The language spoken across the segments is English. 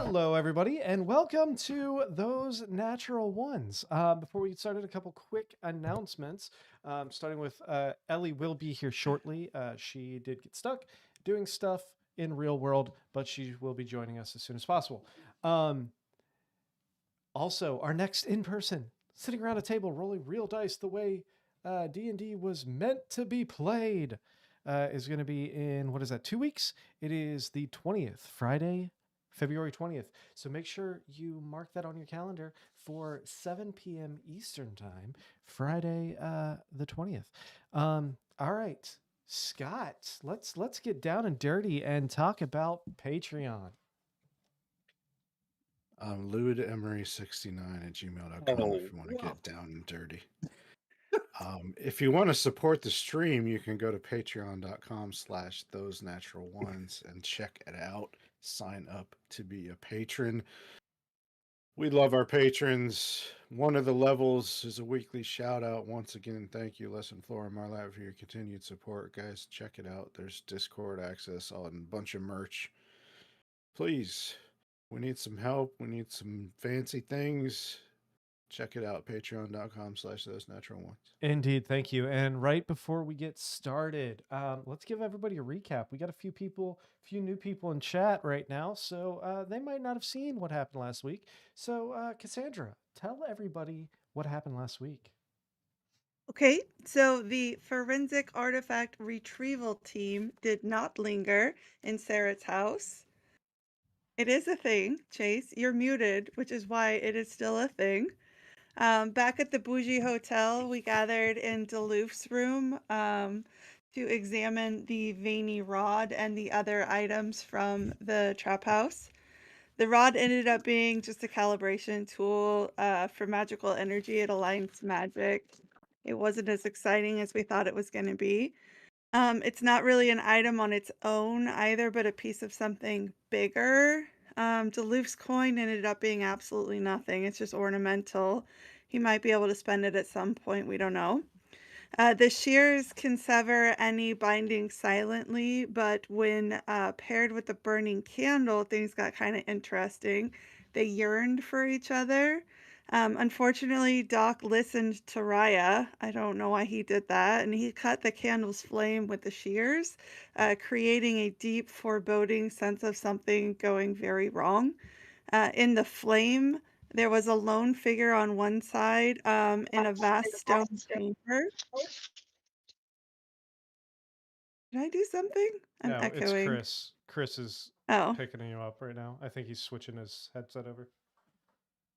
Hello, everybody, and welcome to Those Natural Ones. Before we get started, a couple quick announcements. Starting with Ellie will be here shortly. She did get stuck doing stuff in real world, but she will be joining us as soon as possible. Um, Also, our next in person, sitting around a table rolling real dice the way D&D was meant to be played, is going to be in, what is that, 2 weeks? It is the 20th, Friday, February 20th. So make sure you mark that on your calendar for 7 p.m. Eastern Time, Friday, the 20th. All right, Scott, let's get down and dirty and talk about Patreon. LewidEmery69@gmail.com if you want to wow. get down and dirty. If you want to support the stream, you can go to patreon.com/those natural ones and check it out. Sign up to be a patron. We love our patrons. One of the levels is a weekly shout out. Once again, thank you, Les and Flora Marlatt, for your continued support. Guys, check it out. There's Discord access and a bunch of merch. Please, we need some help. We need some fancy things. Check it out, patreon.com/those natural ones. Indeed, thank you. And right before we get started, let's give everybody a recap. We got a few new people in chat right now, so they might not have seen what happened last week. So, Cassandra, tell everybody what happened last week. Okay, so the forensic artifact retrieval team did not linger in Sarah's house. It is a thing, Chase. You're muted, which is why it is still a thing. Back at the Bougie Hotel, we gathered in Duluth's room to examine the veiny rod and the other items from the trap house. The rod ended up being just a calibration tool for magical energy. It aligns magic. It wasn't as exciting as we thought it was going to be. It's not really an item on its own either, but a piece of something bigger. Duluth's coin ended up being absolutely nothing. It's just ornamental. He might be able to spend it at some point. We don't know. The shears can sever any binding silently, but when paired with the burning candle, things got kind of interesting. They yearned for each other. Unfortunately, Doc listened to Raya. I don't know why he did that. And he cut the candle's flame with the shears, creating a deep, foreboding sense of something going very wrong. In the flame, there was a lone figure on one side in a vast stone chamber. Did I do something? I'm No, it's echoing. Chris. Chris is Oh, picking you up right now. I think he's switching his headset over.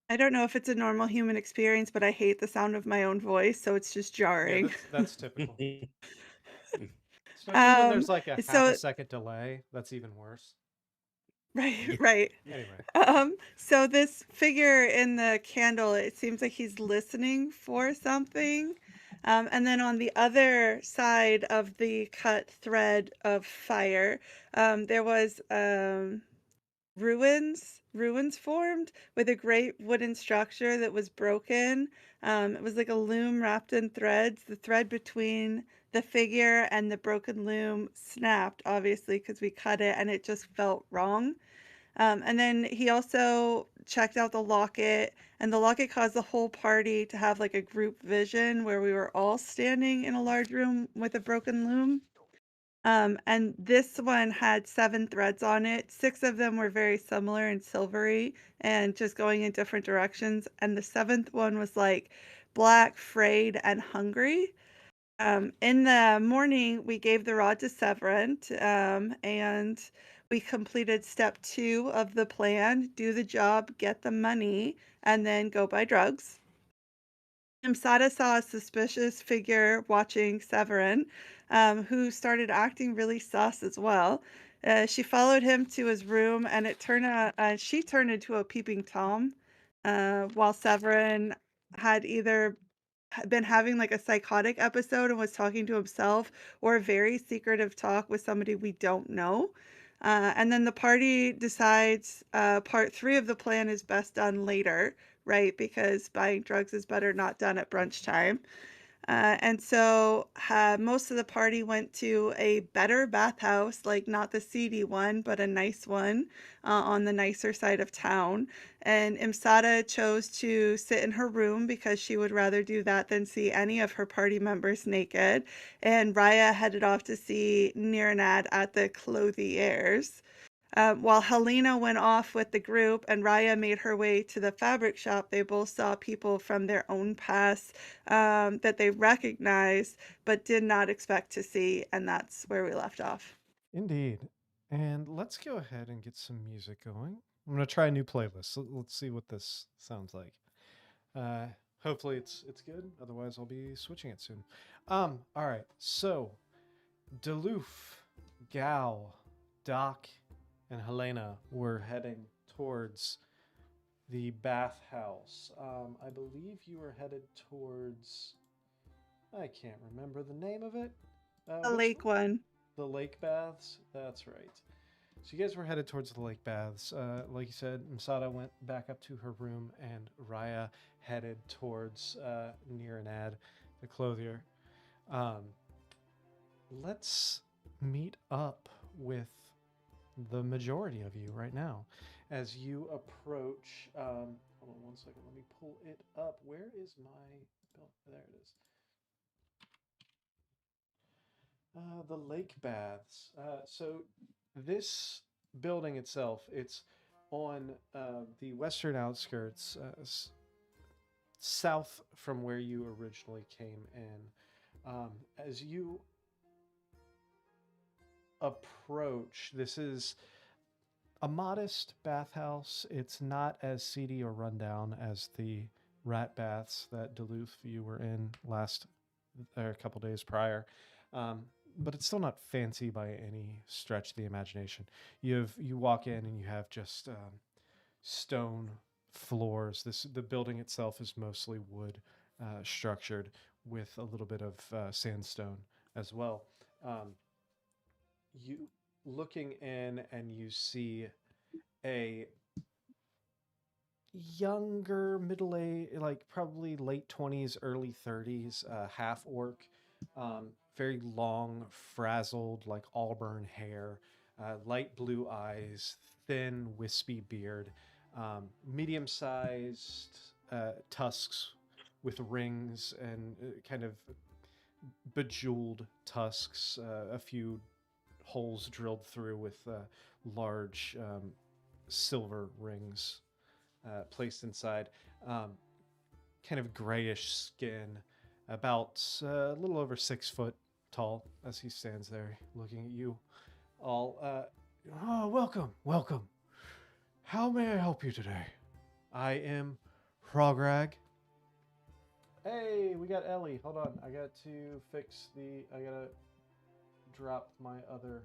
I don't know if it's a normal human experience, but I hate the sound of my own voice, so it's just Yeah, jarring. that's typical. Especially when Um, there's like a half a so second delay. That's even worse. right, right. Anyway. So this figure in the candle, it seems like he's listening for something. And then on the other side of the cut thread of fire, there was ruins formed with a great wooden structure that was broken. It was like a loom wrapped in threads. The thread between the figure and the broken loom snapped, obviously, because we cut it and it just felt wrong. And then he also checked out the locket, and the locket caused the whole party to have like a group vision where we were all standing in a large room with a broken loom. And this one had 7 threads on it. 6 of them were very similar and silvery and just going in different directions. And the 7th one was like black, frayed, and hungry. In the morning, we gave the rod to Severin, and we completed step 2 of the plan, do the job, get the money, and then go buy drugs. Sada saw a suspicious figure watching Severin, who started acting really sus as well. She followed him to his room, and she turned into a peeping Tom, while Severin had either been having like a psychotic episode and was talking to himself, or a very secretive talk with somebody we don't know. And then the party decides part 3 of the plan is best done later, right? Because buying drugs is better not done at brunch time. And so most of the party went to a better bathhouse, like not the seedy one, but a nice one on the nicer side of town. And Imsada chose to sit in her room because she would rather do that than see any of her party members naked. And Raya headed off to see Niranad at the Clothiers. While Helena went off with the group and Raya made her way to the fabric shop, they both saw people from their own past that they recognized but did not expect to see, and that's where we left off. Indeed. And let's go ahead and get some music going. I'm gonna try a new playlist. So let's see what this sounds like. Uh, hopefully it's good. Otherwise, I'll be switching it soon. All right. So Duluth, Gal, Doc, and Helena were heading towards the bathhouse. I believe you were headed towards. I can't remember the name of it. The Which lake one. the lake baths? That's right. So you guys were headed towards the lake baths. Like you said, Masada went back up to her room, and Raya headed towards Niranad, the clothier. Um, let's meet up with the majority of you right now as you approach. Hold on one second. Let me pull it up. Where is my? Oh, there it is. The lake baths. So this building itself, it's on the western outskirts, south from where you originally came in. As you approach, this is a modest bathhouse. It's not as seedy or rundown as the rat baths that Duluth you were in last or a couple days prior. But it's still not fancy by any stretch of the imagination. You walk in and you have just stone floors. The building itself is mostly wood structured with a little bit of sandstone as well. Um, you looking in and you see a younger middle age, like probably late 20s, early 30s, half orc, very long, frazzled, like auburn hair, light blue eyes, thin, wispy beard, medium sized tusks with rings and kind of bejeweled tusks, a few holes drilled through with large silver rings placed inside. Um, kind of grayish skin, about a little over 6 foot tall as he stands there looking at you all. Oh, welcome, welcome. How may I help you today? I am Frograg. Hey, we got Ellie. Hold on. I got to fix the. I gotta drop my other.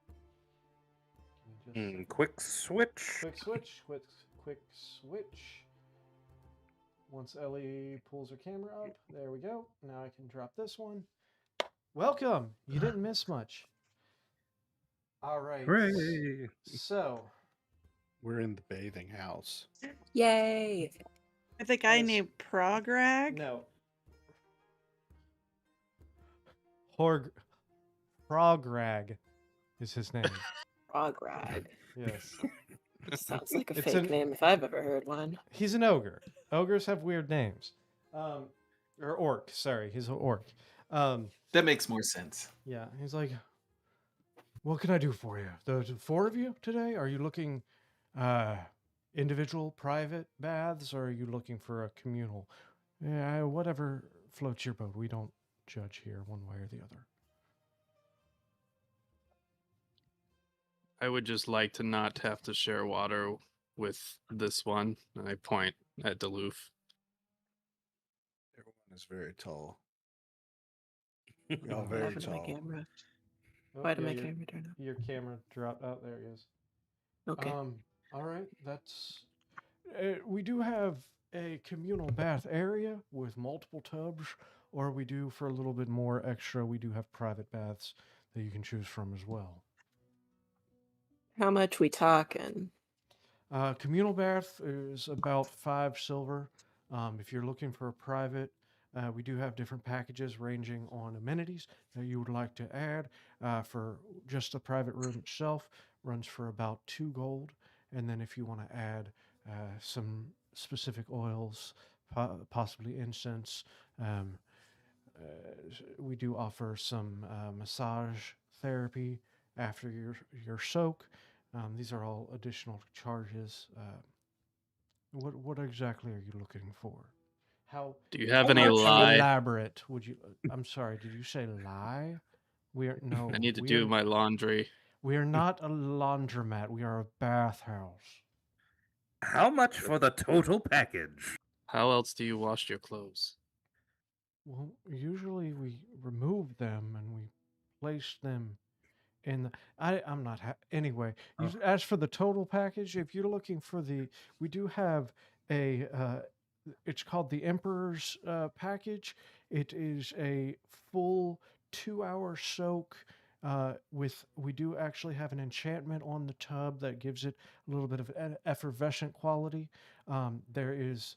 Give me just a second. Quick switch. Quick switch. Quick switch. Once Ellie pulls her camera up, there we go. Now I can drop this one. Welcome. You didn't miss much. All right. Hooray! So, We're in the bathing house. Yay! With a guy Yes. named Prograg. no. Frograg is his name. Frograg. Yes. Sounds like a It's fake an- name if I've ever heard one. He's an ogre. Ogres have weird names. Or orc. Sorry, he's an orc. That makes more sense. Yeah, he's like, what can I do for you? The four of you today? Are you looking individual private baths or are you looking for a communal? Yeah, whatever floats your boat. We don't judge here one way or the other. I would just like to not have to share water with this one. And I point at Duluth. Everyone is very tall. Oh, Y'all What very happened to my tall. camera? Oh, Why did yeah, my camera turn off? your camera dropped out. There he is. Okay. All right, that's. We do have a communal bath area with multiple tubs, or we do for a little bit more extra. We do have private baths that you can choose from as well. How much we talking? Communal bath is about 5 silver. If you're looking for a private, We do have different packages ranging on amenities that you would like to add. For just the private room itself, runs for about 2 gold. And then if you want to add some specific oils, possibly incense, um, we do offer some massage therapy after your soak. These are all additional charges. What exactly are you looking for? How Do you have how any much lye? elaborate would you? I'm sorry. Did you say lie? We are I no. need to do my laundry. We are not a laundromat. We are a bathhouse. How much for the total package? How else do you wash your clothes? Well, usually we remove them and we place them in the, I'm not anyway. Oh. As for the total package, if you're looking for we do have a it's called the Emperor's package. It is a full 2-hour soak. We do actually have an enchantment on the tub that gives it a little bit of an effervescent quality. There is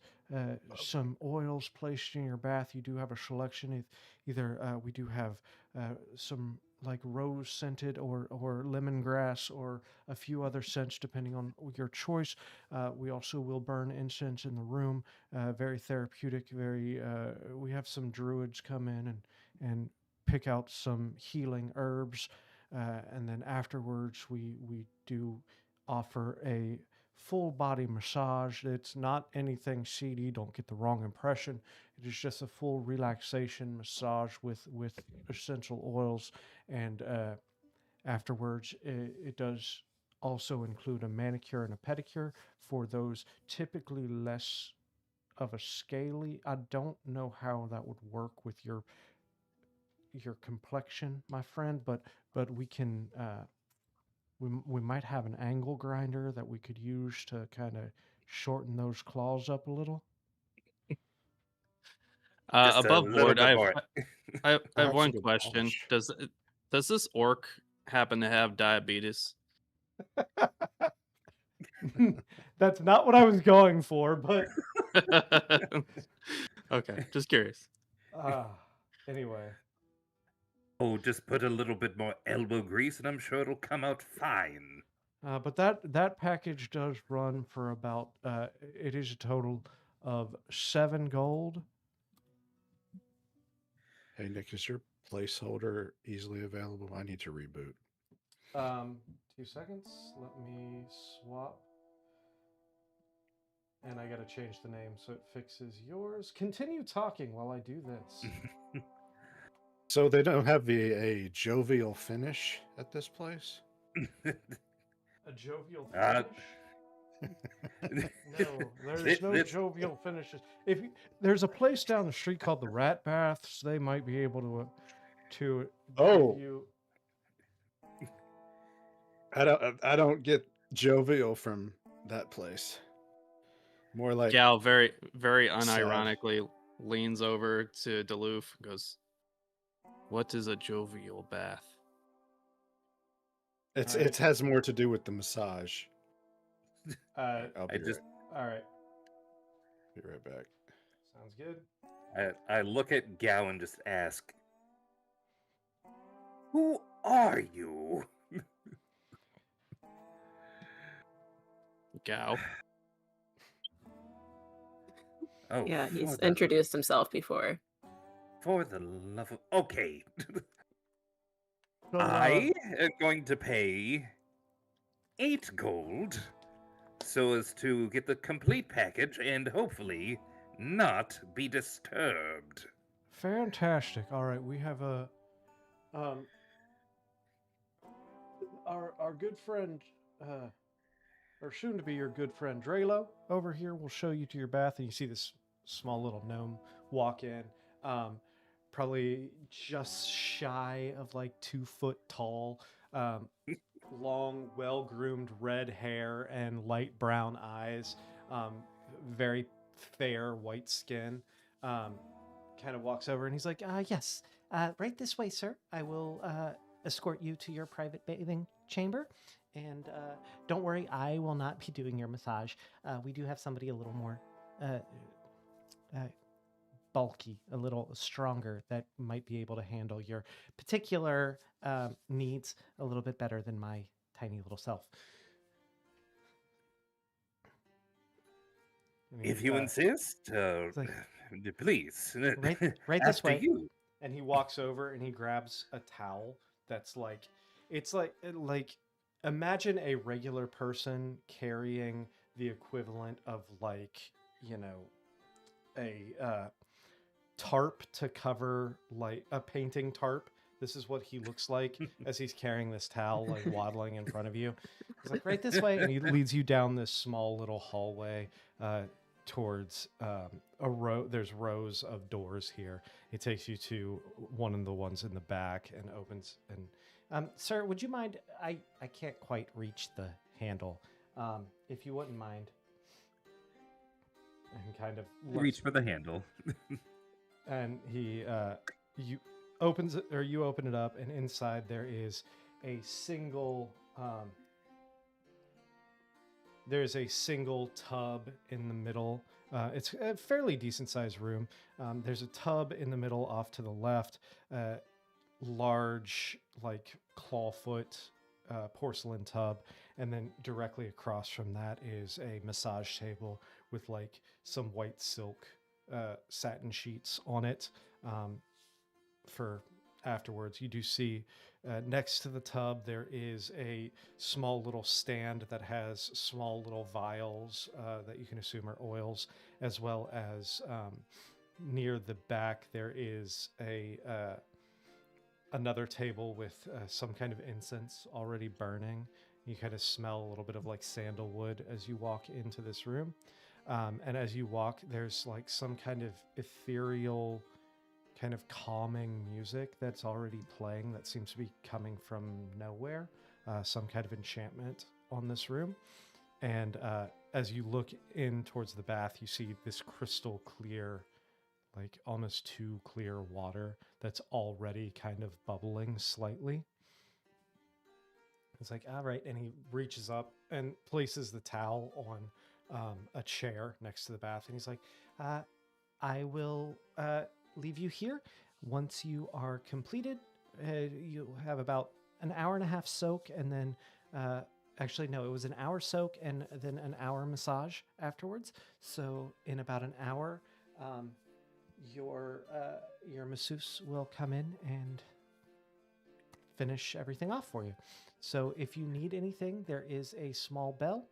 some oils placed in your bath. You do have a selection. Either we do have some like rose scented or lemongrass or a few other scents depending on your choice. We also will burn incense in the room. Very therapeutic. Very. We have some druids come in and pick out some healing herbs, and then afterwards we do offer a full body massage. It's not anything seedy. Don't get the wrong impression. It is just a full relaxation massage with essential oils, and afterwards it does also include a manicure and a pedicure for those typically less of a scaly. I don't know how that would work with your complexion, my friend, but we can we might have an angle grinder that we could use to kind of shorten those claws up a little. Just a Above little board, bit more. I have Perhaps a one good question. polish. Does this orc happen to have diabetes? That's not what I was going for, but Okay, just curious. anyway. Oh, just put a little bit more elbow grease and I'm sure it'll come out fine. But that package does run for about it is a total of 7 gold. Hey, Nick, is your placeholder easily available? I need to reboot. 2 seconds. Let me swap. And I gotta change the name so it fixes yours. Continue talking while I do this. So they don't have a jovial finish at this place? A jovial Uh, finish? No, there's no jovial finishes. There's a place down the street called the Rat Baths, they might be able to Oh. give you. I don't get jovial from that place. More like Gal very sad. unironically leans over to Duluth and goes, "What is a jovial bath?" It has more to do with the massage. I'll be All right. be right back. Sounds good. I look at Gow and just ask, "Who are you?" Gal. Oh, Yeah, he's for the- introduced himself before. For the love of... Okay. So, I am going to pay 8 gold so as to get the complete package and hopefully not be disturbed. fantastic. All right, we have a our good friend or soon to be your good friend Drelo over here will show you to your bath, and you see this small little gnome walk in. Probably just shy of like 2 foot tall, long, well groomed red hair and light brown eyes, very fair white skin. Kind of walks over and he's like, yes, right this way, sir. I will escort you to your private bathing chamber. And don't worry, I will not be doing your massage. We do have somebody a little more bulky, a little stronger, that might be able to handle your particular needs a little bit better than my tiny little self. And If he, you insist, it's like, please. right this After way. you. And he walks over and he grabs a towel that's like, it's like imagine a regular person carrying the equivalent of like, you know, a tarp to cover, like a painting tarp. This is what he looks like as he's carrying this towel, like waddling in front of you. He's like, right this way, and he leads you down this small little hallway towards a row. There's rows of doors here. It takes you to one of the ones in the back and opens. And sir, would you mind? I can't quite reach the handle. If you wouldn't mind. And kind of Reach for the handle. and he you opens it, or you open it up, and inside there is a single there's a single tub in the middle. It's a fairly decent sized room. There's a tub in the middle off to the left, large like clawfoot porcelain tub, and then directly across from that is a massage table with like some white silk satin sheets on it for afterwards. You do see next to the tub there is a small little stand that has small little vials that you can assume are oils, as well as near the back there is a another table with some kind of incense already burning. You kind of smell a little bit of like sandalwood as you walk into this room. And as you walk, there's like some kind of ethereal, kind of calming music that's already playing that seems to be coming from nowhere. Some kind of enchantment on this room. And as you look in towards the bath, you see this crystal clear, like almost too clear water that's already kind of bubbling slightly. It's like, all right. And he reaches up and places the towel on a chair next to the bath. And he's like, I will leave you here. Once you are completed, you'll have about an hour and a half soak, and then actually, no, it was an hour soak and then an hour massage afterwards. So in about an hour, your masseuse will come in and finish everything off for you. So if you need anything, there is a small bell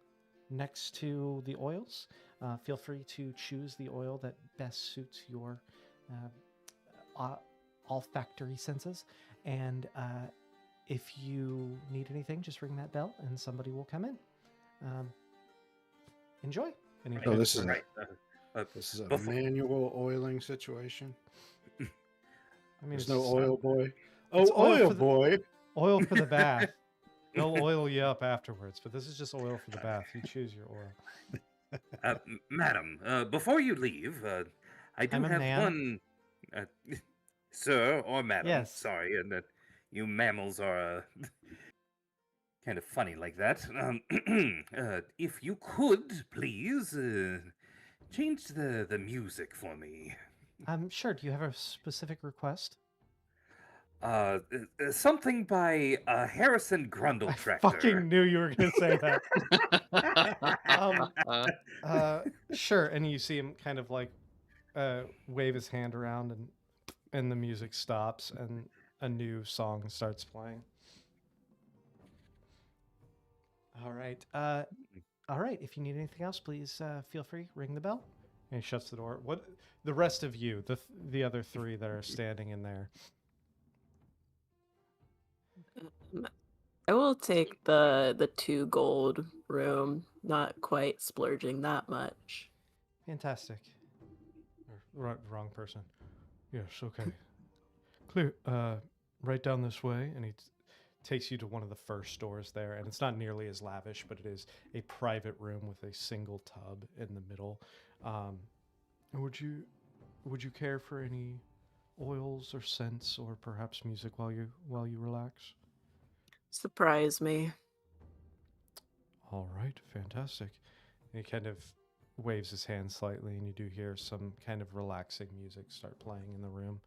next to the oils. Feel free to choose the oil that best suits your olfactory senses. And if you need anything, just ring that bell and somebody will come in. Enjoy. And Oh, this is right. this is a Before- manual oiling situation. I mean, There's it's no just oil boy. It's Oh, oil oil for the- boy. oil for the bath. They'll oil you up afterwards, but this is just oil for the bath. You choose your oil. Madam, before you leave, I do I'm a have man. one. Sir or madam. Yes. Sorry, and that you mammals are kind of funny like that. If you could, please, change the music for me. I'm sure. Do you have a specific request? Something by Harrison Grundle I Tractor. fucking knew you were going to say that. Sure. And you see him kind of like wave his hand around, and the music stops, and a new song starts playing. All right. All right. If you need anything else, please feel free. Ring the bell. And he shuts the door. What? The rest of you, the other three that are standing in there. I will take the 2 gold room, not quite splurging that much. Fantastic. Or, wrong person. Yes. Okay. Clear. Right down this way, and he takes you to one of the first doors there, and it's not nearly as lavish, but it is a private room with a single tub in the middle. Would you care for any oils or scents or perhaps music while you relax? Surprise me. All right, fantastic. And he kind of waves his hand slightly, and you do hear some kind of relaxing music start playing in the room.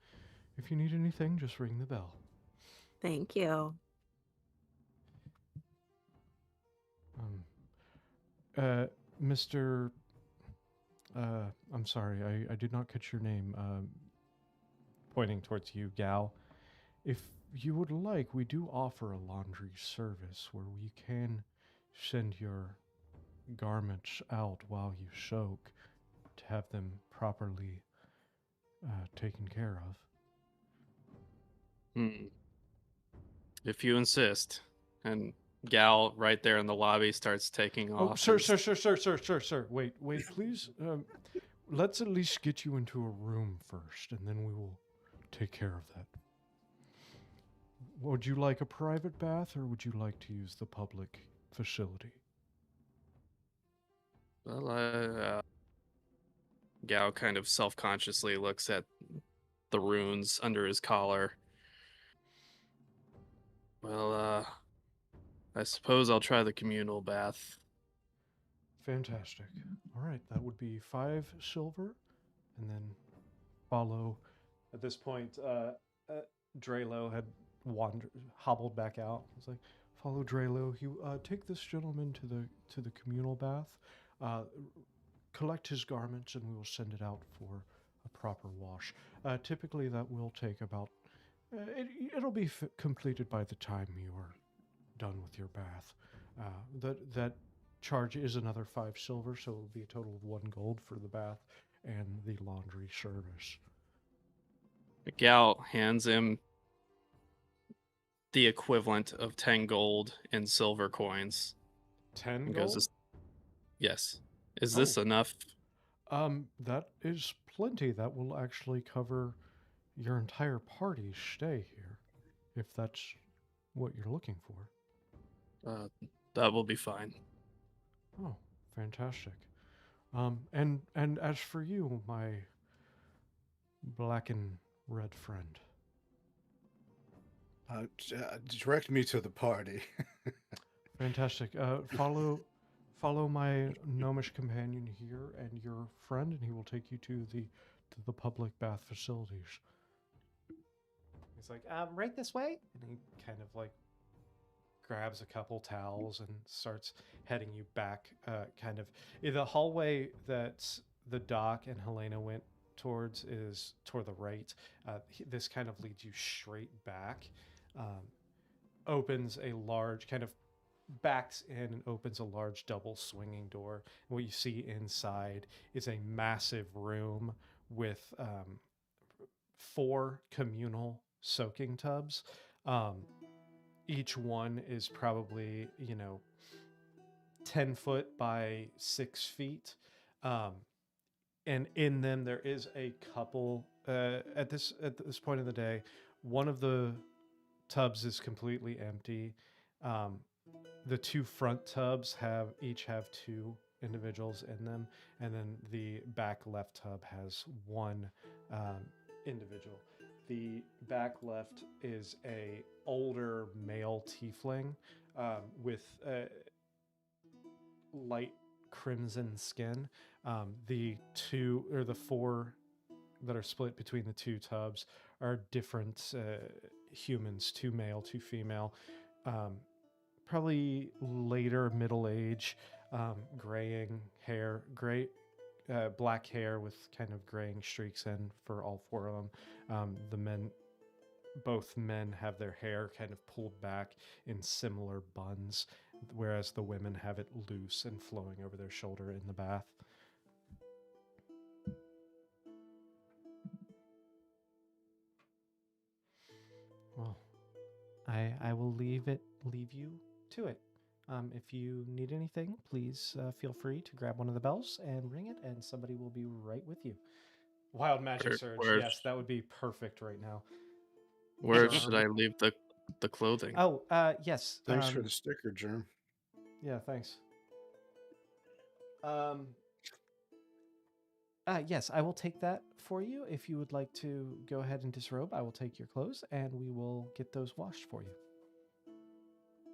If you need anything, just ring the bell. Thank you. Mr. I'm sorry, I did not catch your name. Pointing towards you, Gal. If you would like, we do offer a laundry service where we can send your garments out while you soak to have them properly taken care of. If you insist. And Gal, right there in the lobby, starts taking Oh, off. sir. Wait, please. Let's at least get you into a room first, and then we will take care of that. Would you like a private bath, or would you like to use the public facility? Well, Gal kind of self-consciously looks at the runes under his collar. Well, I suppose I'll try the communal bath. Fantastic. All right, that would be 5 silver, and then follow. At this point, Drelo had hobbled back out. He's like, "Follow Drelo. You take this gentleman to the communal bath. Collect his garments, and we will send it out for a proper wash. Typically, that will take about. It'll be completed by the time you are done with your bath. That charge is another 5 silver, so it will be a total of 1 gold for the bath and the laundry service." Gal hands him the equivalent of 10 gold in silver coins. 10 And gold? goes, yes. Is this Oh. enough? That is plenty. That will actually cover your entire party's stay here, if that's what you're looking for. That will be fine. Oh, fantastic. And as for you, my black and red friend. Direct me to the party. Fantastic. Follow my gnomish companion here and your friend, and he will take you to the public bath facilities. He's like, right this way, and he kind of like grabs a couple towels and starts heading you back. Kind of the hallway that the Doc and Helena went towards is toward the right. This kind of leads you straight back. Opens a large kind of backs in and opens a large double swinging door. And what you see inside is a massive room with 4 communal soaking tubs. Each one is probably 10 foot by 6 feet. And in them there is a couple at this point of the day. One of the tubs is completely empty. The 2 front tubs each have 2 individuals in them, and then the back left tub has 1 individual. The back left is a older male tiefling with light crimson skin. The 4 that are split between the 2 tubs are different humans, 2 male, 2 female. Probably later middle age, graying hair, black hair with kind of graying streaks in for all 4 of them. Both men have their hair kind of pulled back in similar buns, whereas the women have it loose and flowing over their shoulder in the bath. Well, I will leave you to it. If you need anything, please feel free to grab one of the bells and ring it, and somebody will be right with you. Wild Magic Surge. Yes, that would be perfect right now. Where should I leave the clothing? Oh, yes. Thanks for the sticker, Germ. Yeah, thanks. Yes, I will take that for you. If you would like to go ahead and disrobe, I will take your clothes, and we will get those washed for you.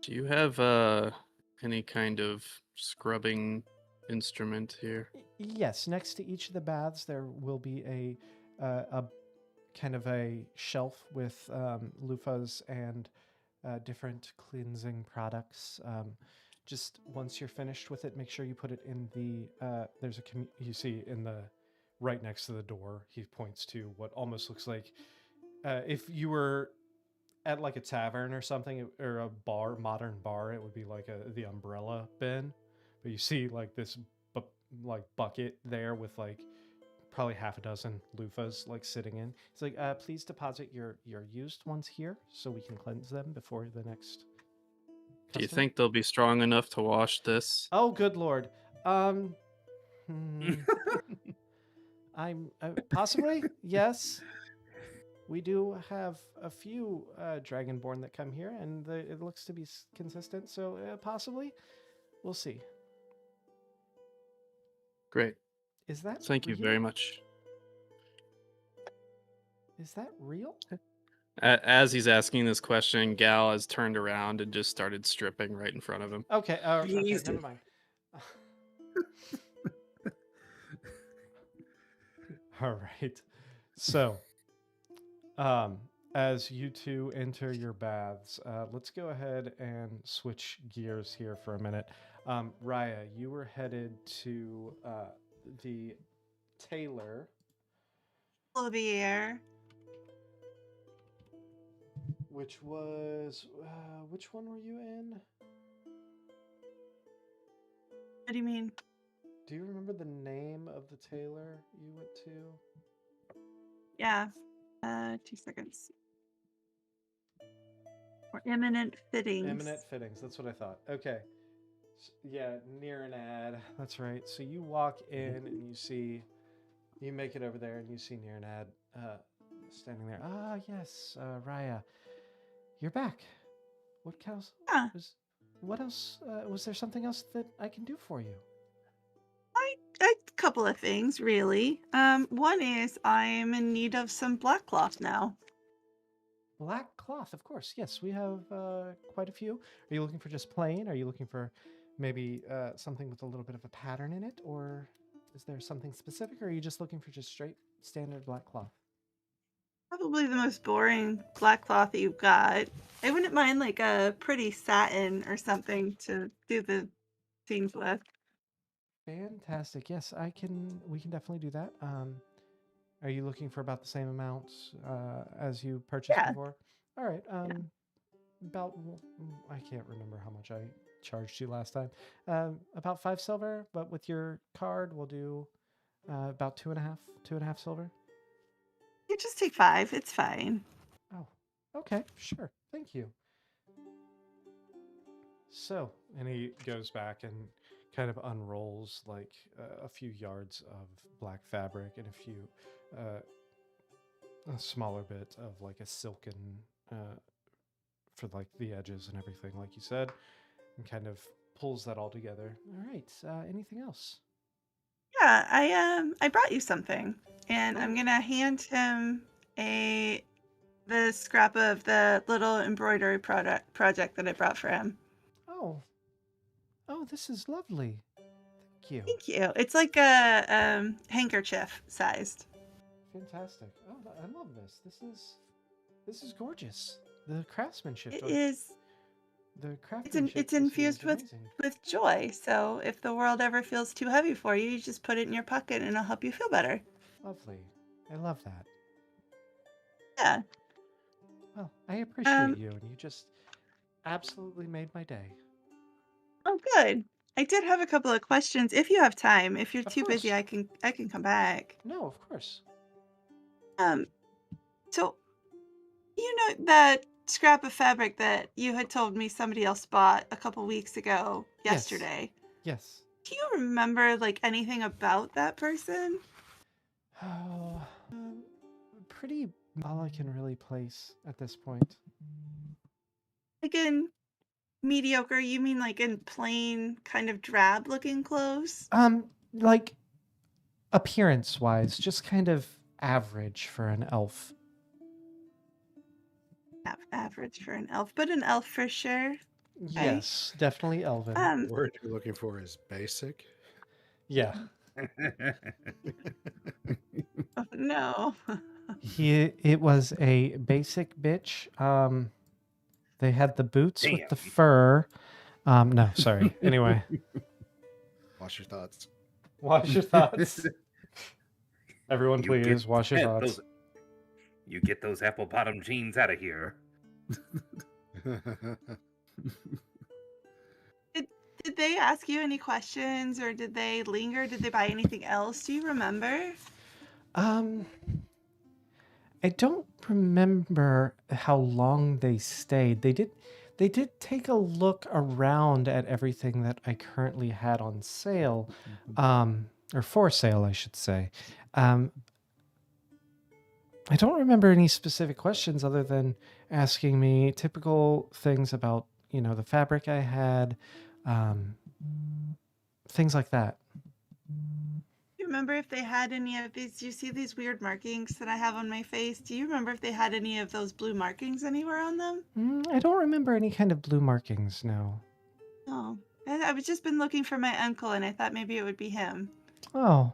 Do you have any kind of scrubbing instrument here? Yes, next to each of the baths there will be a kind of a shelf with loofahs and different cleansing products. Just once you're finished with it, make sure you put it in the. There's a you see in the right next to the door. He points to what almost looks like if you were at like a tavern or something or a bar, modern bar, it would be like the umbrella bin. But you see like this like bucket there with like probably half a dozen loofahs like sitting in. It's like, please deposit your used ones here so we can cleanse them before the next Do you customer. think they'll be strong enough to wash this? Oh, good lord. I'm possibly yes. We do have a few dragonborn that come here, and it looks to be consistent. So possibly, we'll see. Great. Is that Thank you real? very much. Is that real? As he's asking this question, Gal has turned around and just started stripping right in front of him. Okay. Okay. Jesus. Never mind. All right. So, as you two enter your baths, let's go ahead and switch gears here for a minute. Raya, you were headed to the tailor. Olivier. Which was which one were you in? What do you mean? Do you remember the name of the tailor you went to? Yeah. 2 seconds. Or Imminent Fittings. Eminent Fittings. That's what I thought. Okay. Yeah, near an ad. That's right. So you walk in and you make it over there and you see near an ad standing there. Ah, yes, Raya, you're back. What else? Yeah. What else? Was there something else that I can do for you? A couple of things, really. One is I'm in need of some black cloth now. Black cloth, of course. Yes, we have quite a few. Are you looking for just plain? Are you looking for maybe something with a little bit of a pattern in it? Or is there something specific? Or are you just looking for just straight standard black cloth? Probably the most boring black cloth that you've got. I wouldn't mind like a pretty satin or something to do the scenes with. Fantastic. Yes, we can definitely do that. Are you looking for about the same amount as you purchased Yeah. before? All right. About I can't remember how much I charged you last time. About 5 silver, but with your card, we'll do about 2.5 silver. You just take 5. It's fine. Oh, okay, sure. Thank you. So, and he goes back and kind of unrolls like a few yards of black fabric and a smaller bit of like a silken for like the edges and everything, like you said, and kind of pulls that all together. All right. Anything else? Yeah, I brought you something, and I'm Oh. gonna hand him the scrap of the little embroidery project that I brought for him. Oh. Oh, this is lovely. Thank you. Thank you. It's like a handkerchief sized. Fantastic. Oh, I love this. This is gorgeous. The craftsmanship. It is. The craftsmanship. It's infused is amazing. with joy. So if the world ever feels too heavy for you, you just put it in your pocket, and it'll help you feel better. Lovely. I love that. Yeah. Well, I appreciate you, and you just absolutely made my day. Oh, good. I did have a couple of questions. If you have time, if you're Of too busy, course. I can come back. No, of course. So you know that scrap of fabric that you had told me somebody else bought a couple weeks ago yesterday. Yes. Do you remember like anything about that person? Oh, pretty all I can really place at this point. Like in mediocre, you mean like in plain kind of drab looking clothes? Like appearance-wise, just kind of average for an elf. Average for an elf, but an elf for sure. Yes, definitely elven. The word you're looking for is basic. Yeah. Oh, no. It was a basic bitch. They had the boots with the Damn. fur. No, sorry. Anyway, Watch your thoughts. wash your thoughts. Everyone, You get please wash your thoughts. You get those apple bottom jeans out of here. Did they ask you any questions, or did they linger? Did they buy anything else? Do you remember? I don't remember how long they stayed. They did take a look around at everything that I currently had on sale, or for sale, I should say. I don't remember any specific questions other than asking me typical things about, the fabric I had, things like that. Do you remember if they had any of these? Do you see these weird markings that I have on my face? Do you remember if they had any of those blue markings anywhere on them? I don't remember any kind of blue markings, no. Oh, I've just been looking for my uncle, and I thought maybe it would be him. Oh.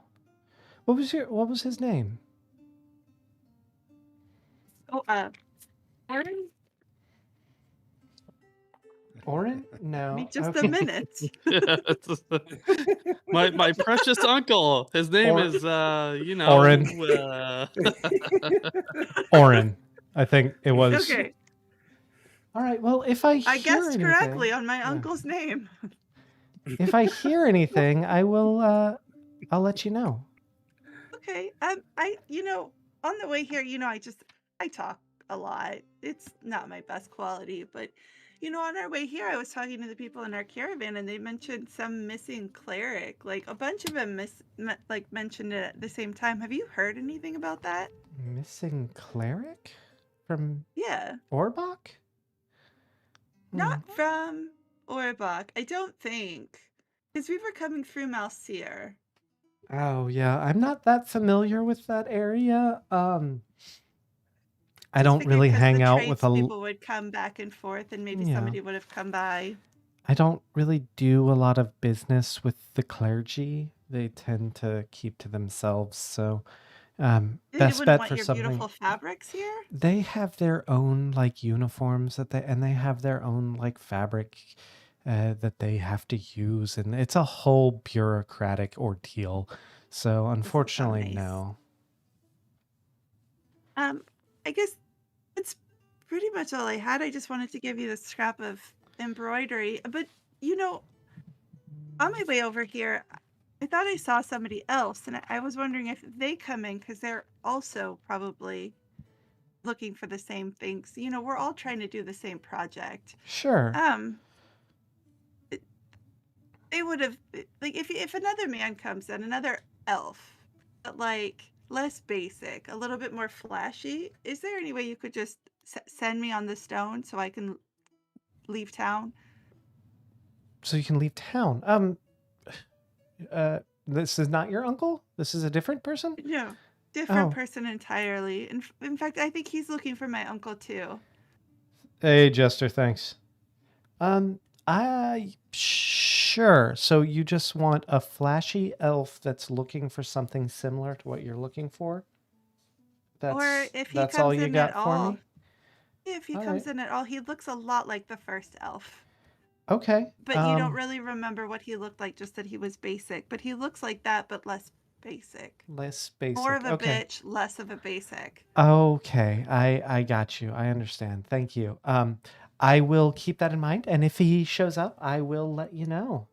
What was his name? Oh, Aaron? Oren? No. Give me just okay. a minute. my precious uncle. His name Or- is Oren. Oren. I think it was. Okay, All right. Well, if I hear I guessed anything, correctly on my yeah. uncle's name. If I hear anything, I will. I'll let you know. Okay, on the way here, I talk a lot. It's not my best quality, but on our way here, I was talking to the people in our caravan, and they mentioned some missing cleric. Like a bunch of them mentioned it at the same time. Have you heard anything about that? Missing cleric from Yeah, Orbach? not from Orbach. I don't think, because we were coming through Malseer. Oh yeah, I'm not that familiar with that area. I don't Figured really 'cause hang the out with tradespeople would come back and forth, and maybe Yeah. somebody would have come by. I don't really do a lot of business with the clergy. They tend to keep to themselves. So, They best wouldn't bet want for your something. beautiful fabrics here? They have their own like uniforms and they have their own like fabric that they have to use, and it's a whole bureaucratic ordeal. So, unfortunately, nice. no. I guess that's pretty much all I had. I just wanted to give you the scrap of embroidery. But, on my way over here, I thought I saw somebody else, and I was wondering if they come in because they're also probably looking for the same things. We're all trying to do the same project. Sure. They would have, like, if another man comes in, another elf, but like less basic, a little bit more flashy, is there any way you could just send me on the stone so I can leave town? So you can leave town. This is not your uncle? This is a different person? No, different Oh. person entirely. In fact, I think he's looking for my uncle too. Hey, Jester, thanks. Sure. So you just want a flashy elf that's looking for something similar to what you're looking for? Or if he that's all comes you in got at for all. me? If he All comes right. in at all, he looks a lot like the first elf. Okay. But you don't really remember what he looked like, just that he was basic. But he looks like that, but less basic. Less basic. More of a okay. bitch, less of a basic. Okay. I got you. I understand. Thank you. I will keep that in mind, and if he shows up, I will let you know.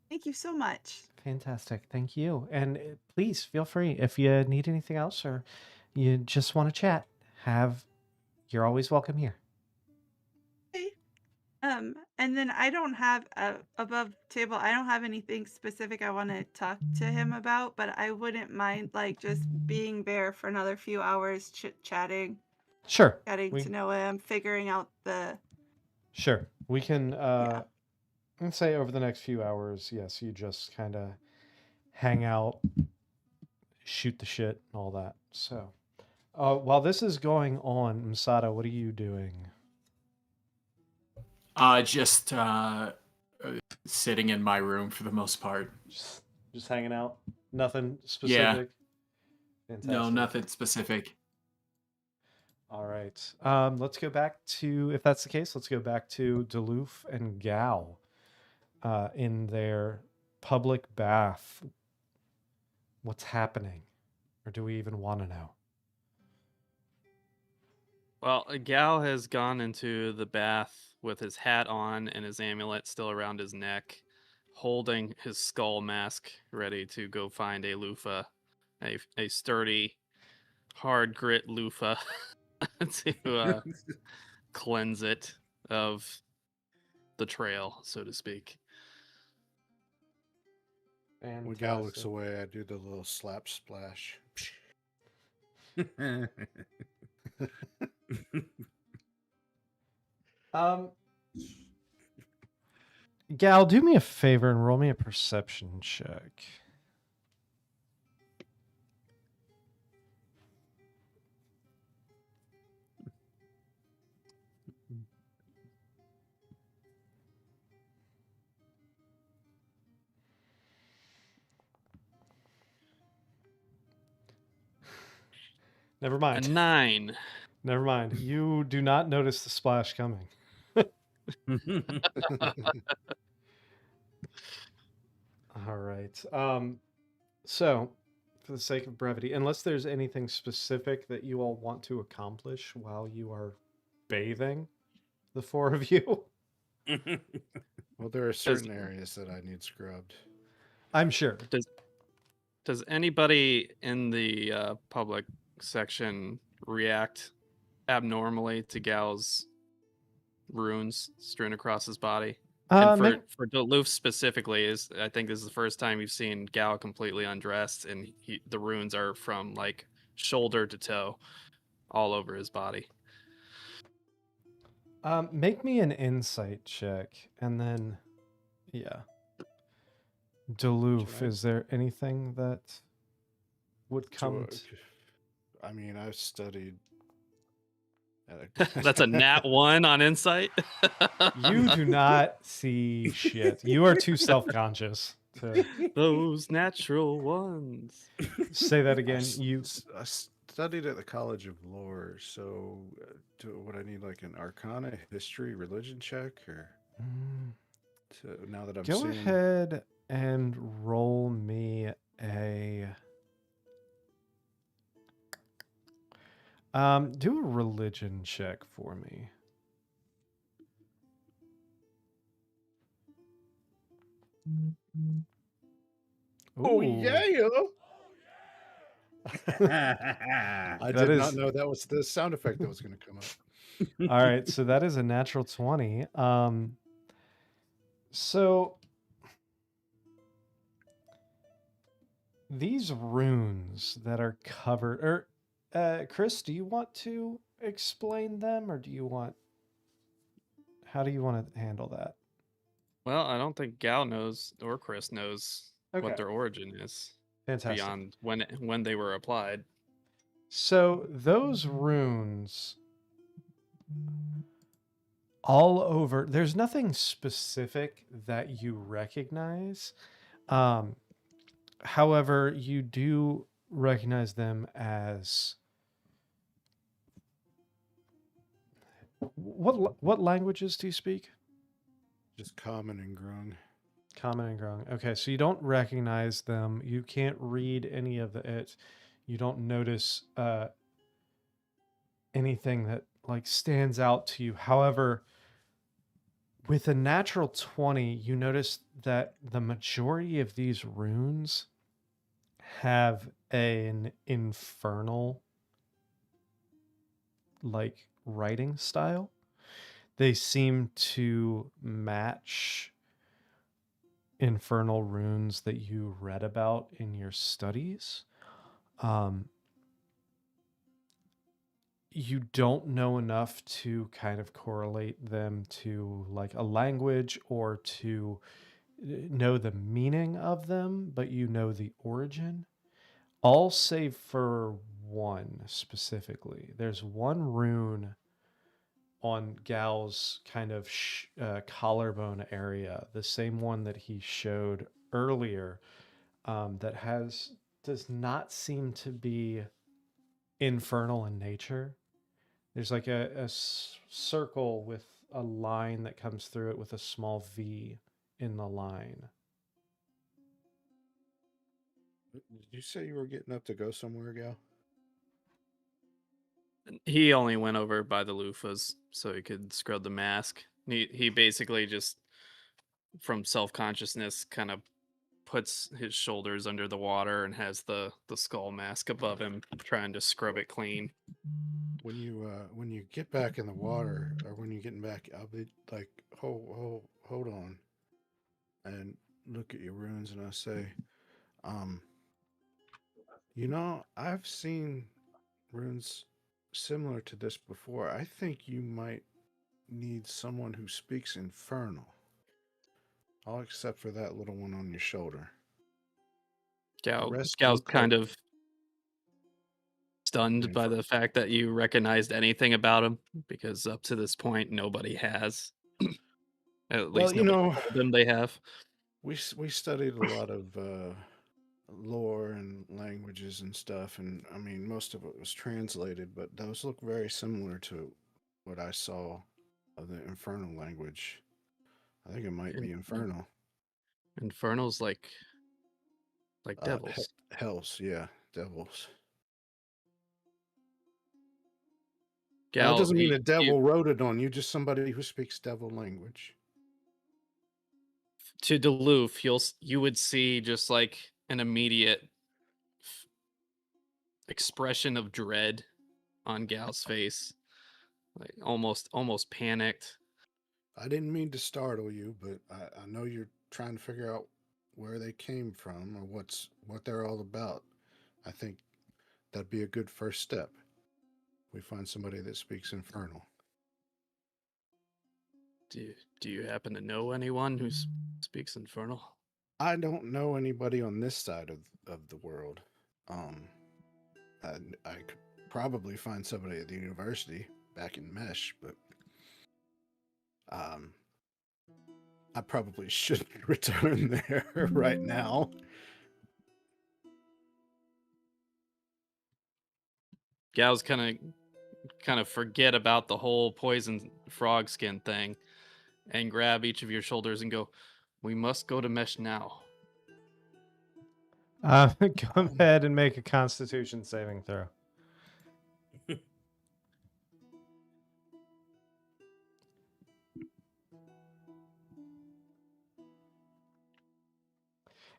Thank you so much. Fantastic. Thank you. And please feel free if you need anything else or you just want to chat. You're always welcome here. Okay. And then I don't have above table. I don't have anything specific I want to talk to him about, but I wouldn't mind like just being there for another few hours, chatting. Sure. Getting to know him, figuring out the. Sure. We can. Let's say over the next few hours, yes, you just kind of hang out, shoot the shit, and all that. So, while this is going on, Masada, what are you doing? Just sitting in my room for the most part. Just hanging out. Nothing Yeah. specific. Fantastic. No, nothing specific. All right. Let's go back to, if that's the case, let's go back to Duluth and Gal in their public bath. What's happening? Or do we even want to know? Well, Gal has gone into the bath with his hat on and his amulet still around his neck, holding his skull mask, ready to go find a loofah, a sturdy, hard grit loofah to cleanse it of the trail, so to speak. When Gal looks Fantastic. away, I do the little slap splash. Gal, do me a favor and roll me a perception check. Never A mind. 9. Never mind. You do not notice the splash coming. All right. So, for the sake of brevity, unless there's anything specific that you all want to accomplish while you are bathing, the four of you, Well, there are certain areas that I need scrubbed. I'm sure. Does anybody in the public section react abnormally to Gal's runes strewn across his body? And for Duluth specifically, I think this is the first time you've seen Gal completely undressed, and the runes are from like shoulder to toe, all over his body. Make me an insight check, and then, yeah. Duluth, is there anything that would come? I mean, I've studied. That's a nat 1 on insight. You do not see shit. You are too self-conscious to Those natural ones. say that again. I studied at the College of Lore, so would I need like an Arcana, history, religion check, or now that I'm go seeing... ahead and roll me a do a religion check for me. Oh yeah! I did not know that was the sound effect that was going to come up. All right, so that is a natural 20. So these runes that are covered, or Chris, do you want to explain them, or how do you want to handle that? Well, I don't think Gal knows or Chris knows what their origin is. Fantastic. Beyond when they were applied. So those runes all over, there's nothing specific that you recognize. However, you do recognize them as what languages do you speak? Just Common and Grung. Common and Grung. Okay, so you don't recognize them. You can't read any of it. You don't notice anything that like stands out to you. However, with a natural 20, you notice that the majority of these runes have an infernal like writing style. They seem to match infernal runes that you read about in your studies. You don't know enough to kind of correlate them to like a language or to know the meaning of them, but you know the origin. All save for one specifically. There's one rune on Gal's kind of collarbone area, the same one that he showed earlier, that does not seem to be infernal in nature. There's like a circle with a line that comes through it with a small V in the line. Did you say you were getting up to go somewhere, Gal? He only went over by the loofahs so he could scrub the mask. He basically just, from self-consciousness, kind of puts his shoulders under the water and has the skull mask above him, trying to scrub it clean. When you get back in the water, or when you're getting back, I'll be like, hold on, and look at your runes, and I say, I've seen runes similar to this before. I think you might need someone who speaks infernal. All except for that little one on your shoulder. Gal's look kind like of stunned by the fact that you recognized anything about him, because up to this point nobody has. At least nobody told them they have. We studied a lot of lore and languages and stuff, and I mean most of it was translated, but those look very similar to what I saw of the infernal language. I think it might be infernal. Infernal's like devils. Hells, yeah, devils. Gal, that doesn't mean a devil wrote it on you, just somebody who speaks devil language. To Duluth, you would see just like an immediate expression of dread on Gal's face, like almost panicked. I didn't mean to startle you, but I know you're trying to figure out where they came from or what they're all about. I think that'd be a good first step. We find somebody that speaks infernal. Do you happen to know anyone who speaks infernal? I don't know anybody on this side of the world. I could probably find somebody at the university back in Mesh, but I probably shouldn't return there right now. Gal's kind of forget about the whole poison frog skin thing and grab each of your shoulders and go, "We must go to Mesh now." Go ahead and make a Constitution saving throw.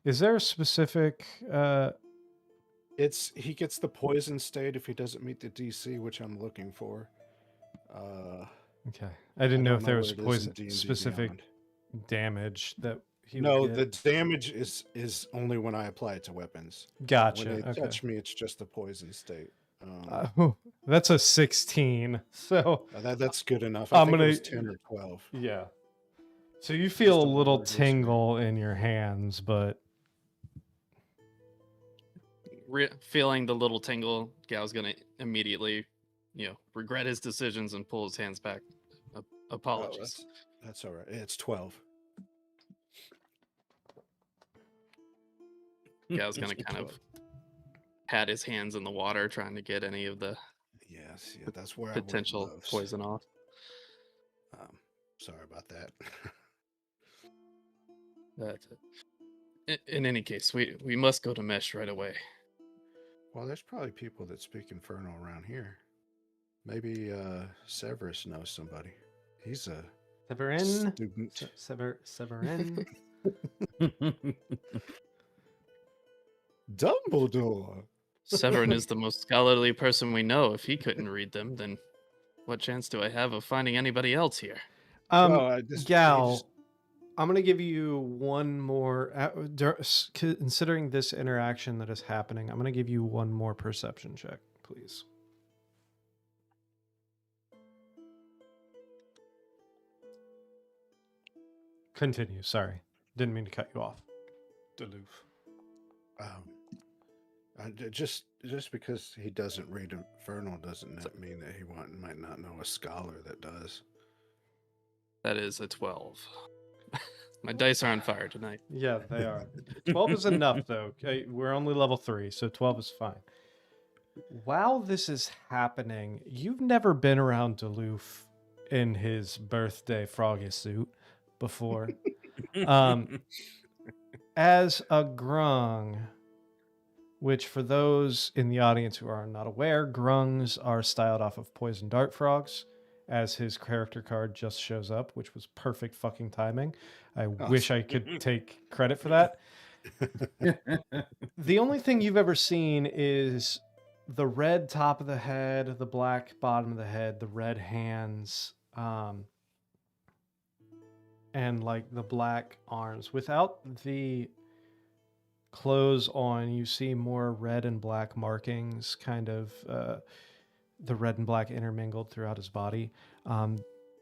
Is there a specific? He gets the poison state if he doesn't meet the DC, which I'm looking for. Okay, I didn't know if there was poison specific Beyond. damage that he No, would get. the damage is only when I apply it to weapons. Gotcha. When they okay. touch me, it's just the poison state. That's a 16. So that's good enough. I think it was 10 or 12. Yeah. So you feel a little tingle in your hands, but feeling the little tingle, Gal's gonna immediately, regret his decisions and pull his hands back. Apologies. That's all right. It's 12. Gal's gonna kind of pat his hands in the water, trying to get any of the that's where potential poison off. Sorry about that. That's it. In any case, we must go to Mesh right away. Well, there's probably people that speak Infernal around here. Maybe Severus knows somebody. He's a Severin. student. Severin. Dumbledore. Severin is the most scholarly person we know. If he couldn't read them, then what chance do I have of finding anybody else here? Gal, I'm going to give you one more, considering this interaction that is happening, I'm going to give you one more perception check, please. Continue, sorry. Didn't mean to cut you off. Duluth. Just because he doesn't read Infernal doesn't mean that he might not know a scholar that does. That is a 12. My dice are on fire tonight. Yeah, they are. 12 is enough, though. Okay, we're only level 3, so 12 is fine. While this is happening, you've never been around Duluth in his birthday froggy suit before. As a grung, which for those in the audience who are not aware, grungs are styled off of poison dart frogs, as his character card just shows up, which was perfect fucking timing. I wish I could take credit for that. The only thing you've ever seen is the red top of the head, the black bottom of the head, the red hands, and like the black arms. Without the clothes on, you see more red and black markings, kind of the red and black intermingled throughout his body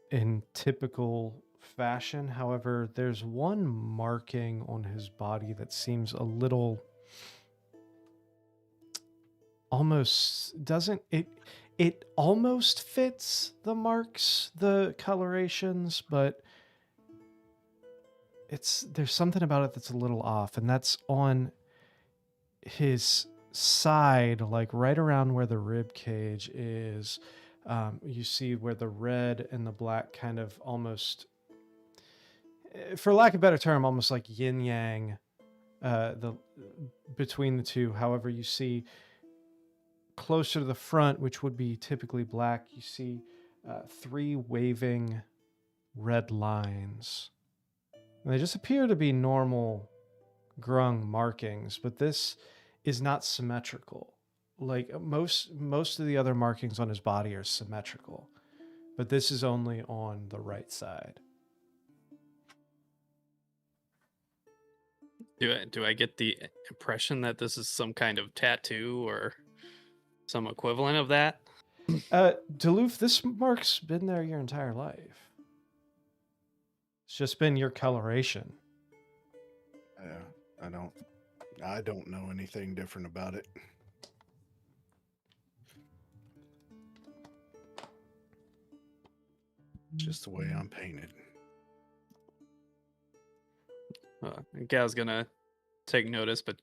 in typical fashion. However, there's one marking on his body that seems a little almost doesn't it almost fits the marks, the colorations, but there's something about it that's a little off, and that's on his side, like right around where the rib cage is. You see where the red and the black kind of almost, for lack of a better term, almost like yin yang, the between the two. However, you see closer to the front, which would be typically black, you see 3 waving red lines. And they just appear to be normal grung markings, but this is not symmetrical. Like most of the other markings on his body are symmetrical, but this is only on the right side. Do I get the impression that this is some kind of tattoo or some equivalent of that? Duluth, this mark's been there your entire life. It's just been your coloration. Yeah, I don't know anything different about it. Just the way I'm painted. Gal's gonna take notice, but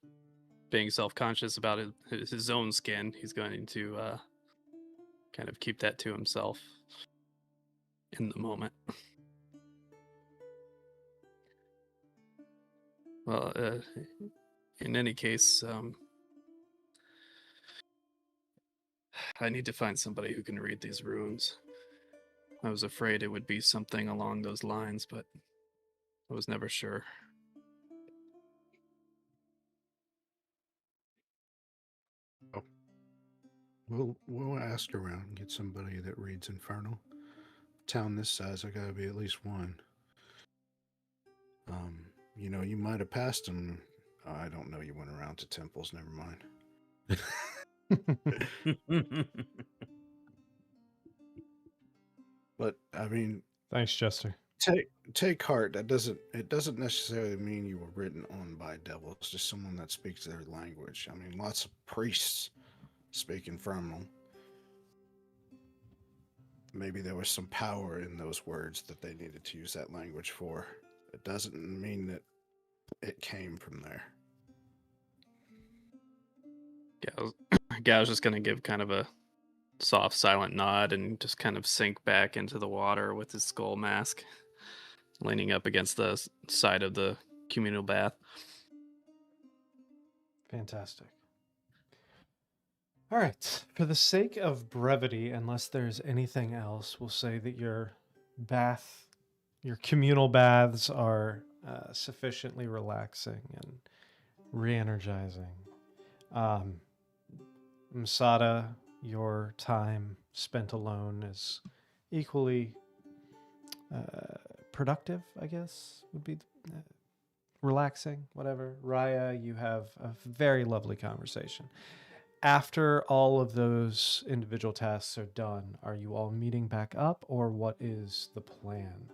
being self-conscious about his own skin, he's going to kind of keep that to himself in the moment. Well, in any case, I need to find somebody who can read these runes. I was afraid it would be something along those lines, but I was never sure. Oh. We'll ask around and get somebody that reads Infernal. Town this size, I gotta be at least one. You might have passed them. I don't know. You went around to temples. Never mind. But I mean, Thanks, Chester. take heart. It doesn't necessarily mean you were written on by devils. It's just someone that speaks their language. I mean, lots of priests speak Infernal. Maybe there was some power in those words that they needed to use that language for. It doesn't mean that it came from there. Gal's just going to give kind of a soft, silent nod and just kind of sink back into the water with his skull mask, leaning up against the side of the communal bath. Fantastic. All right. For the sake of brevity, unless there's anything else, we'll say that your communal baths are sufficiently relaxing and re-energizing. Masada, your time spent alone is equally productive, I guess, would be relaxing, whatever. Raya, you have a very lovely conversation. After all of those individual tasks are done, are you all meeting back up, or what is the plan?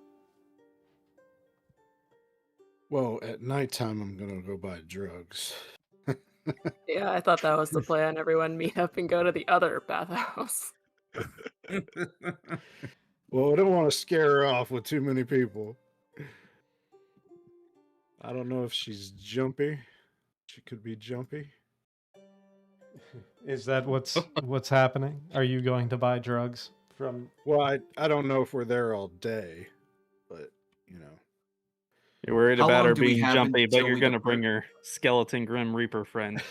Well, at nighttime, I'm going to go buy drugs. Yeah, I thought that was the plan. Everyone meet up and go to the other bathhouse. Well, I don't want to scare her off with too many people. I don't know if she's jumpy. She could be jumpy. Is that what's happening? Are you going to buy drugs from? Well, I don't know if we're there all day, but you know. You're worried How about long her do we being have jumpy, but until you're we gonna bring depart? your skeleton Grim Reaper friend.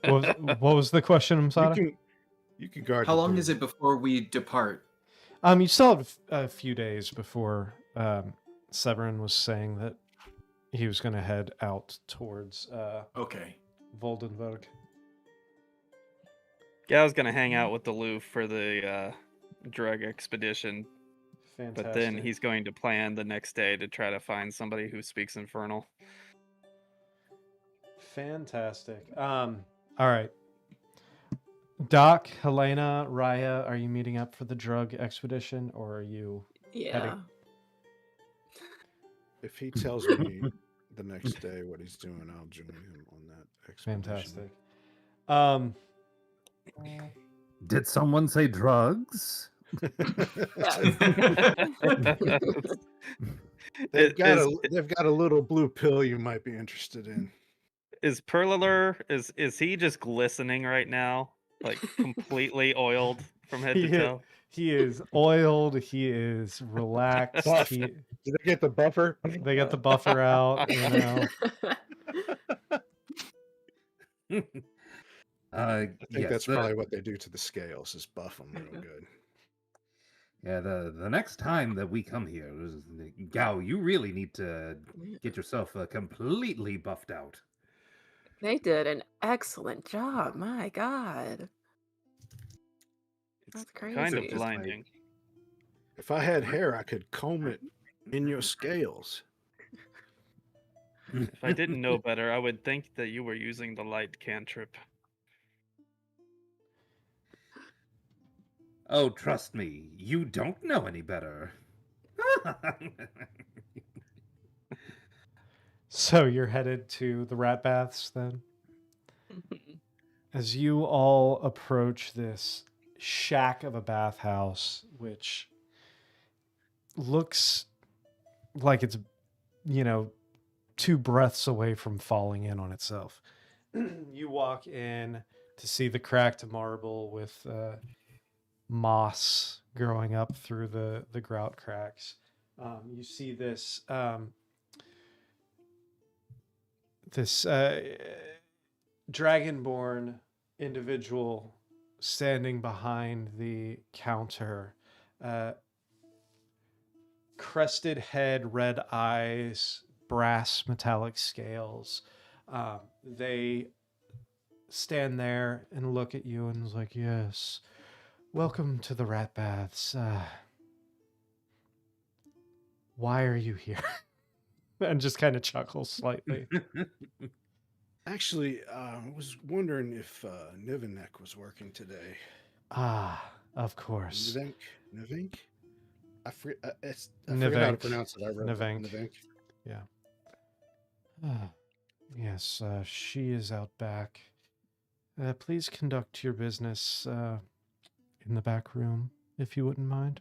What was the question, Masada? You can guard. How the long door. is it before we depart? You still have a few days before Severin was saying that he was going to head out towards Okay. Voldenberg. Gal's gonna hang out with the Loof for the drug expedition, Fantastic. but then he's going to plan the next day to try to find somebody who speaks Infernal. Fantastic. All right. Doc, Helena, Raya, are you meeting up for the drug expedition, or are you Yeah. If he tells me the next day what he's doing, I'll join him on that expedition. fantastic? Did someone say drugs? They've got a little blue pill you might be interested in. Is Perlalur, is he just glistening right now? Like completely oiled from head to toe? He is oiled. He is relaxed. Buff. He, Did they get the buffer? they got the buffer out, you know. I think Yes, that's probably what they do to the scales, is buff them real good. Yeah, the next time that we come here, Gao, you really need to get yourself completely buffed out. They did an excellent job. My God. That's crazy. Kind of Just blinding. If I had hair, I could comb it in your scales. If I didn't know better, I would think that you were using the light cantrip. Oh, trust me, you don't know any better. So you're headed to the rat baths then? As you all approach this shack of a bathhouse, which looks like it's, you know, 2 breaths away from falling in on itself. You walk in to see the cracked marble with moss growing up through the grout cracks. You see this dragonborn individual standing behind the counter, crested head, red eyes, brass metallic scales. They stand there and look at you and is like, yes, welcome to the rat baths. Why are you here? And just kind of chuckles slightly. Actually, I was wondering if Nivenek was working today. Ah, of course. Nivink? I forget how to Nivenk. pronounce it. I wrote Nivenk. Nivenk. Yeah. Yes, she is out back. Please conduct your business in the back room, if you wouldn't mind.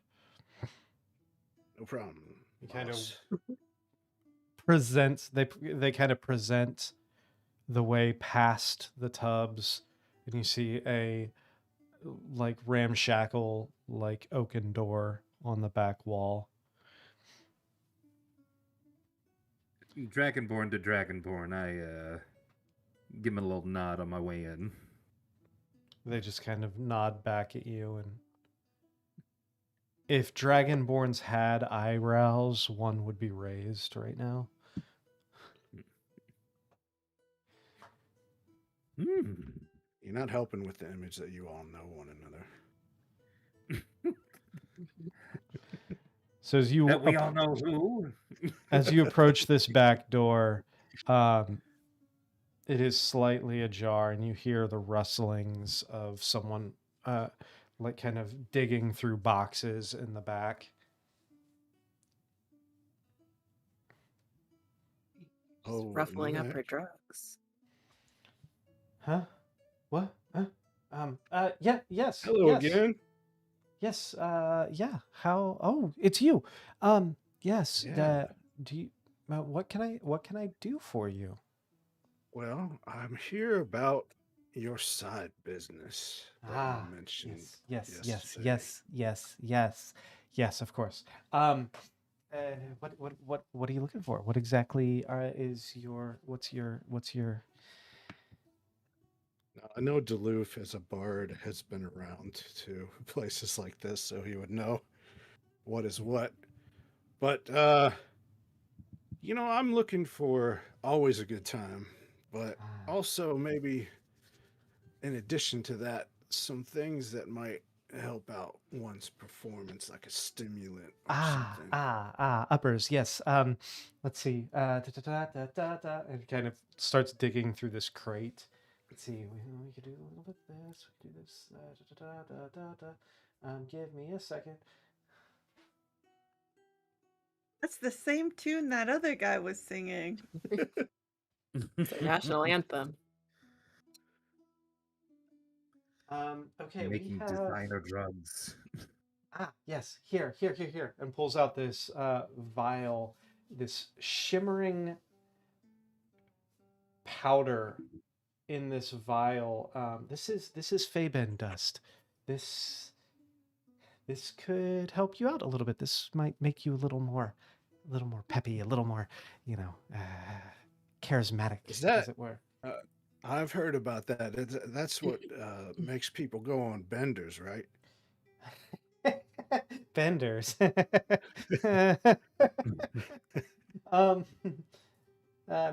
No problem. You kind of boss. present. They kind of present the way past the tubs, and you see a like ramshackle, like oaken door on the back wall. Dragonborn to Dragonborn, I give him a little nod on my way in. They just kind of nod back at you, and if Dragonborns had eyebrows, one would be raised right now. You're not helping with the image that you all know one another. So as you That we all know who. as you approach this back door, it is slightly ajar, and you hear the rustlings of someone like kind of digging through boxes in the back. Oh, Ruffling up Nivenek. her drugs. Huh? What? Huh? Yeah, yes. Hello yes. again. Yes, yeah. How? Oh, it's you. Yes. Yeah. Do you what can I do for you? Well, I'm here about your side business that you mentioned yesterday. Yes, of course. What are you looking for? What exactly is your what's your Now, I know Duluth as a bard has been around to places like this, so he would know what is what. But I'm looking for always a good time, but also maybe in addition to that, some things that might help out one's performance, like a stimulant or something. uppers, yes. Let's see. And kind of starts digging through this crate. Let's see. We could do a little bit this. We could do this. Give me a second. That's the same tune that other guy was singing. It's our national anthem. Okay, we Making have designer drugs. yes, here, and pulls out this vial, this shimmering powder in this vial. This is Faben dust. This could help you out a little bit. This might make you a little more peppy, a little more, charismatic, Is that? as it were. I've heard about that. That's what makes people go on benders, right? Benders. um,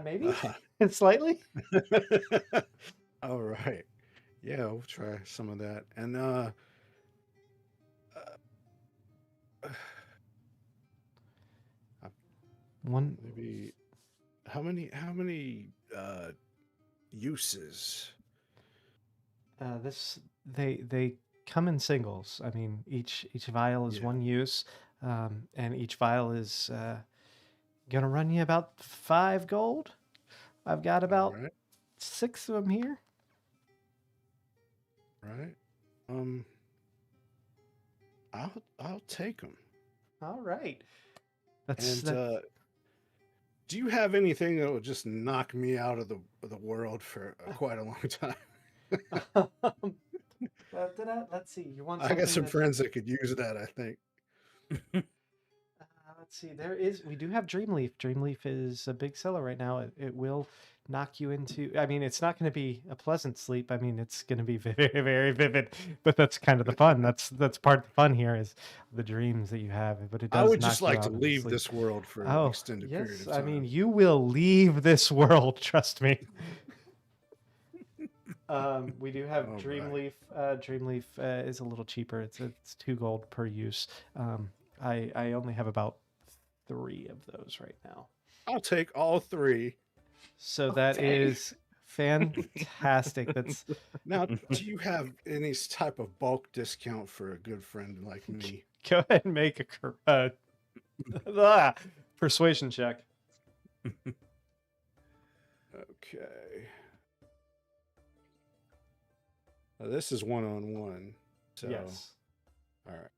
maybe slightly. All right. Yeah, we'll try some of that. And One. maybe how many uses? They come in singles. I mean, each vial is one use, and each vial is gonna run you about 5 gold. I've got about Right. 6 of them here. Right. I'll take them. All right. Do you have anything that will just knock me out of the world for quite a long time? Let's see. You want I got something some that friends that could use that, I think. let's see. We do have Dreamleaf. Dreamleaf is a big seller right now. It will knock you into. I mean, it's not going to be a pleasant sleep. I mean, it's going to be very, very vivid. But that's kind of the fun. That's part of the fun here is the dreams that you have. But it I does would knock just you like to out into leave sleep. this world for an Oh, extended period yes. of I time. mean, you will leave this world. Trust me. We do have All Dreamleaf. Dreamleaf is a little cheaper. It's 2 gold per use. I only have about 3 of those right now. I'll take all 3. So that is fantastic. That's Now, do you have any type of bulk discount for a good friend like me? go ahead and make a persuasion check. Okay. Now, this is 1-on-1. So Yes. all right.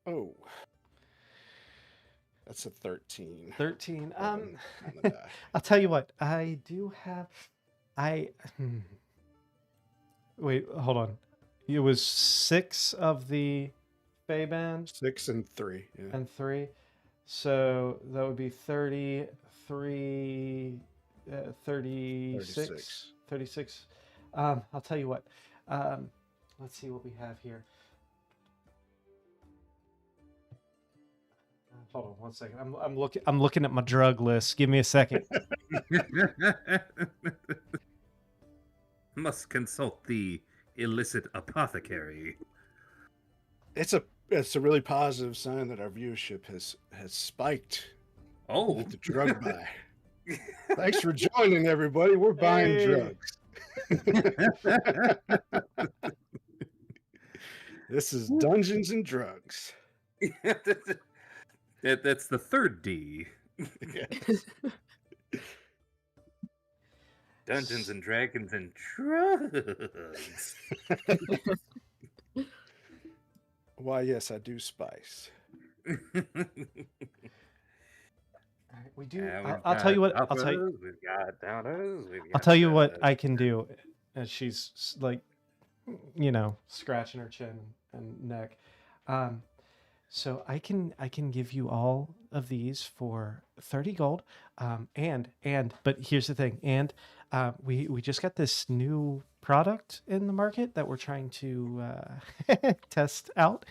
Oh. That's a 13. 13. on the die. I'll tell you what. I do have Wait, hold on. It was 6 of the Fey band 6 and 3. Yeah. and 3. So that would be 33 36. 36. I'll tell you what. Let's see what we have here. Hold on one second. I'm looking at my drug list. Give me a second. Must consult the illicit apothecary. It's a really positive sign that our viewership has spiked Oh, with the drug buy. Thanks for joining, everybody. We're buying Hey. drugs. This is Dungeons and Drugs. that's the third D. Yes. Dungeons and Dragons and drugs. Why, yes, I do spice. All right, we do. We've I'll tell got you what. uppers, we've got downers, we've I'll got tell you what I can do. As she's like, scratching her chin and neck. So I can give you all of these for 30 gold. But here's the thing. And we just got this new product in the market that we're trying to test out.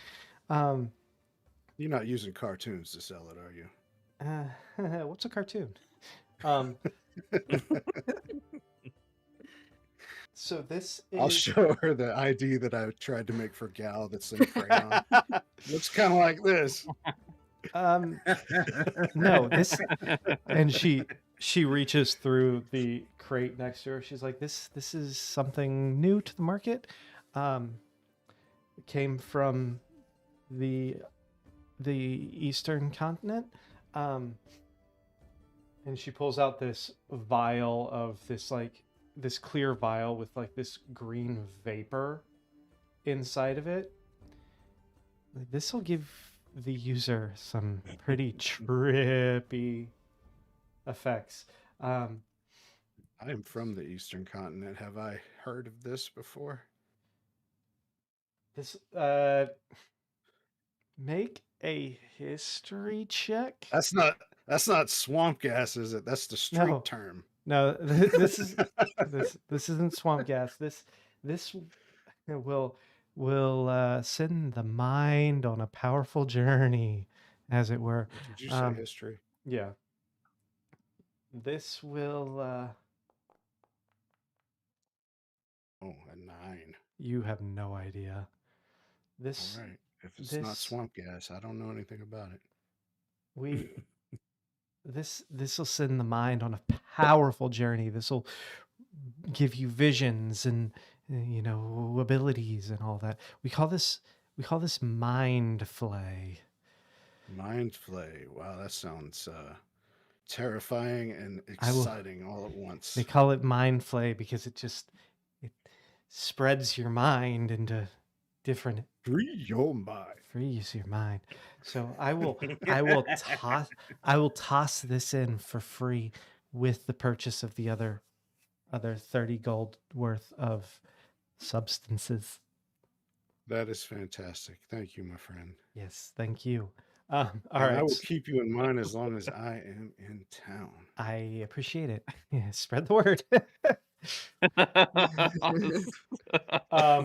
You're not using cartoons to sell it, are you? What's a cartoon? Um, so this is. I'll show her the ID that I tried to make for Gal that's in crayon. Looks kind of like this. No, this, and she reaches through the crate next to her. She's like, this is something new to the market. It came from the eastern continent. And she pulls out this vial of this clear vial with like this green vapor inside of it. This will give the user some pretty trippy effects. I am from the eastern continent. Have I heard of this before? This make a history check. That's not swamp gas, is it? That's the street term. No, this isn't swamp gas. This will send the mind on a powerful journey, as it were. Did you say history? Yeah. This will. Oh, a 9. You have no idea. This. All right. If it's not swamp gas, I don't know anything about it. This will send the mind on a powerful journey. This will give you visions and abilities and all that. We call this mind flay. Mind flay. Wow, that sounds terrifying and exciting all at once. They call it mind flay because it spreads your mind into different. Free your mind. Frees your mind. So I will toss this in for free with the purchase of the other 30 gold worth of substances. That is fantastic. Thank you, my friend. Yes, thank you. All right. I will keep you in mind as long as I am in town. I appreciate it. Yeah, spread the word.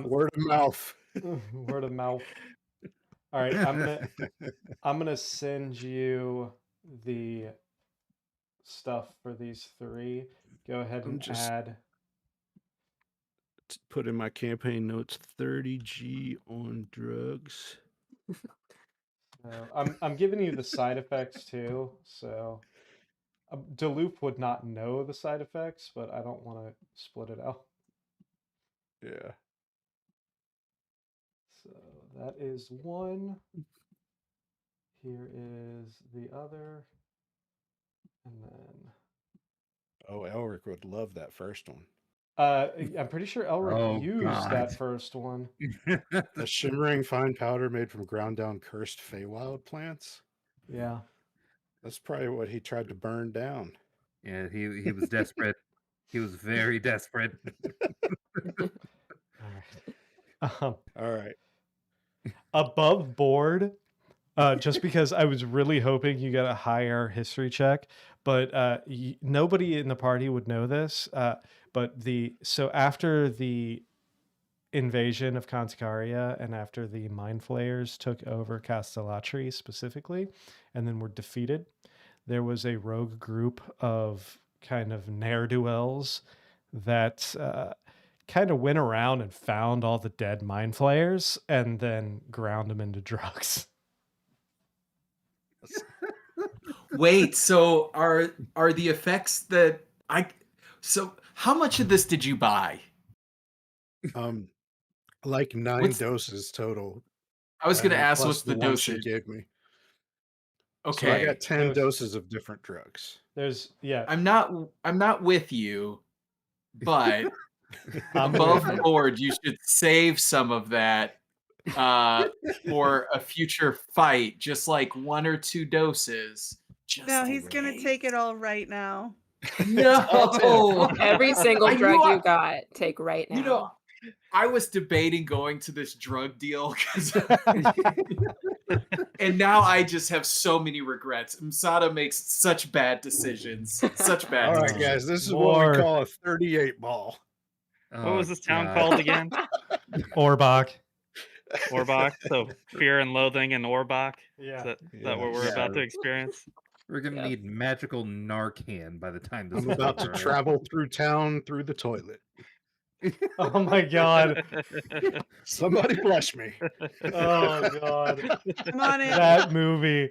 Word of mouth. Word of mouth. All right, I'm gonna send you the stuff for these 3. Go ahead and add. Put in my campaign notes 30G on drugs. So I'm giving you the side effects too. So Duluth would not know the side effects, but I don't want to split it out. Yeah. So that is one. Here is the other. And then. Oh, Elric would love that first one. I'm pretty sure Elric used that first one. A shimmering fine powder made from ground down cursed Feywild plants. Yeah. That's probably what he tried to burn down. Yeah, he was desperate. He was very desperate. All right. Above board, just because I was really hoping you got a higher history check, but nobody in the party would know this. But so after the invasion of Contacaria and after the Mind Flayers took over Castellatri specifically, and then were defeated, there was a rogue group of kind of ne'er-do-wells that kind of went around and found all the dead Mind Flayers and then ground them into drugs. Wait, so are the effects that so how much of this did you buy? Like 9 doses total. I was going to ask what's the dosage she gave me. Okay. So I got 10 doses of different drugs. I'm not with you, but above board you should save some of that for a future fight, just like 1 or 2 doses. Just No, in he's gonna case. take it all right now. No. Every single I knew drug I- you got, take right now. You know, I was debating going to this drug deal and now I just have so many regrets. Msada makes such bad decisions. Such bad All right, decisions. guys, this is what More. we call a 38 ball. What was this town called again? Orbach. Orbach. So fear and loathing in Orbach. Yeah. Is that what we're about to experience? We're gonna Yes. need magical Narcan by the time this I'm is about to over. travel through town through the toilet. Oh my god. Somebody bless me. Oh god. I'm on it. That movie.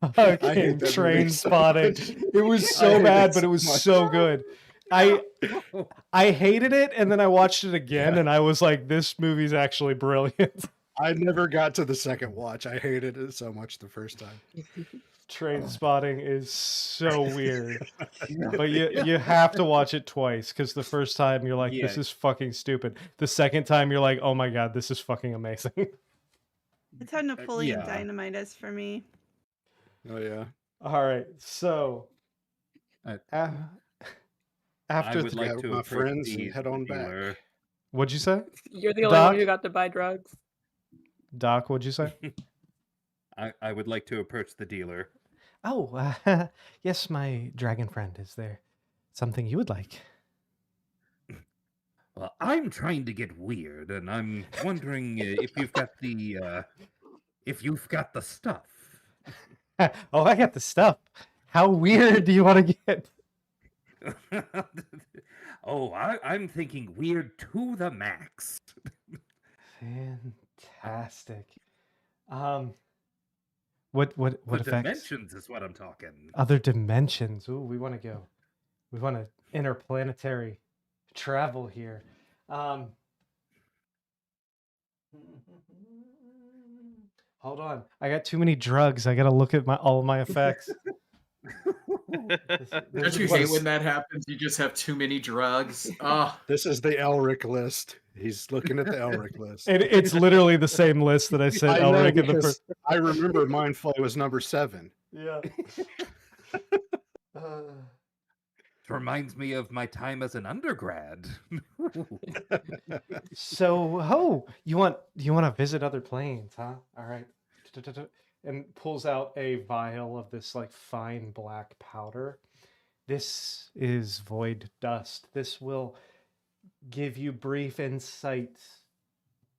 hate Fucking that Train movie so Spotting. much. It was I so hate bad, it but it so was much. so good. I hated it, and then I watched it again, and I was like, this movie's actually brilliant. I never got to the second watch. I hated it so much the first time. Train Spotting is so weird. But you have to watch it twice, because the first time you're like, this Yeah. is fucking stupid. The second time you're like, oh my god, this is fucking amazing. That's how Napoleon yeah. Dynamite is for me. Oh yeah. All right, so I- after I would like got to my approach friends and the head on back. dealer. what'd you say? You're the only Doc? one who got to buy drugs. Doc, what'd you say? I would like to approach the dealer. Oh, yes, my dragon friend. Is there something you would like? Well, I'm trying to get weird, and I'm wondering if you've got the stuff. Oh, I got the stuff. How weird do you want to get? Oh, I'm thinking weird to the max. Fantastic. What The effects? dimensions is what I'm talking. Other dimensions. Ooh, we want to go. We want to interplanetary travel here. Hold on. I got too many drugs. I got to look at all of my effects. Don't you hate when that happens? You just have too many drugs. Oh, This is the Elric list. He's looking at the Elric list. It's literally the same list that I sent I know, Elric in the because first. I remember Mindflay was number 7. Yeah. It reminds me of my time as an undergrad. So, you want to visit other planes, huh? All right. And pulls out a vial of this like fine black powder. This is void dust. This will give you brief insight.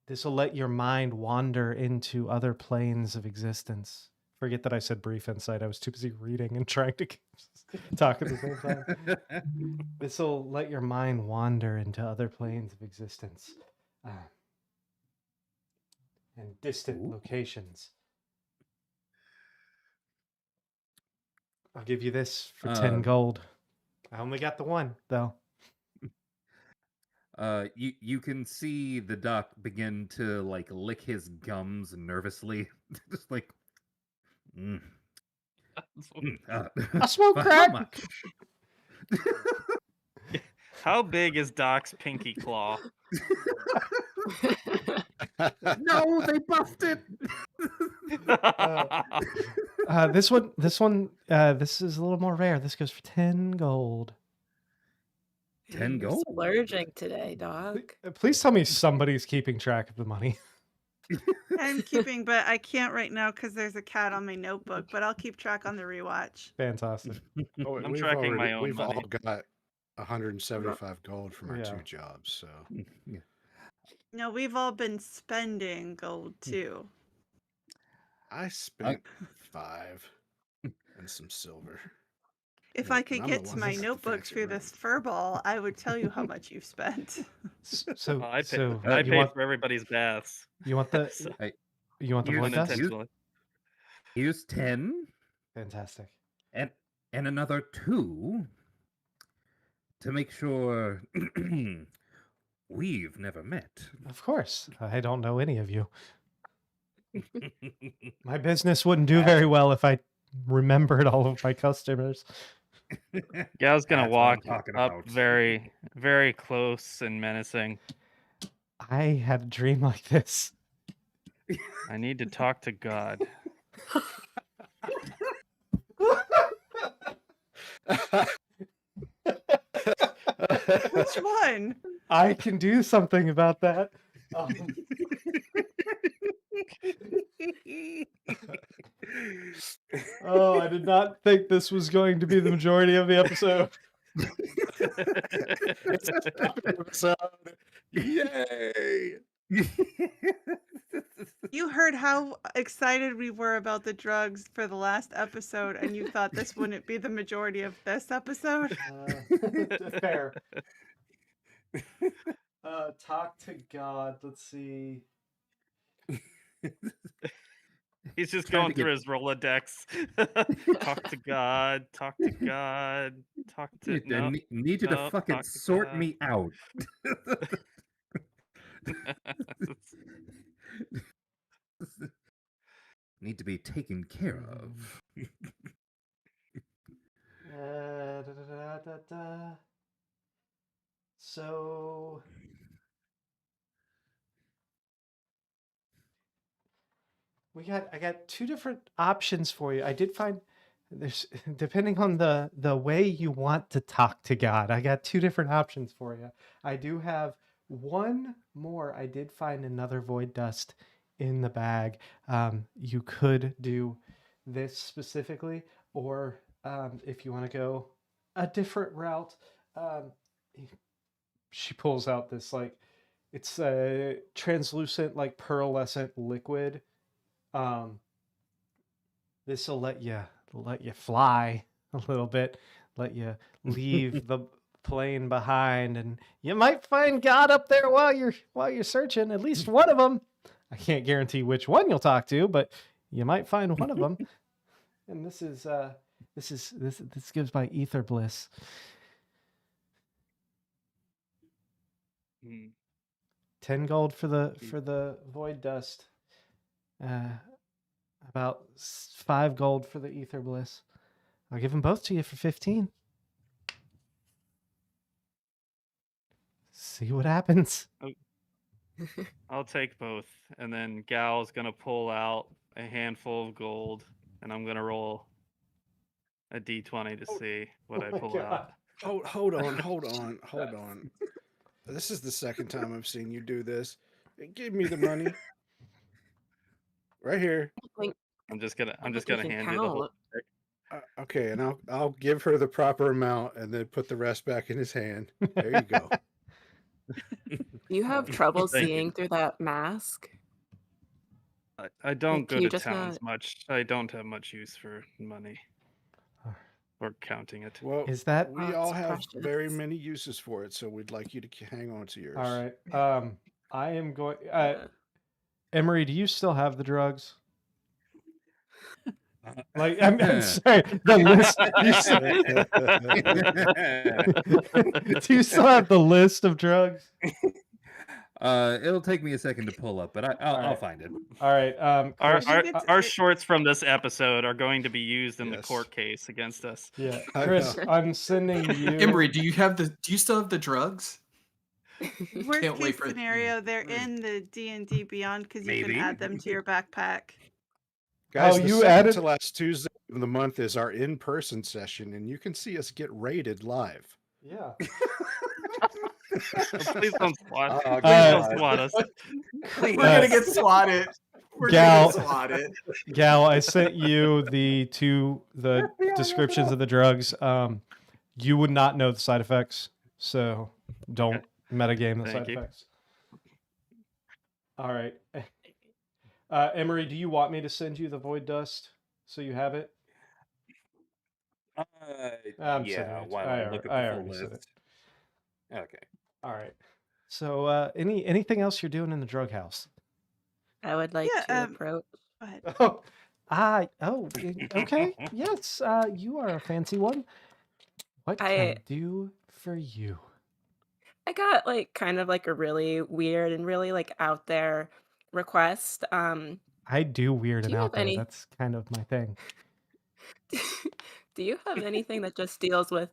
This will let your mind wander into other planes of existence. Forget that I said brief insight. I was too busy reading and trying to talk at the same time. This will let your mind wander into other planes of existence and distant locations. I'll give you this for 10 gold. I only got the one, though. You can see the doc begin to like lick his gums nervously, just like. I smoke But crack. How much? How big is Doc's pinky claw? No, they buffed it. This one, this is a little more rare. This goes for 10 gold. 10 You're gold. splurging today, dog. Please tell me somebody's keeping track of the money. I'm keeping, but I can't right now because there's a cat on my notebook. But I'll keep track on the rewatch. Fantastic. Oh, I'm tracking my own We've all money. got 175 gold from our Yeah. 2 jobs, so Yeah. No, we've all been spending gold too. I spent 5 and some silver. If Yeah, I and could I'm the get one to my that's the notebook fancy through room. this fur ball, I would tell you how much you've spent. So, I so I you pay want for everybody's baths. you want the So, you want the Here's void dust? unintentionally. Here's 10 Fantastic. and another 2 to make sure we've never met. Of course, I don't know any of you. My business wouldn't do very well if I remembered all of my customers. Yeah, I was gonna That's what I'm walk talking up about. very, very close and menacing. I had a dream like this. I need to talk to God. Which one? I can do something about that. Oh, I did not think this was going to be the majority of the episode. It's a special episode. Yay! You heard how excited we were about the drugs for the last episode, and you thought this wouldn't be the majority of this episode? Fair. Talk to God. Let's see. He's just Trying going to get- through his Rolodex. Talk to God. Talk to God. Talk to I no. need you to no, fucking talk to sort God. me out. Need to be taken care of. So I got two different options for you. I did find there's depending on the way you want to talk to God. I got two different options for you. I do have one more. I did find another void dust in the bag. You could do this specifically, or if you want to go a different route, she pulls out this it's a translucent pearlescent liquid. This will let you fly a little bit, let you leave the plane behind, and you might find God up there while you're searching. At least one of them. I can't guarantee which one you'll talk to, but you might find one of them. And this gives by Ether Bliss. 10 gold for the void dust. About 5 gold for the Ether Bliss. I'll give them both to you for 15. See what happens. I'll take both. And then Gal's going to pull out a handful of gold, and I'm going to roll a d20 to see what I my pull God. out. Hold on. This is the second time I've seen you do this. Give me the money. Right here. I'm just gonna You can hand you the whole. count. Okay, and I'll give her the proper amount and then put the rest back in his hand. There you go. You have trouble Thank you. seeing through that mask? I don't can go you to just towns not- much. I don't have much use for money or counting it. Well, Is that we Oh, all it's have very precious. many uses for it, so we'd like you to hang on to yours. all right? I am going. Yeah. Emery, do you still have the drugs? I'm sorry. The list. Do you still have the list of drugs? It'll take me a second to pull up, but I'll Alright. find it. All right. Chris, Our shorts from this episode are going to be used in the Yes. court case against us. yeah, I Chris, know. I'm sending you. Emery, do you still have the drugs? Worst Can't wait case for- scenario, they're in the D&D Beyond because you can Maybe. add them to your backpack. Guys, Oh, the you second added- to last Tuesday of the month is our in-person session, and you can see us get rated live. Yeah. Please don't swat. Oh, Please don't God. swat us. We're gonna get swatted. We're Gal- gonna get swatted. Gal, I sent you the descriptions of the drugs. You would not know the side effects, so don't metagame the Thank side you. effects. All right. Emery, do you want me to send you the void dust so you have it? I'm Yeah, sending it. why don't I look I at the already full said list? Okay. All right. So, anything else you're doing in the drug house? I would like Yeah, to approach. Go ahead. Okay. Yes, you are a fancy one. What can I do for you? I got kind of a really weird and really out there request. I do weird Do and you out have there. any- That's kind of my thing. Do you have anything that just deals with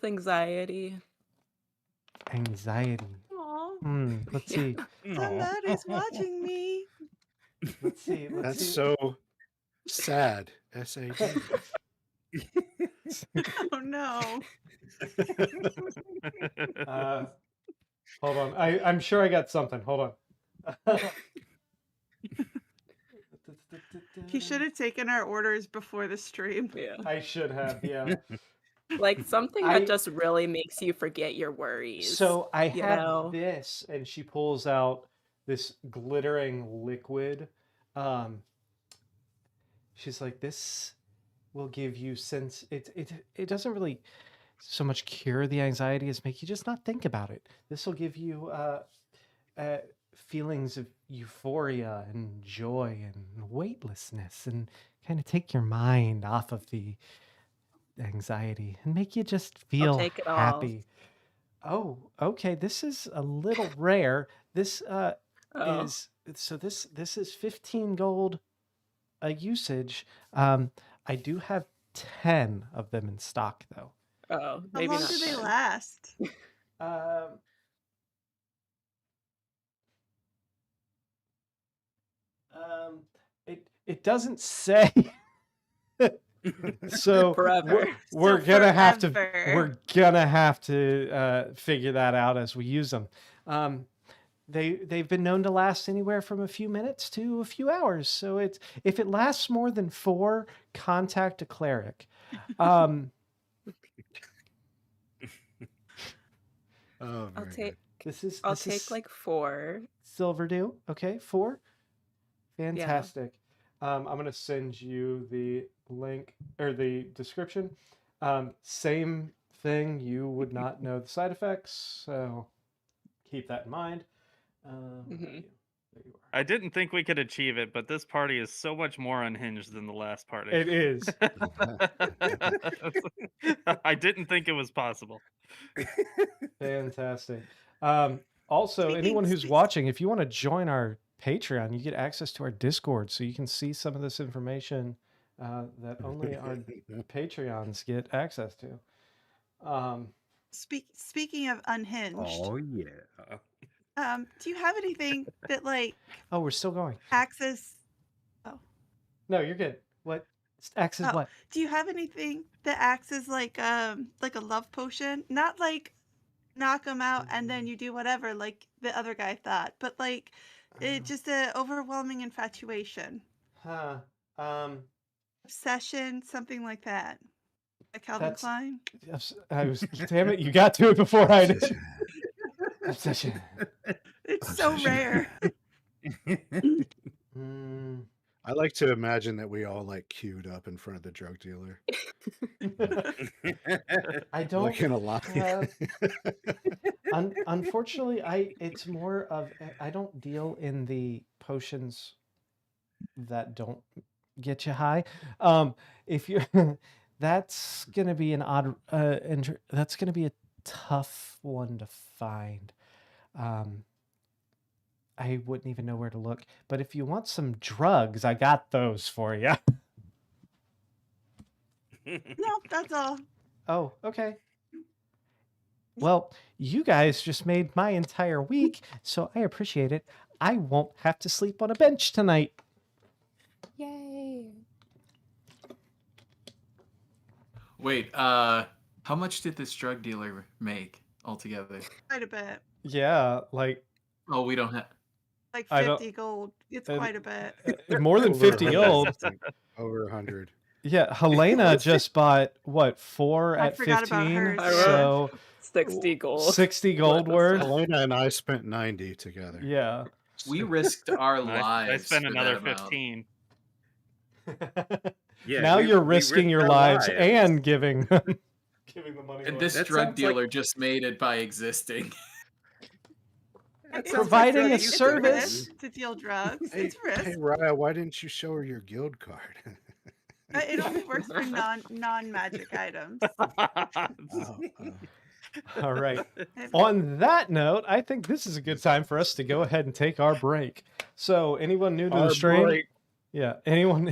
anxiety? Anxiety. Aw, Let's Yeah. see. somebody's watching me. Let's see. Let's That's see. so sad. SAD. Oh no. Hold on. I'm sure I got something. Hold on. He should have taken our orders before the stream. Yeah. I should have. Yeah. Like something I- that just really makes you forget your worries. So I you have know? this, and she pulls out this glittering liquid. She's like, "This will give you sense. It doesn't really so much cure the anxiety as make you just not think about it. This will give you feelings of euphoria and joy and weightlessness, and kind of take your mind off of the anxiety and make you just feel take it off. happy." Oh, okay. This is a little rare. This Oh. is so. This is 15 gold a usage. I do have 10 of them in stock though. Oh, How maybe long not. do they 10. last? Um, it doesn't say. So Forever. we're So gonna have to forever. figure that out as we use them. They've been known to last anywhere from a few minutes to a few hours. So if it lasts more than 4, contact a cleric. Oh, I'll very take. good. I'll This take is like 4. Silver Dew. Okay, 4. Fantastic. I'm gonna send you the link or the description. Same thing. You would not know the side effects, so keep that in mind. Where are you? There you are. I didn't think we could achieve it, but this party is so much more unhinged than the last party. It is. I didn't think it was possible. Fantastic. Also, anyone who's watching, if you want to join our Patreon, you get access to our Discord, so you can see some of this information that only our Patreons get access to. Speaking of unhinged, Oh yeah. do you have anything that like Oh, we're still going. acts as No, you're good. What acts as Oh. what? do you have anything that acts as like a love potion? Not like knock them out and then you do whatever like the other guy thought, but like it just a overwhelming infatuation, Huh. obsession, something like that. Like Calvin That's- Klein. I was damn it, you got to it before I did. Obsession. It's so rare. Mm. I like to imagine that we all like queued up in front of the drug dealer. I don't Like in a line. have- Unfortunately, it's more of I don't deal in the potions that don't get you high. If you that's gonna be an odd that's gonna be a tough one to find. I wouldn't even know where to look. But if you want some drugs, I got those for you. No, that's all. Oh, okay. Well, you guys just made my entire week, so I appreciate it. I won't have to sleep on a bench tonight. Yay. Wait, how much did this drug dealer make altogether? Quite a bit. Yeah, like Oh, we don't have. Like I don't- 50 gold. It's Uh, quite a bit. more than Over 50 100, gold. I think. Over 100. Yeah, Helena just bought what 4 I at forgot about 15, hers, yeah. so 60 gold. 60 gold worth. Elena and I spent 90 together. Yeah. We risked our I lives. spent for another that amount. 15. Yeah, now we- you're we risking risked your our lives lives. and giving the money And away. this That drug sounds like- dealer just made it by existing. It's Providing risk. a It's service. risk to deal drugs. Hey, It's risk. hey, Raya, why didn't you show her your guild card? It only works for non-magic items. Oh. All right. If- On that note, I think this is a good time for us to go ahead and take our break. So, anyone new to the stream? Yeah, anyone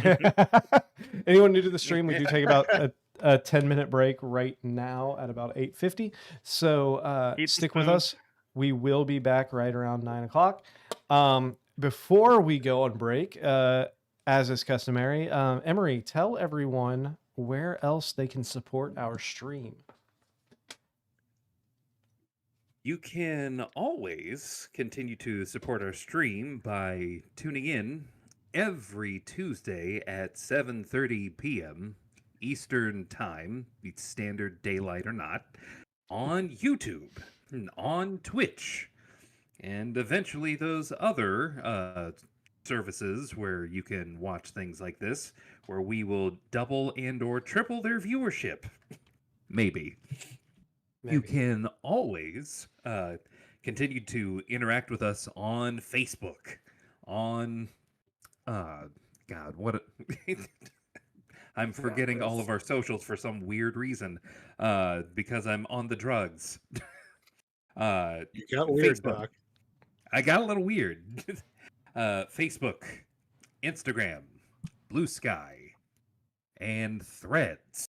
anyone new to the stream, we do take about a 10-minute break right now at about 8:50. So Eat the stick with spoon. us. We will be back right around 9 o'clock. before we go on break, as is customary, Emery, tell everyone where else they can support our stream. You can always continue to support our stream by tuning in every Tuesday at 7:30 p.m. Eastern Time, be standard daylight or not, on YouTube and on Twitch, and eventually those other services where you can watch things like this, where we will double and or triple their viewership. Maybe. You can always continue to interact with us on Facebook, on God, what I'm forgetting all of our socials for some weird reason because I'm on the drugs. You got weird, Facebook. Doc. I got a little weird. Facebook, Instagram, Blue Sky, and Threads.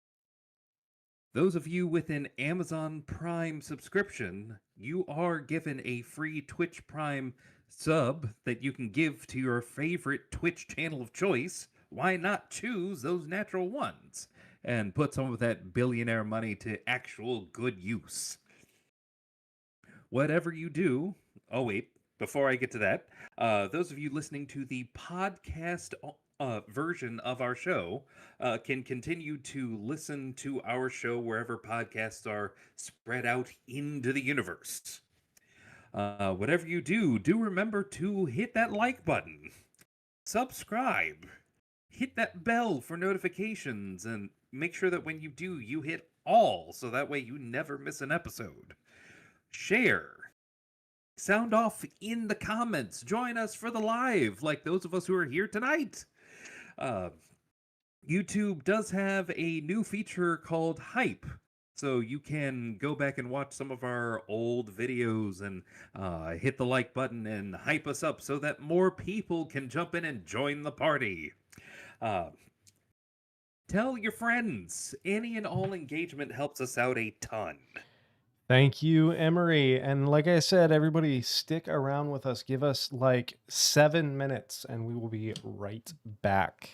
Those of you with an Amazon Prime subscription, you are given a free Twitch Prime sub that you can give to your favorite Twitch channel of choice. Why not choose those natural ones and put some of that billionaire money to actual good use? Whatever you do, oh wait, before I get to that, those of you listening to the podcast version of our show can continue to listen to our show wherever podcasts are spread out into the universe. Whatever you do, do remember to hit that like button, subscribe, hit that bell for notifications, and make sure that when you do, you hit all, so that way you never miss an episode. Share. Sound off in the comments. Join us for the live, like those of us who are here tonight. YouTube does have a new feature called Hype, so you can go back and watch some of our old videos and hit the like button and hype us up so that more people can jump in and join the party. Tell your friends. Any and all engagement helps us out a ton. Thank you, Emery. And like I said, everybody stick around with us. Give us like 7 minutes and we will be right back.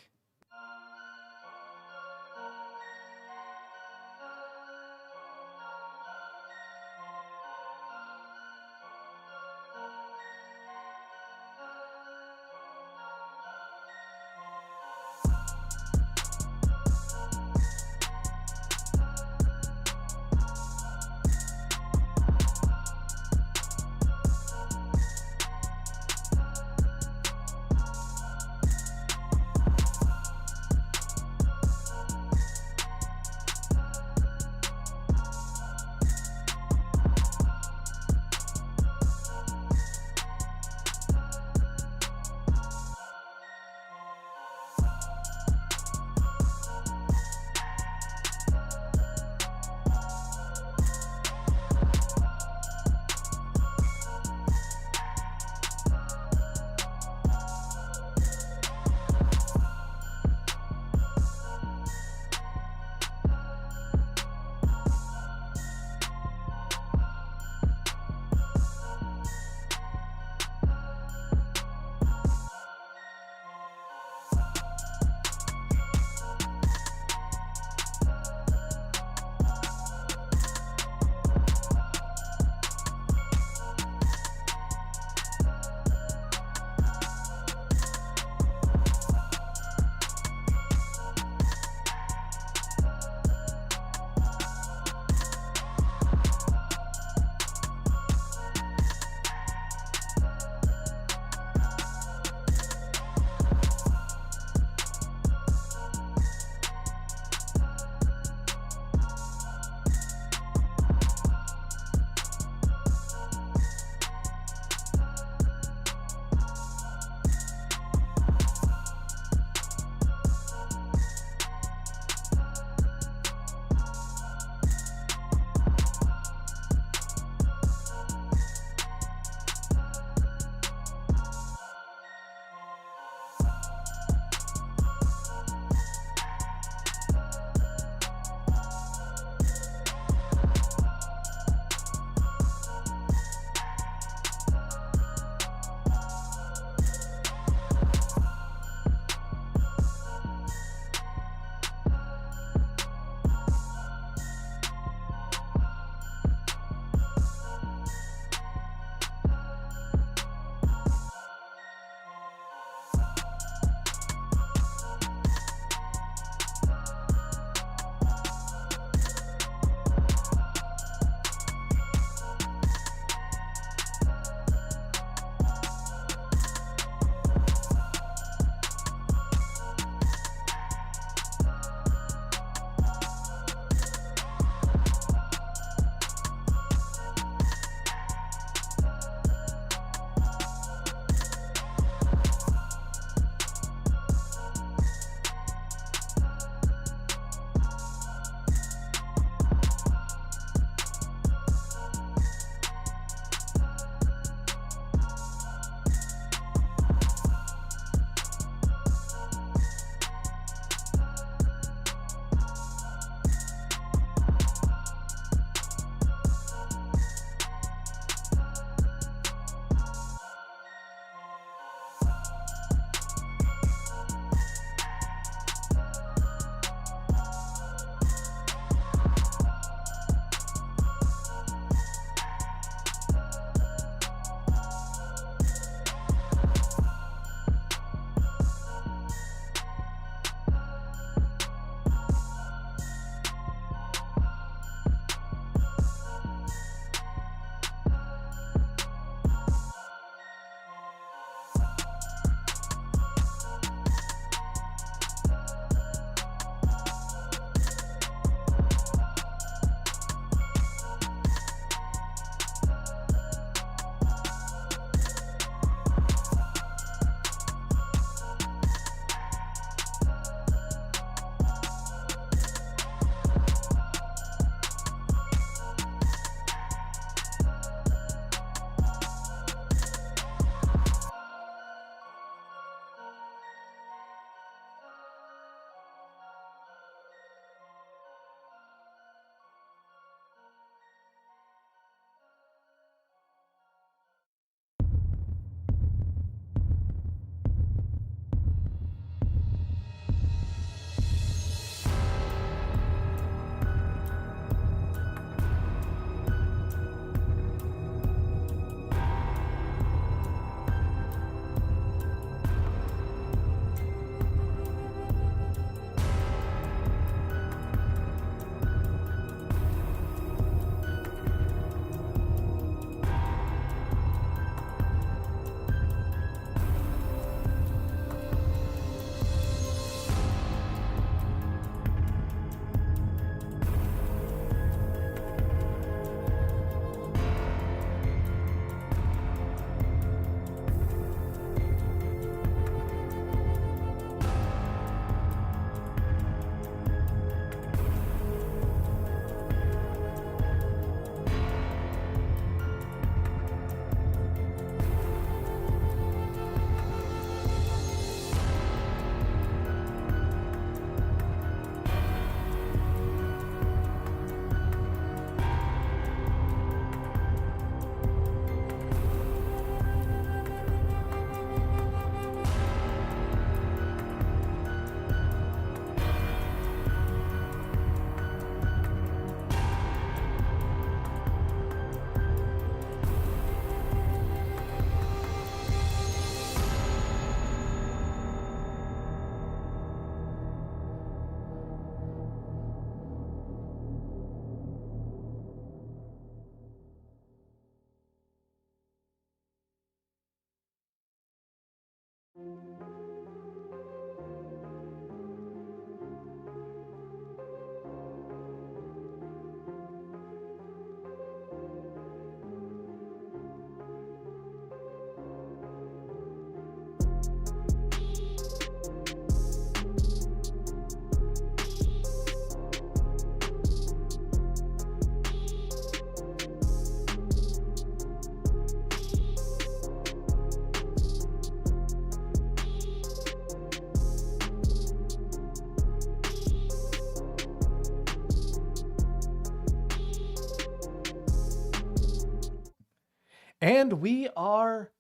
And we are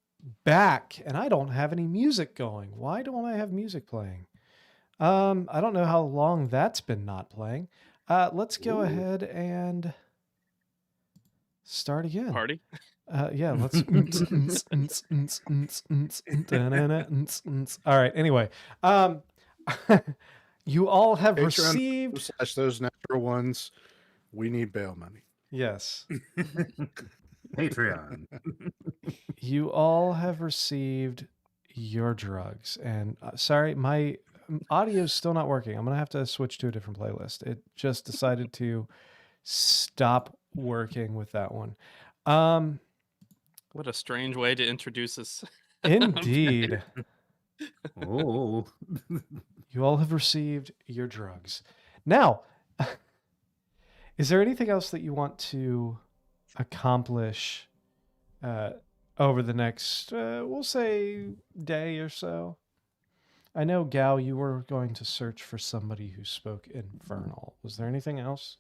back, and I don't have any music going. Why don't I have music playing? I don't know how long that's been not playing. Let's go ahead and start again. Party? Yeah, let's. All right. Anyway, you all have received. Patreon / those natural ones. We need bail money. Yes. Patreon. You all have received your drugs, and sorry, my audio's still not working. I'm gonna have to switch to a different playlist. It just decided to stop working with that one. What a strange way to introduce us. Indeed. Oh. You all have received your drugs. Now, is there anything else that you want to accomplish over the next, we'll say, day or so? I know, Gal, you were going to search for somebody who spoke Infernal. Was there anything else?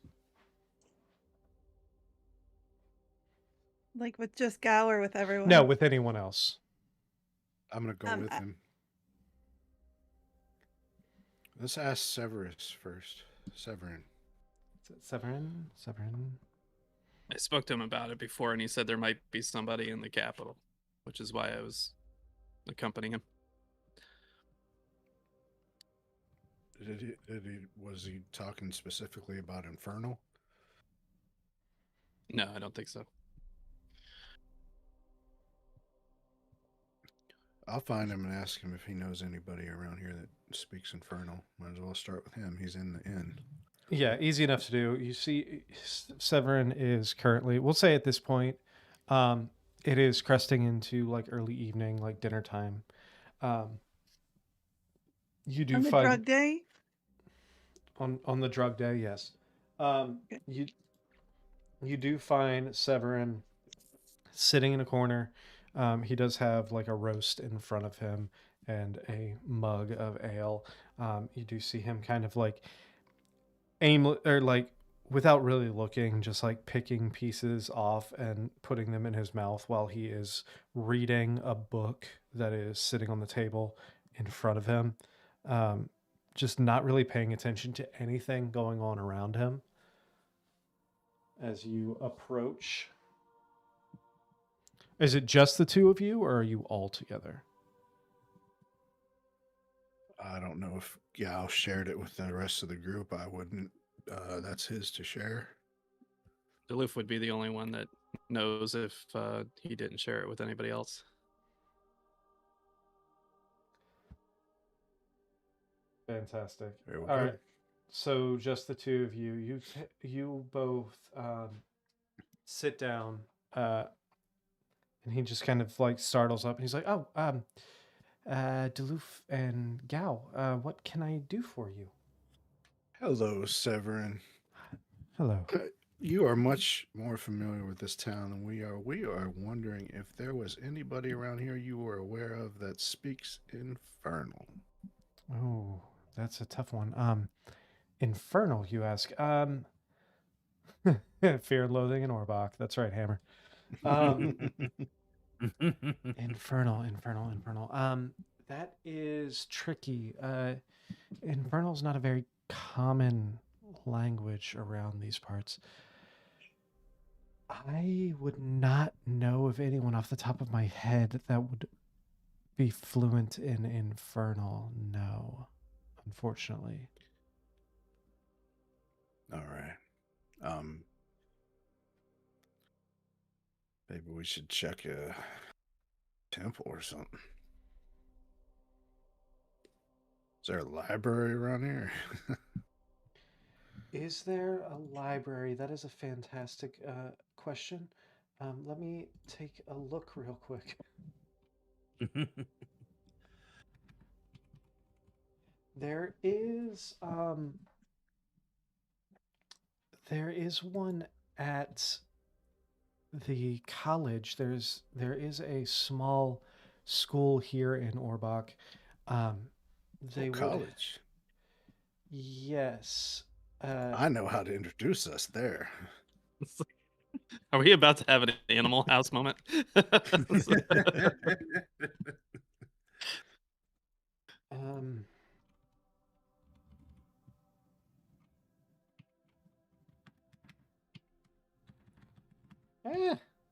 Like with just Gower with everyone? No, with anyone else. I'm going to go with him. Let's ask Severus first. Severin. Severin? I spoke to him about it before, and he said there might be somebody in the capital, which is why I was accompanying him. Was he talking specifically about Infernal? No, I don't think so. I'll find him and ask him if he knows anybody around here that speaks Infernal. Might as well start with him. He's in the inn. Yeah, easy enough to do. You see, Severin is currently, we'll say at this point, it is cresting into like early evening, like dinner time. You do on the find drug day? on the drug day, yes. Okay. You do find Severin sitting in a corner. He does have like a roast in front of him and a mug of ale. You do see him kind of like without really looking, just like picking pieces off and putting them in his mouth while he is reading a book that is sitting on the table in front of him. Just not really paying attention to anything going on around him. As you approach, is it just the two of you, or are you all together? I don't know if Gal shared it with the rest of the group. I wouldn't. That's his to share. Duluth would be the only one that knows if he didn't share it with anybody else. Fantastic. Very well. All right. So just the two of you. You both sit down, and he just kind of like startles up, and he's like, "Oh, Duluth and Gao, what can I do for you?" Hello, Severin. Hello. You are much more familiar with this town than we are. We are wondering if there was anybody around here you were aware of that speaks Infernal. Oh, that's a tough one. Infernal, you ask. Fear and Loathing in Orbach. That's right, Hammer. Infernal. That is tricky. Infernal's not a very common language around these parts. I would not know of anyone off the top of my head that would be fluent in Infernal. No, unfortunately. All right. Maybe we should check a temple or something. Is there a library around here? Is there a library? That is a fantastic question. Let me take a look real quick. There is one at the college. There is a small school here in Orbach. They would, College. yes. I know how to introduce us there. Are we about to have an Animal House moment? Um,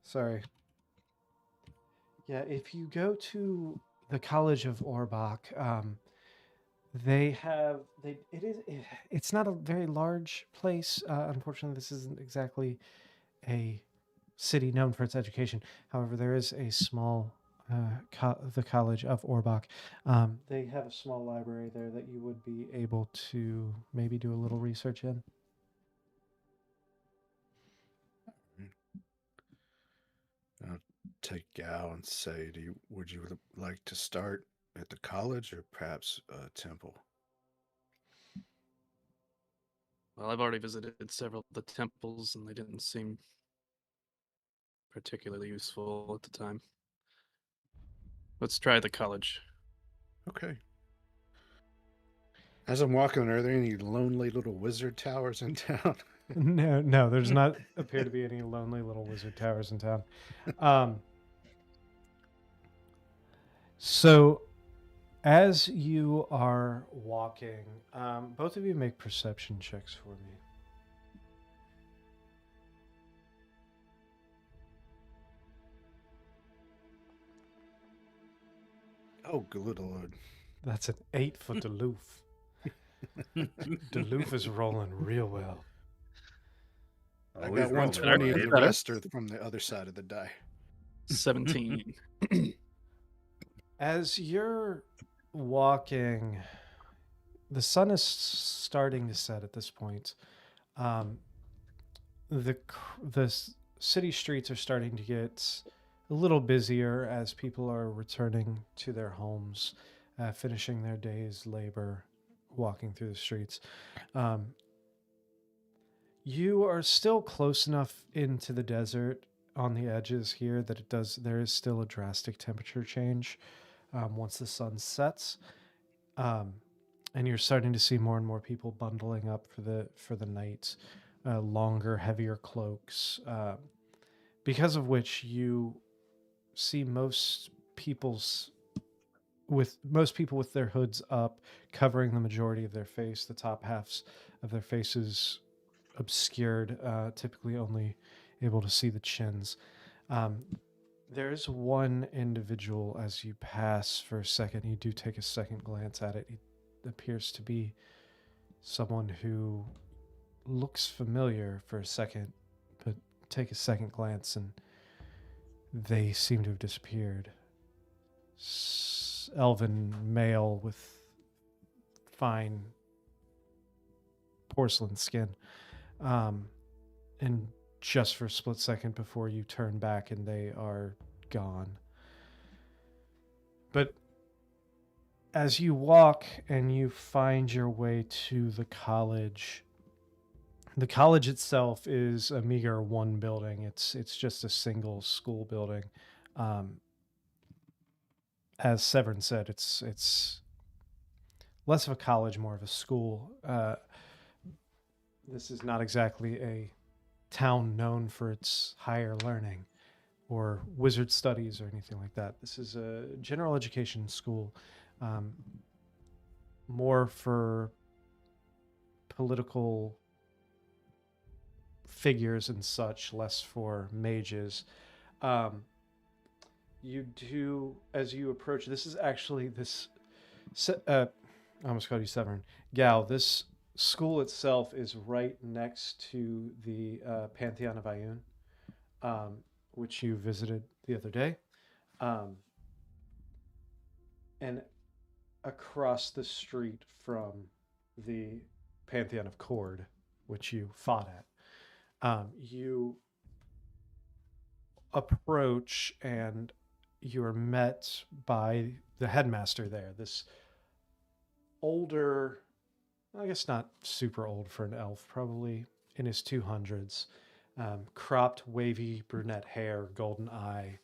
sorry. Yeah, if you go to the College of Orbach, they have it's not a very large place. Unfortunately, this isn't exactly a city known for its education. However, there is a small the College of Orbach. They have a small library there that you would be able to maybe do a little research in. I'll take Gal and say, would you like to start at the college or perhaps a temple? Well, I've already visited several of the temples, and they didn't seem particularly useful at the time. Let's try the college. Okay. As I'm walking, are there any lonely little wizard towers in town? No, there's not appear to be any lonely little wizard towers in town. So, as you are walking, both of you make perception checks for me. Oh, good Lord. That's an 8 for Duluth. Duluth is rolling real well. I Always got rolling, 120 and right? the rest are from the other side of the die. 17. As you're walking, the sun is starting to set at this point. The city streets are starting to get a little busier as people are returning to their homes, finishing their day's labor, walking through the streets. You are still close enough into the desert on the edges here that there is still a drastic temperature change once the sun sets. And you're starting to see more and more people bundling up for the night, longer, heavier cloaks, because of which you see most people with their hoods up, covering the majority of their face. The top halves of their faces obscured, typically only able to see the chins. There's one individual as you pass for a second. You do take a second glance at it. It appears to be someone who looks familiar for a second, but take a second glance and they seem to have disappeared. Elven male with fine porcelain skin. And just for a split second before you turn back and they are gone. But as you walk and you find your way to the college itself is a meager one building. It's just a single school building. As Severin said, it's less of a college, more of a school. This is not exactly a town known for its higher learning or wizard studies or anything like that. This is a general education school, more for political figures and such, less for mages. You do, as you approach, this is actually this, I almost called you Severin. Gal, this school itself is right next to the Pantheon of Ioun, which you visited the other day. And across the street from the Pantheon of Cord, which you fought at. You approach and you are met by the headmaster there. This older, I guess not super old for an elf, probably in his 200s. Cropped, wavy brunette hair, golden eye.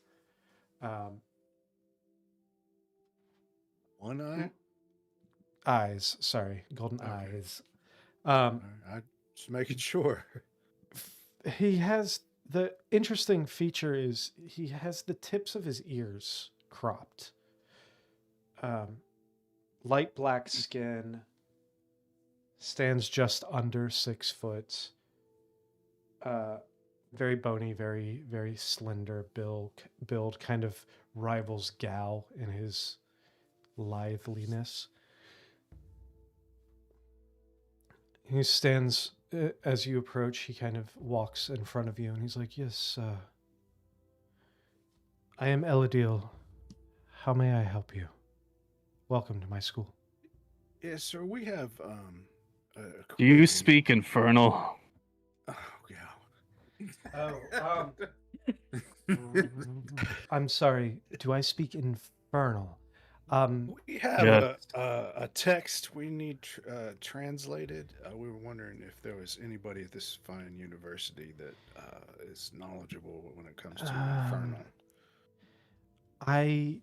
One eye? Eyes, sorry, golden Okay. eyes. I just making sure. He has the interesting feature is he has the tips of his ears cropped. Light black skin, stands just under 6 foot. Very bony, very, very slender build, kind of rivals Gal in his liveliness. He stands, as you approach, he kind of walks in front of you and he's like, yes, I am Eladil. How may I help you? Welcome to my school. Yes, sir. We have a Do you query. speak Infernal? Oh, I'm sorry, do I speak Infernal? we have Yeah. a text we need translated. We were wondering if there was anybody at this fine university that is knowledgeable when it comes to Infernal. I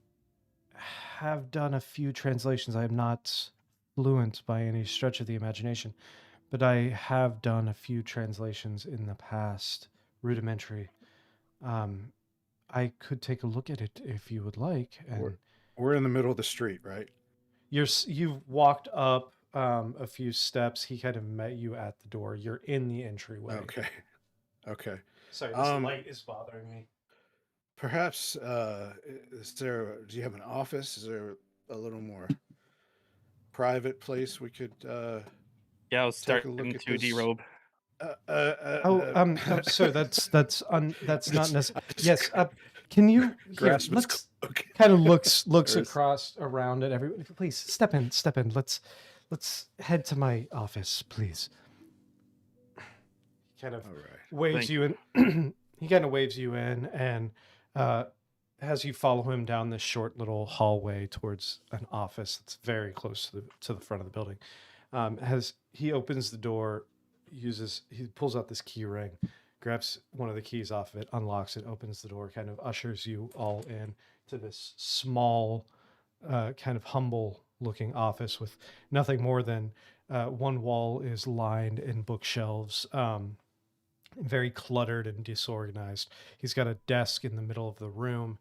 have done a few translations. I am not fluent by any stretch of the imagination, but I have done a few translations in the past, rudimentary. I could take a look at it if you would like. And We're in the middle of the street, right? you've walked up a few steps. He kind of met you at the door. You're in the entryway. Okay. Sorry, this light is bothering me. Perhaps do you have an office? Is there a little more private place we could Yeah, I was take a starting look at to this? derobe. Sir, that's not necessary. Yes, can you grasp its let's cloak. kind of looks There is- across around at everybody. Please step in. Let's head to my office, please. Kind of All right. waves Thank you in. He kind of waves you in and has you follow him down this short little hallway towards an office that's very close to the front of the building. As he opens the door, he pulls out this key ring, grabs one of the keys off of it, unlocks it, opens the door, kind of ushers you all in to this small, kind of humble looking office with nothing more than one wall is lined in bookshelves, very cluttered and disorganized. He's got a desk in the middle of the room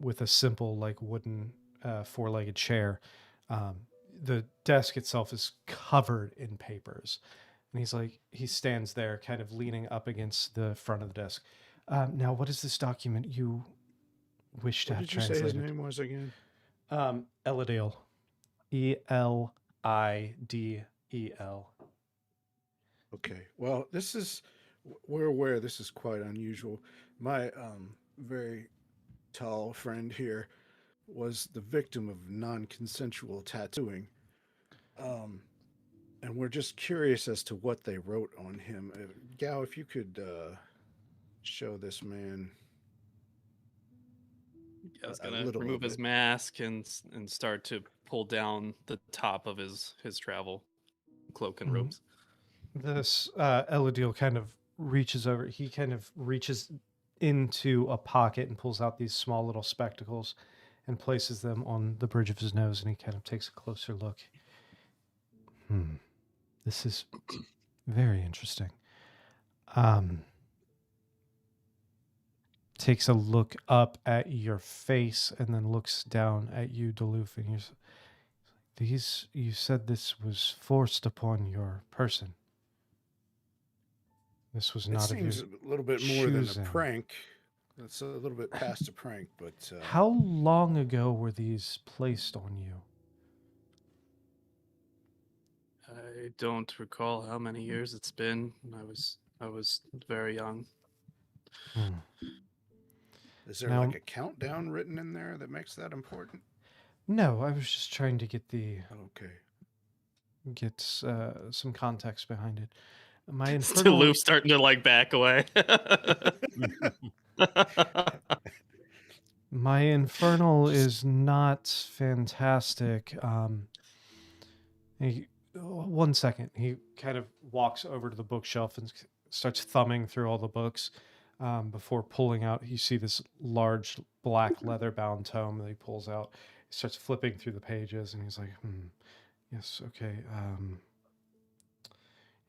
with a simple, like, wooden four-legged chair. The desk itself is covered in papers. And he stands there kind of leaning up against the front of the desk. Now, what is this document you wish to What have did you say translated? his name was again? Eladil. Elidel. Okay. Well, we're aware this is quite unusual. My very tall friend here was the victim of non-consensual tattooing. And we're just curious as to what they wrote on him. Gal, if you could show this man. I was A gonna little remove of his it. mask and start to pull down the top of his travel cloak and Mhm. robes. This Eladil kind of reaches over. He kind of reaches into a pocket and pulls out these small little spectacles and places them on the bridge of his nose, and he kind of takes a closer look. This is very interesting. Takes a look up at your face and then looks down at you, Duluth, and you said this was forced upon your person. This was It not of seems your a little bit more than choosing. a prank. It's a little bit past a prank, but How long ago were these placed on you? I don't recall how many years it's been. I was very young. is there Now- like a countdown written in there that makes that important? No, I was just trying to get Okay. some context behind it. My Still infernal Loop starting to like back away. my infernal is not fantastic. One second. He kind of walks over to the bookshelf and starts thumbing through all the books. Before pulling out, you see this large black leather-bound tome that he pulls out. He starts flipping through the pages, and he's like, yes, okay.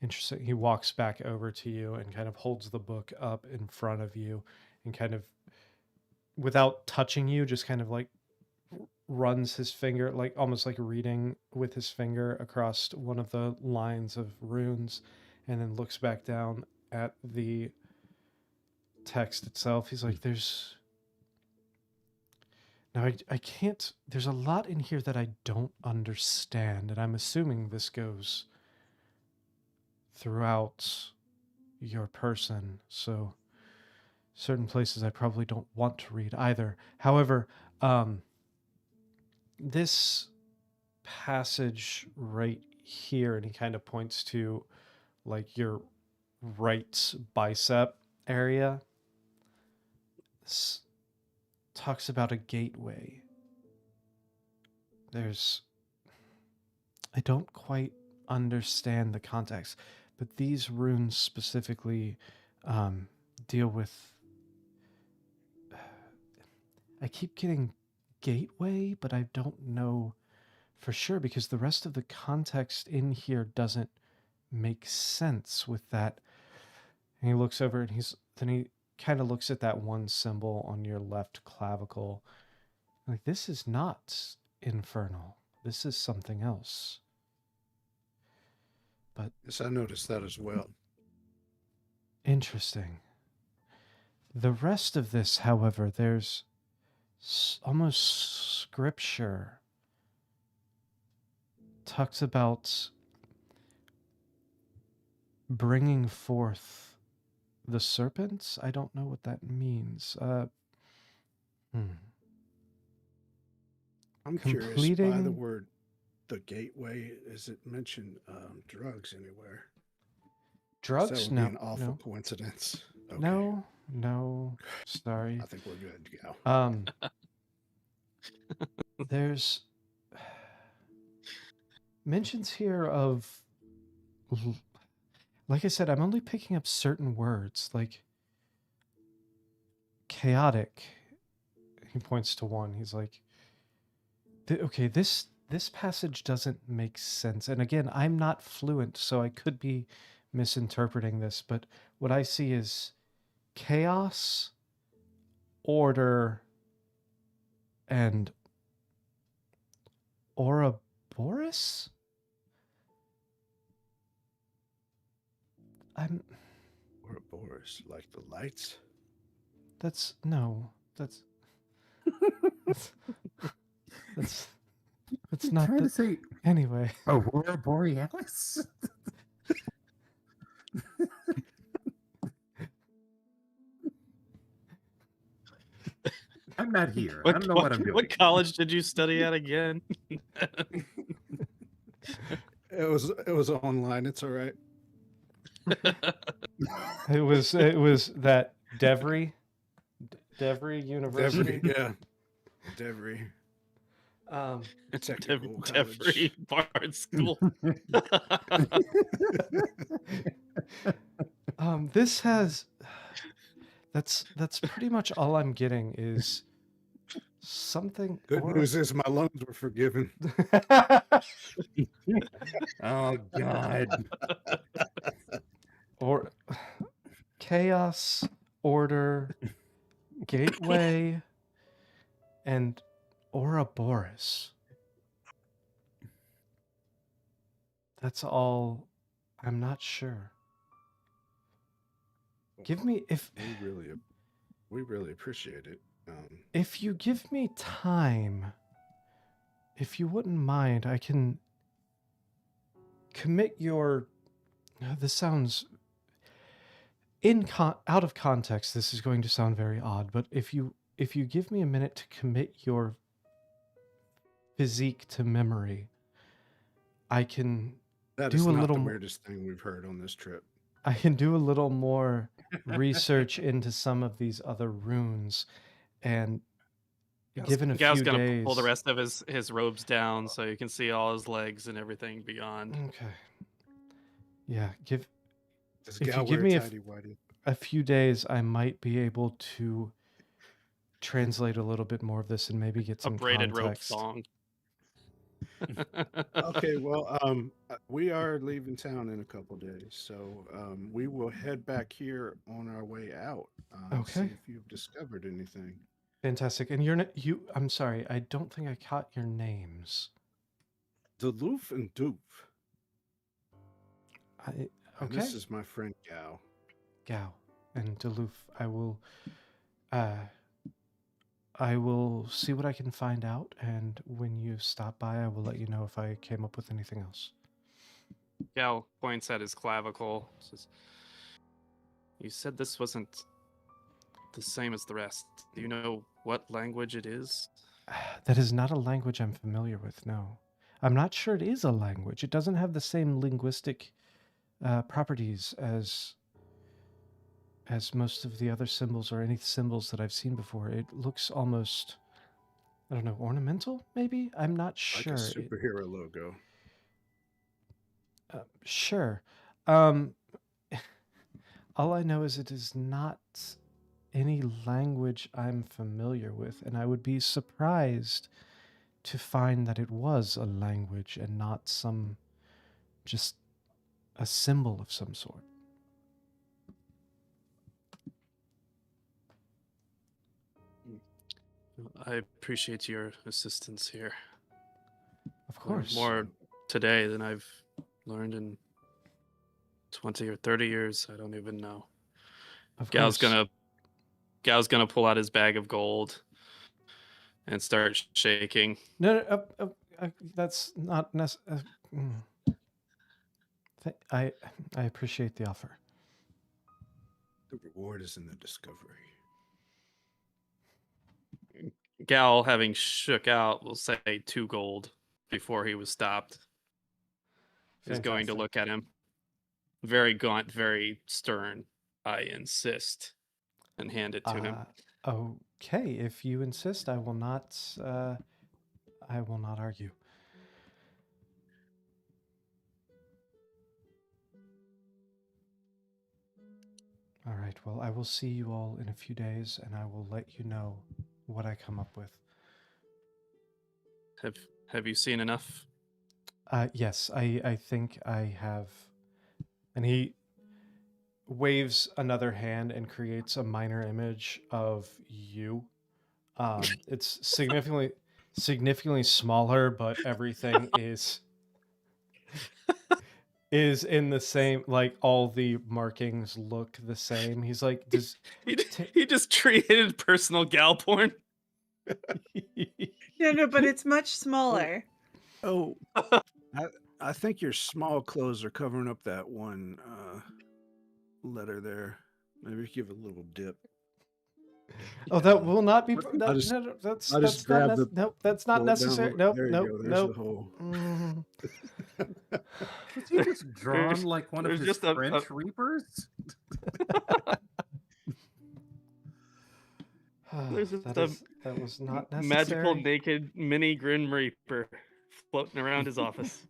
Interesting. He walks back over to you and kind of holds the book up in front of you and kind of, without touching you, just kind of like runs his finger, like almost like reading with his finger across one of the lines of runes, and then looks back down at the text itself. He's like, I can't, there's a lot in here that I don't understand, and I'm assuming this goes throughout your person, so certain places I probably don't want to read either. However, this passage right here, and he kind of points to like your right bicep area, talks about a gateway. I don't quite understand the context, but these runes specifically deal with, I keep getting gateway, but I don't know for sure because the rest of the context in here doesn't make sense with that. And he looks over and he kind of looks at that one symbol on your left clavicle. Like, this is not infernal. This is something else. But Yes, I noticed that as well. interesting. The rest of this, however, there's almost scripture talks about bringing forth the serpents. I don't know what that means. I'm curious by the word, the gateway, is it mentioned drugs anywhere? Drugs? That would No. be an awful No. coincidence. Okay. No. Sorry. I think we're good to go. There's mentions here of, like I said, I'm only picking up certain words, like chaotic. He points to one. He's like, okay, this passage doesn't make sense. And again, I'm not fluent, so I could be misinterpreting this, but what I see is chaos, order, and Ouroboros? Ouroboros, like the lights? That's not trying to say anyway. Aurora Borealis. I'm not here. I don't know what I'm doing. What college did you study at again? It was online. It's all right. It was that Devry University. Devry, yeah. Devry. Technical college. Devry Bard School. This has that's pretty much all I'm getting is something. Good news is my loans were forgiven. Oh God. Or chaos, order, gateway, and Ouroboros. That's all. I'm not sure. Give me we really appreciate it. If you give me time, if you wouldn't mind, I can commit your. This sounds out of context. This is going to sound very odd, but if you give me a minute to commit your physique to memory, I can That do is a not little the more. weirdest thing we've heard on this trip. I can do a little more research into some of these other runes, and given a Gal's few gonna pull the days. rest of his robes down so you can see all his legs and everything beyond. Okay. Yeah, Does if you Gal give wear me tidy whitey? a few days, I might be able to translate a little bit more of this and maybe get A some braided rope context. thong. Okay, well, we are leaving town in a couple days, so we will head back here on our way out. See Okay. if you've discovered anything. Fantastic. And I'm sorry, I don't think I caught your names. Duluth and Doof. And Okay. this is my friend Gal. Gao and Duluth. I will see what I can find out, and when you stop by, I will let you know if I came up with anything else. Gal points at his clavicle. Says, "You said this wasn't the same as the rest. Do you know what language it is?" That is not a language I'm familiar with, no. I'm not sure it is a language. It doesn't have the same linguistic properties as most of the other symbols or any symbols that I've seen before. It looks almost, I don't know, ornamental, maybe? I'm not Like sure. a superhero logo. Sure. All I know is it is not any language I'm familiar with, and I would be surprised to find that it was a language and not just a symbol of some sort. I appreciate your assistance here. Of course. More today than I've learned in 20 or 30 years. I don't even know. Of Gal's course. gonna pull out his bag of gold and start shaking. No, that's not necessary. I appreciate the offer. The reward is in the discovery. Gal, having shook out, will say 2 gold before he was stopped. Is going to Fantastic. look at him. Very gaunt, very stern. I insist. And hand it to him. Okay, if you insist, I will not argue. All right, well, I will see you all in a few days, and I will let you know what I come up with. Have you seen enough? Yes, I think I have. And he waves another hand and creates a minor image of you. It's significantly smaller, but everything is in the same, like all the markings look the same. He's like, does he just created personal gal porn? No, but it's much smaller. Oh, I think your small clothes are covering up that one letter there. Maybe give it a little dip. Oh, that will not be. That's not necessary. Nope. There you go. There's the hole. Was he just drawn like one of his just French Reapers? There's just that was not necessary. Magical naked mini Grim Reaper floating around his office.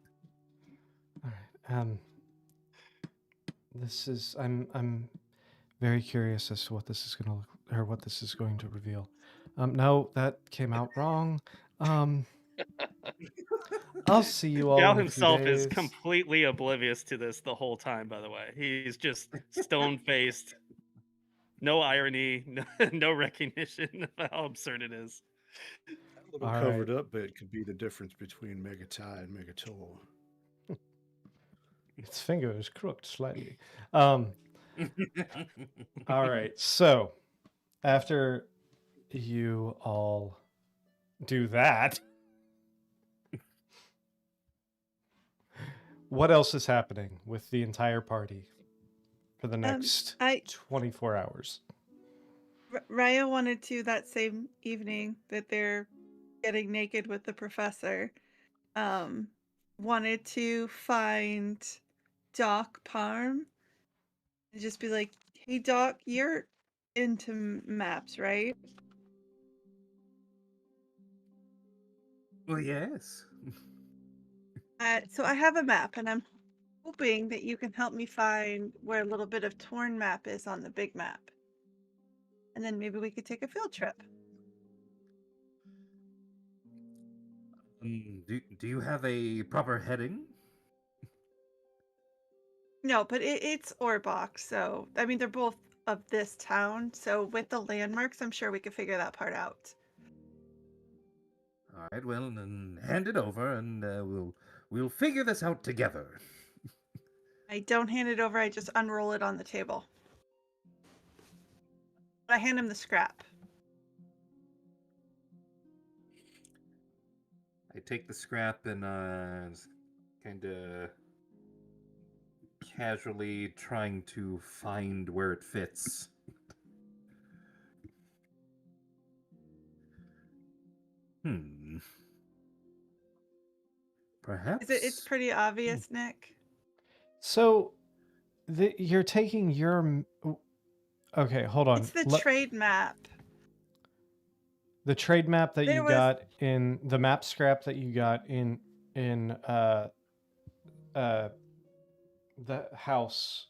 All right. This is. I'm very curious as to what this is going to look, or what this is going to reveal. No, that came out wrong. I'll see you all. Gal in a few himself days. is completely oblivious to this the whole time, by the way. He's just stone-faced. No irony, no recognition of how absurd it is. A little covered up bit could be the difference between Megatai and Megatol. Its finger is crooked slightly. All right, so after you all do that, what else is happening with the entire party for the next 24 hours? Raya wanted to that same evening that they're getting naked with the professor, wanted to find Doc Parm and just be like, "Hey, Doc, you're into maps, right?" Well, yes. So I have a map, and I'm hoping that you can help me find where a little bit of torn map is on the big map. And then maybe we could take a field trip. Do you have a proper heading? No, but it's Orbach, so I mean they're both of this town, so with the landmarks, I'm sure we could figure that part out. All right, well, then hand it over, and we'll figure this out together. I don't hand it over, I just unroll it on the table. I hand him the scrap. I take the scrap and kind of casually trying to find where it fits. Perhaps It's pretty obvious, Nick. So you're taking your. Okay, hold on. It's the trade map. The trade map that There you was- got in the map scrap that you got in the house,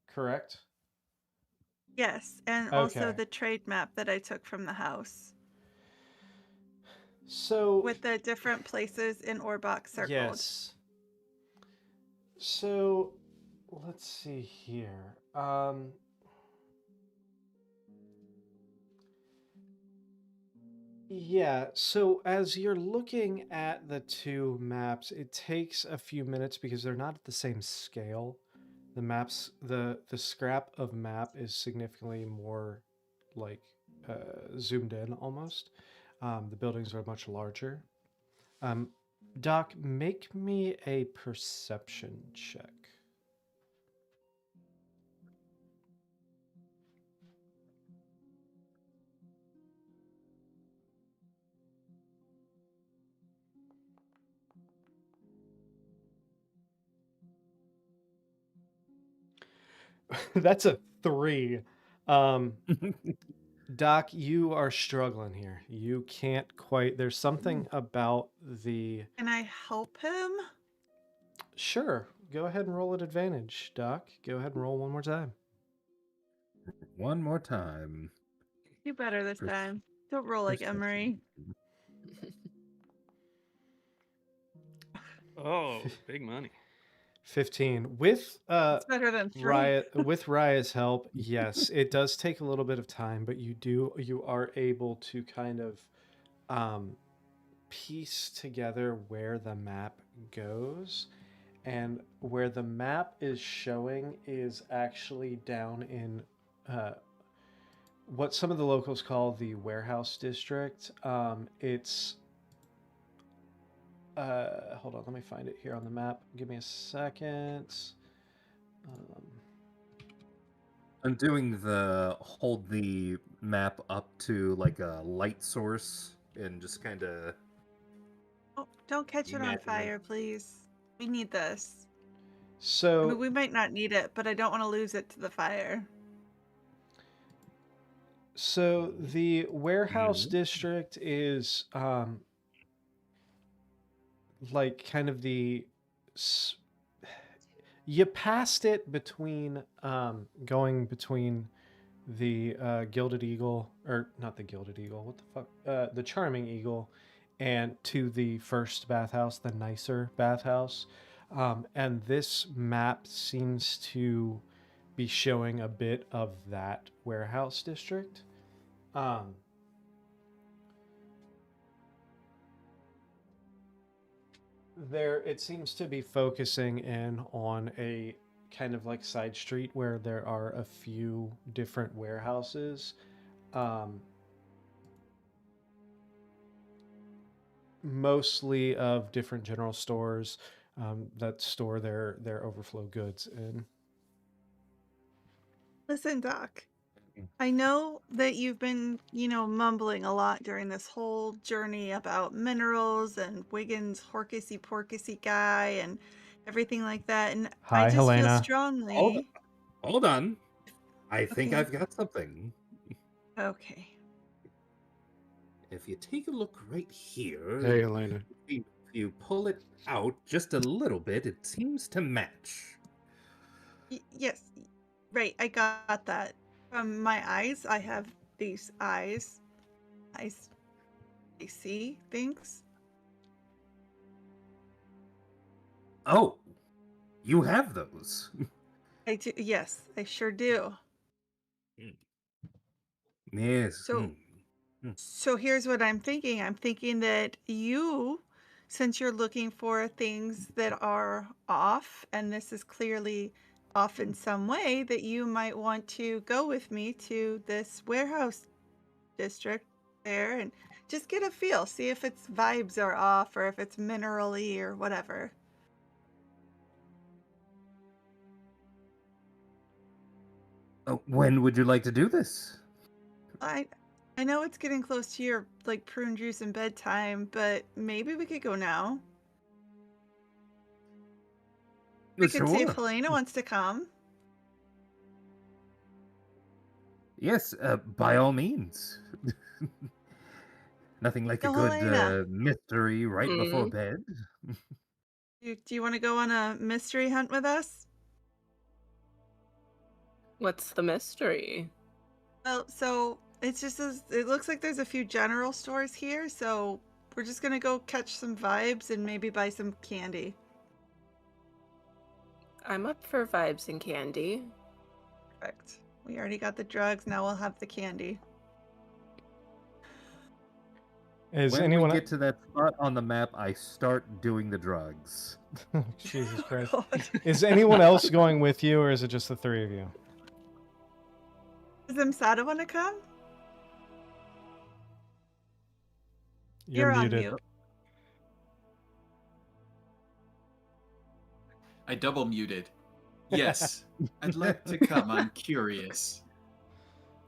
correct? Yes, and also Okay. the trade map that I took from the house So with the different places in Orbach circled. yes. So let's see here. Yeah, so as you're looking at the two maps, it takes a few minutes because they're not at the same scale. The maps, the scrap of map is significantly more like zoomed in almost. The buildings are much larger. Doc, make me a perception check. That's a 3. Doc, you are struggling here. You can't quite. There's something about the. Can I help him? Sure. Go ahead and roll at advantage, Doc. Go ahead and roll one more time. one more time. Do better this time. Don't roll like Emery. Oh, big money. 15. With It's better than 3. with Raya's help, yes, it does take a little bit of time, but you are able to kind of piece together where the map goes, and where the map is showing is actually down in what some of the locals call the warehouse district. It's hold on, let me find it here on the map. Give me a second. I'm doing the hold the map up to like a light source and just kind of. Oh, don't catch it on Imagine it. fire, please. We need this. I So mean, we might not need it, but I don't want to lose it to the fire. So the warehouse Mhm. district is like kind of the you passed it between going between the Gilded Eagle, or not the Gilded Eagle, what the fuck, the Charming Eagle, and to the first bathhouse, the nicer bathhouse. And this map seems to be showing a bit of that warehouse district. There, it seems to be focusing in on a kind of like side street where there are a few different warehouses. Mostly of different general stores that store their overflow goods in. Listen, Doc. I know that you've been, mumbling a lot during this whole journey about minerals and Wiggins' Horkissy Porkissy guy and everything like that. And I Hi, just feel Helena. strongly. Hold on. I think Okay. I've got something. Okay. If you take a look right here, Hey, Elena. if you pull it out just a little bit, it seems to match. Yes. Right. I got that. From my eyes, I have these eyes. I see things. Oh, you have those. I do. Yes, I sure do. Yes. So, so here's what I'm thinking. I'm thinking that you, since you're looking for things that are off, and this is clearly off in some way, that you might want to go with me to this warehouse district there and just get a feel, see if its vibes are off or if it's minerally or whatever. When would you like to do this? I know it's getting close to your like prune juice and bedtime, but maybe we could go now. We could see if Sure. Helena wants to come. Yes, by all means. Nothing like a So good Helena, mystery right before Mm. bed. do you want to go on a mystery hunt with us? What's the mystery? Well, so it's just it looks like there's a few general stores here, so we're just gonna go catch some vibes and maybe buy some candy. I'm up for vibes and candy. Perfect. We already got the drugs, now we'll have the candy. Is When anyone? we get to that spot on the map, I start doing the drugs. Jesus Christ. God. Is anyone else going with you, or is it just the three of you? Does Msada want to come? You're on muted. mute. I double muted. Yes, I'd like to come. I'm curious.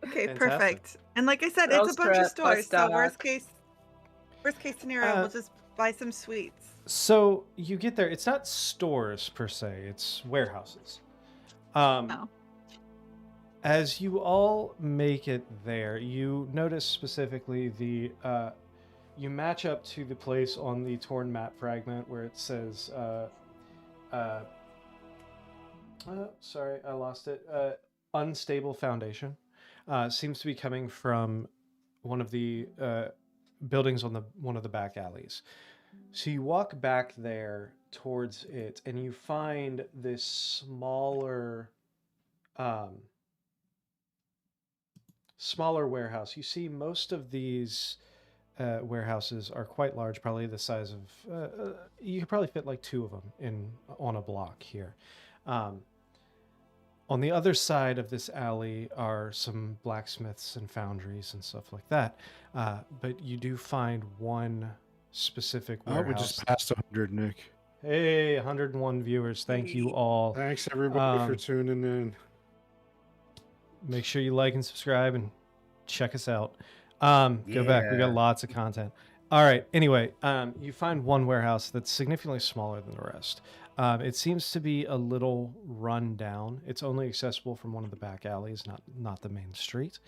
Okay, Fantastic. perfect. And like I said, Girls it's a bunch of trip, stores, bus so doc. worst case scenario, we'll just buy some sweets. So you get there. It's not stores per se. It's warehouses. Oh. As you all make it there, you notice specifically you match up to the place on the torn map fragment where it says sorry, I lost it. Unstable foundation seems to be coming from one of the buildings on one of the back alleys. So you walk back there towards it, and you find this smaller warehouse. You see most of these warehouses are quite large, probably the size of you could probably fit like two of them on a block here. On the other side of this alley are some blacksmiths and foundries and stuff like that. But you do find one specific Oh, warehouse. we just passed 100, Nick. Hey, 101 viewers. Thank you all. Thanks, everybody, for tuning in. Make sure you like and subscribe and check us out. Go back. We got lots of content. All right. Anyway, you find one warehouse that's significantly smaller than the rest. It seems to be a little run down. It's only accessible from one of the back alleys, not the main street.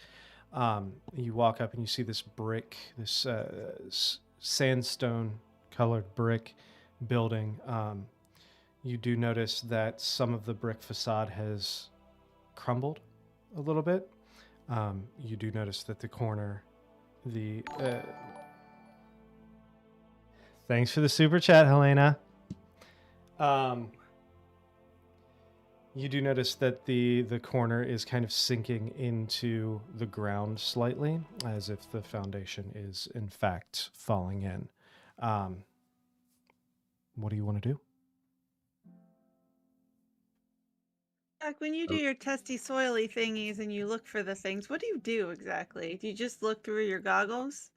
You walk up and you see this brick, this sandstone colored brick building. You do notice that some of the brick facade has crumbled a little bit. You do notice that the corner, thanks for the super chat, Helena. You do notice that the corner is kind of sinking into the ground slightly, as if the foundation is in fact falling in. What do you want to do? Like when you do your testy soily thingies and you look for the things, what do you do exactly? Do you just look through your goggles?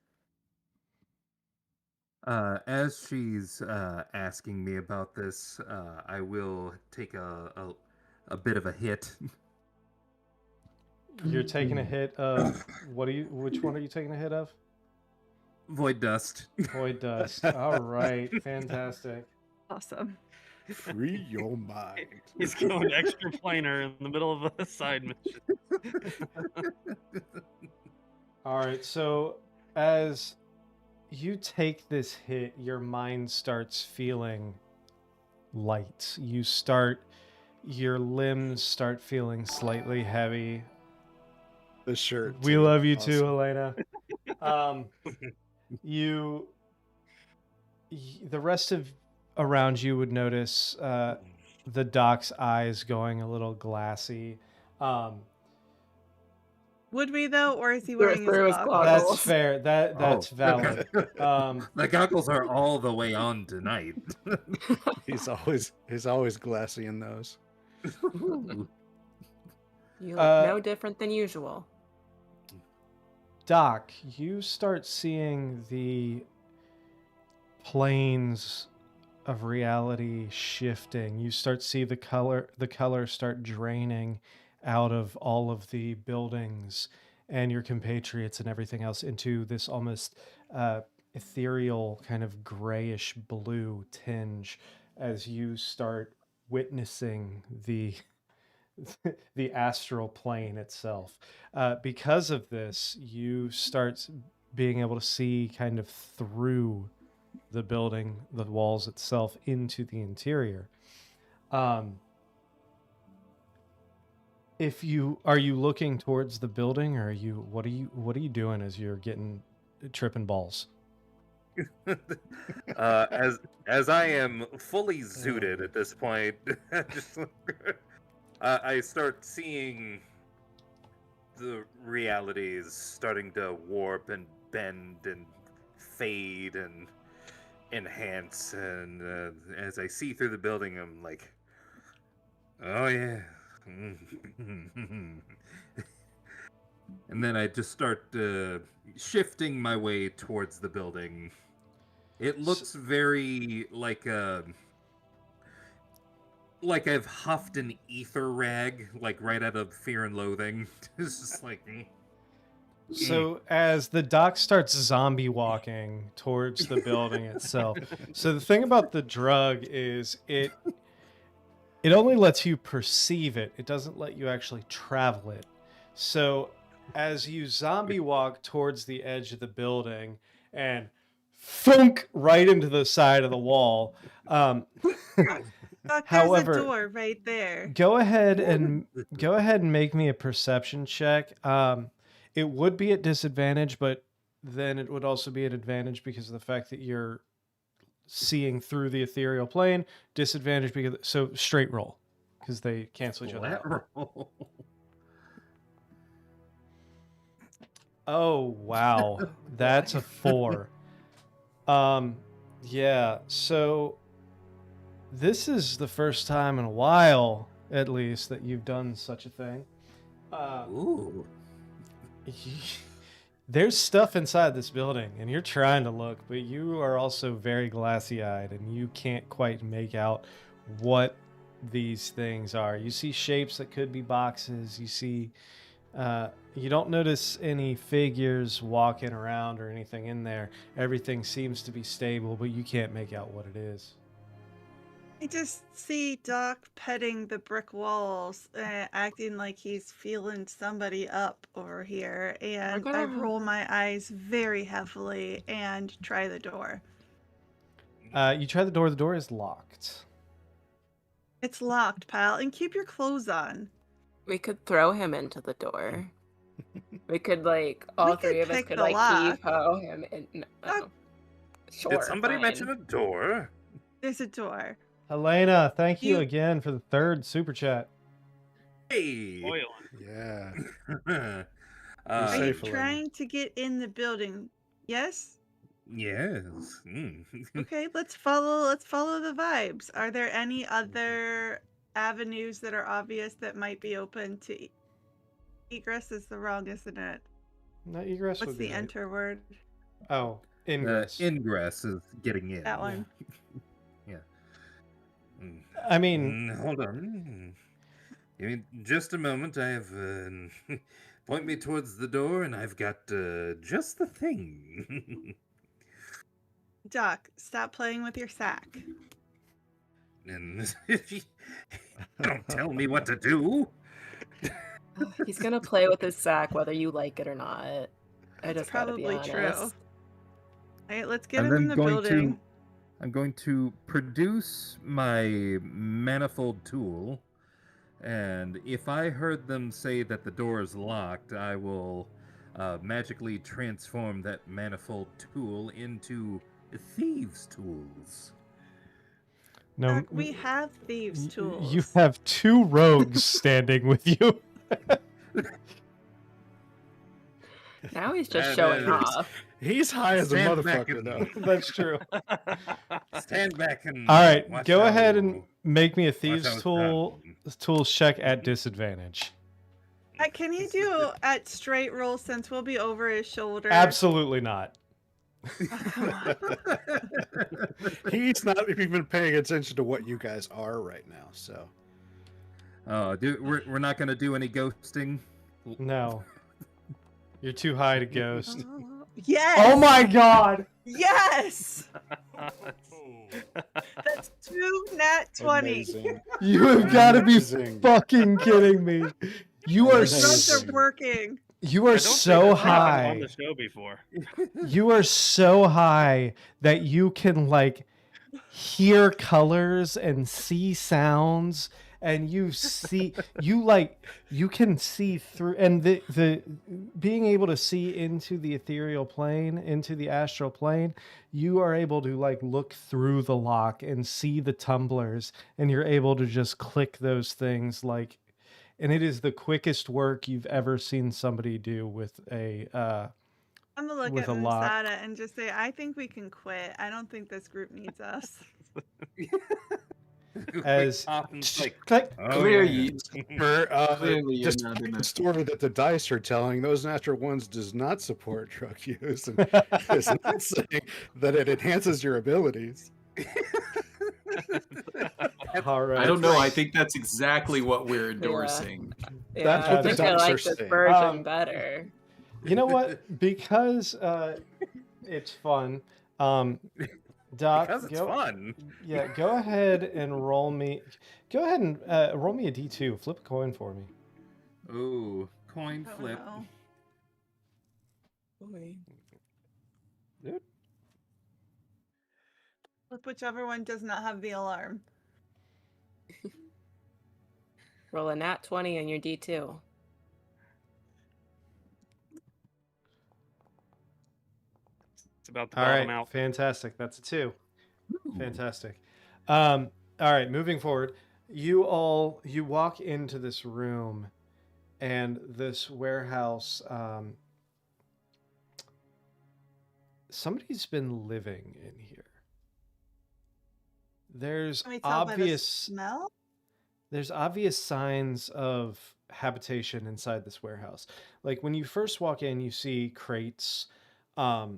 As she's asking me about this, I will take a bit of a hit. You're taking a hit of which one are you taking a hit of? Void dust. Void dust. All right, fantastic. Awesome. Free your mind. He's going extra planar in the middle of a side mission. All right, so as you take this hit, your mind starts feeling light. Your limbs start feeling slightly heavy. The shirt. We too. love you Awesome. too, Elena. The rest of around you would notice the doc's eyes going a little glassy. Would we though, or is he wearing Through his his goggles? That's goggles. fair. That's valid. The goggles are all the way on tonight. He's always glassy in those. You look Uh, no different than usual. Doc, you start seeing the planes of reality shifting. You start see the color start draining out of all of the buildings and your compatriots and everything else into this almost ethereal kind of grayish blue tinge as you start witnessing the the astral plane itself. Because of this, you start being able to see kind of through the building, the walls itself, into the interior. If you are you looking towards the building, or what are you doing as you're getting tripping balls? As I am fully zooted at this point, just I start seeing the realities starting to warp and bend and fade and enhance, and as I see through the building, I'm like, oh yeah. And then I just start shifting my way towards the building. It looks very like I've huffed an ether rag, like right out of Fear and Loathing. It's just like. So as the doc starts zombie walking towards the building itself. So the thing about the drug is it only lets you perceive it. It doesn't let you actually travel it. So as you zombie walk towards the edge of the building and thunk right into the side of the wall. Doc, there's However, a door right there. Go ahead and make me a perception check. It would be at disadvantage, but then it would also be an advantage because of the fact that you're seeing through the ethereal plane. Disadvantage because so straight roll because they cancel each other out. Flat roll. Oh wow, that's a 4. Yeah. So this is the first time in a while, at least, that you've done such a thing. Ooh. There's stuff inside this building, and you're trying to look, but you are also very glassy-eyed, and you can't quite make out what these things are. You see shapes that could be boxes. You see, you don't notice any figures walking around or anything in there. Everything seems to be stable, but you can't make out what it is. I just see Doc petting the brick walls, acting like he's feeling somebody up over here, and I roll my eyes very heavily and try the door. You try the door. The door is locked. It's locked, pal, and keep your clothes on. We could throw him into the door. We could all We could three of us pick could the lock. heave-ho him in. Sure, Did somebody fine. mention a door? There's a door. Helena, thank you You- again for the 3rd super chat. Hey. Boiling. Yeah. Are you safe, Elena. trying to get in the building? Yes? Yes. Okay, let's follow the vibes. Are there any other avenues that are obvious that might be open to egress? Is the wrong, isn't it? No, egress What's would be the right. enter word? Oh, ingress. Ingress is getting in. That one. I mean, Hold on. I mean, just a moment. I have point me towards the door, and I've got just the thing. Doc, stop playing with your sack. And don't tell me what to do. He's gonna play with his sack whether you like it or not. I That's just gotta be probably true. honest. All right, let's get I'm him in then the going building. I'm going to produce my manifold tool, and if I heard them say that the door is locked, I will magically transform that manifold tool into thieves' tools. No, Doc, we have thieves' tools. you have 2 rogues standing with you. Now he's just That showing is- off. He's high as a Stand back motherfucker, and- though. That's true. Stand back and All right, watch go how- ahead and make me a watch how thieves it's tool done. tools check at disadvantage. Can you do at straight roll since we'll be over his shoulder? Absolutely not. He's not even paying attention to what you guys are right now. So We're not going to do any ghosting. No. You're too high to ghost. Yes. Oh my god! Yes. That's 2 nat 20. amazing. You have got to be Amazing. fucking kidding me. You are The drugs Amazing. are working. you are I don't think so that's happened on high. the show before. You are so high that you can like hear colors and see sounds, and you can see through, and the being able to see into the ethereal plane, into the astral plane, you are able to like look through the lock and see the tumblers, and you're able to just click those things like, and it is the quickest work you've ever seen somebody do with a I'm gonna look with at a lock. Masada and just say, I think we can quit. I don't think this group needs us. as like, click. oh, Clearly, For, clearly you're just not in the a... story that the dice are telling, those natural ones does not support drug use, and it's not saying that it enhances your abilities. All right. I don't know. I think that's exactly what we're endorsing. Yeah, That's I what the think I dice like are this saying. version better. You know what? Because it's fun. Doc, because it's fun. Yeah, go ahead and roll me. Go ahead and roll me a d2. Flip a coin for me. Ooh, coin Oh, flip. no. Flip whichever one does not have the alarm. Roll a nat 20 on your D2. It's about to All bottom right, out. fantastic. That's a 2. Fantastic. All right, moving forward. You walk into this room, and this warehouse. Somebody's been living in here. There's Can we tell by the obvious smell? there's obvious signs of habitation inside this warehouse. Like when you first walk in, you see crates, but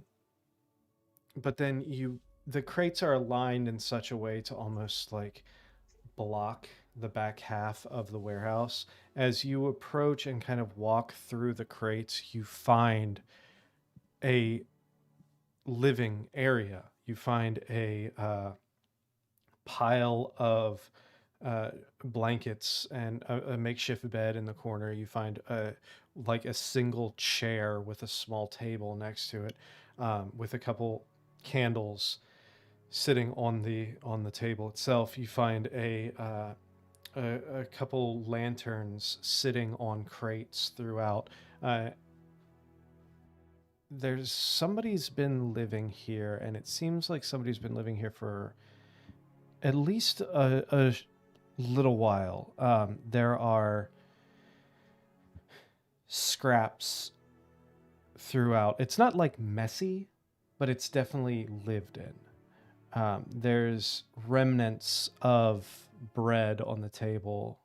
then the crates are aligned in such a way to almost like block the back half of the warehouse. As you approach and kind of walk through the crates, you find a living area. You find a pile of blankets and a makeshift bed in the corner. You find like a single chair with a small table next to it, with a couple candles sitting on the table itself. You find a couple lanterns sitting on crates throughout. Somebody's been living here, and it seems like somebody's been living here for at least a little while. There are scraps throughout. It's not like messy, but it's definitely lived in. There's remnants of bread on the table,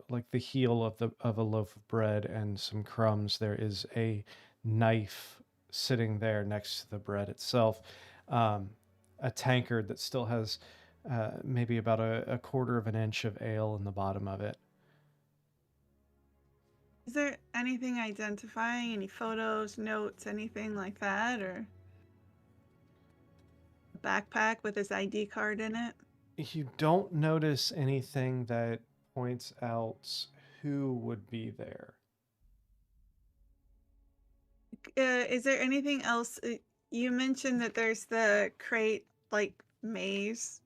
like the heel of a loaf of bread and some crumbs. There is a knife sitting there next to the bread itself. A tankard that still has maybe about a quarter of an inch of ale in the bottom of it. Is there anything identifying, any photos, notes, anything like that, or a backpack with his ID card in it? You don't notice anything that points out who would be there. Is there anything else? You mentioned that there's the crate maze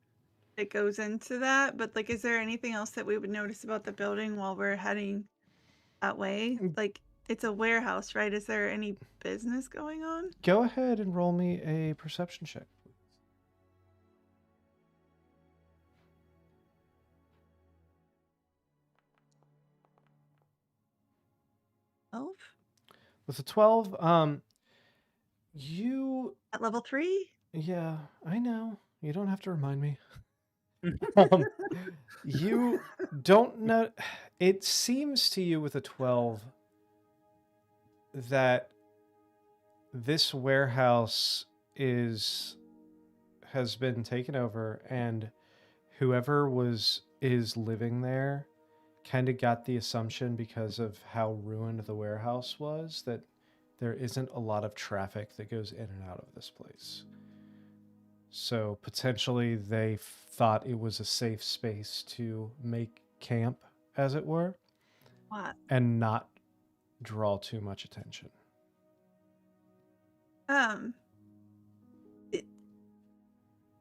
that goes into that, but is there anything else that we would notice about the building while we're heading that way? It's a warehouse, right? Is there any business going on? Go ahead and roll me a perception check. With a 12, you... At level 3? Yeah, I know. You don't have to remind me. You don't know... It seems to you with a 12 that this warehouse has been taken over, and whoever is living there kind of got the assumption, because of how ruined the warehouse was, that there isn't a lot of traffic that goes in and out of this place. So potentially they thought it was a safe space to make camp, as it were, and not draw too much attention.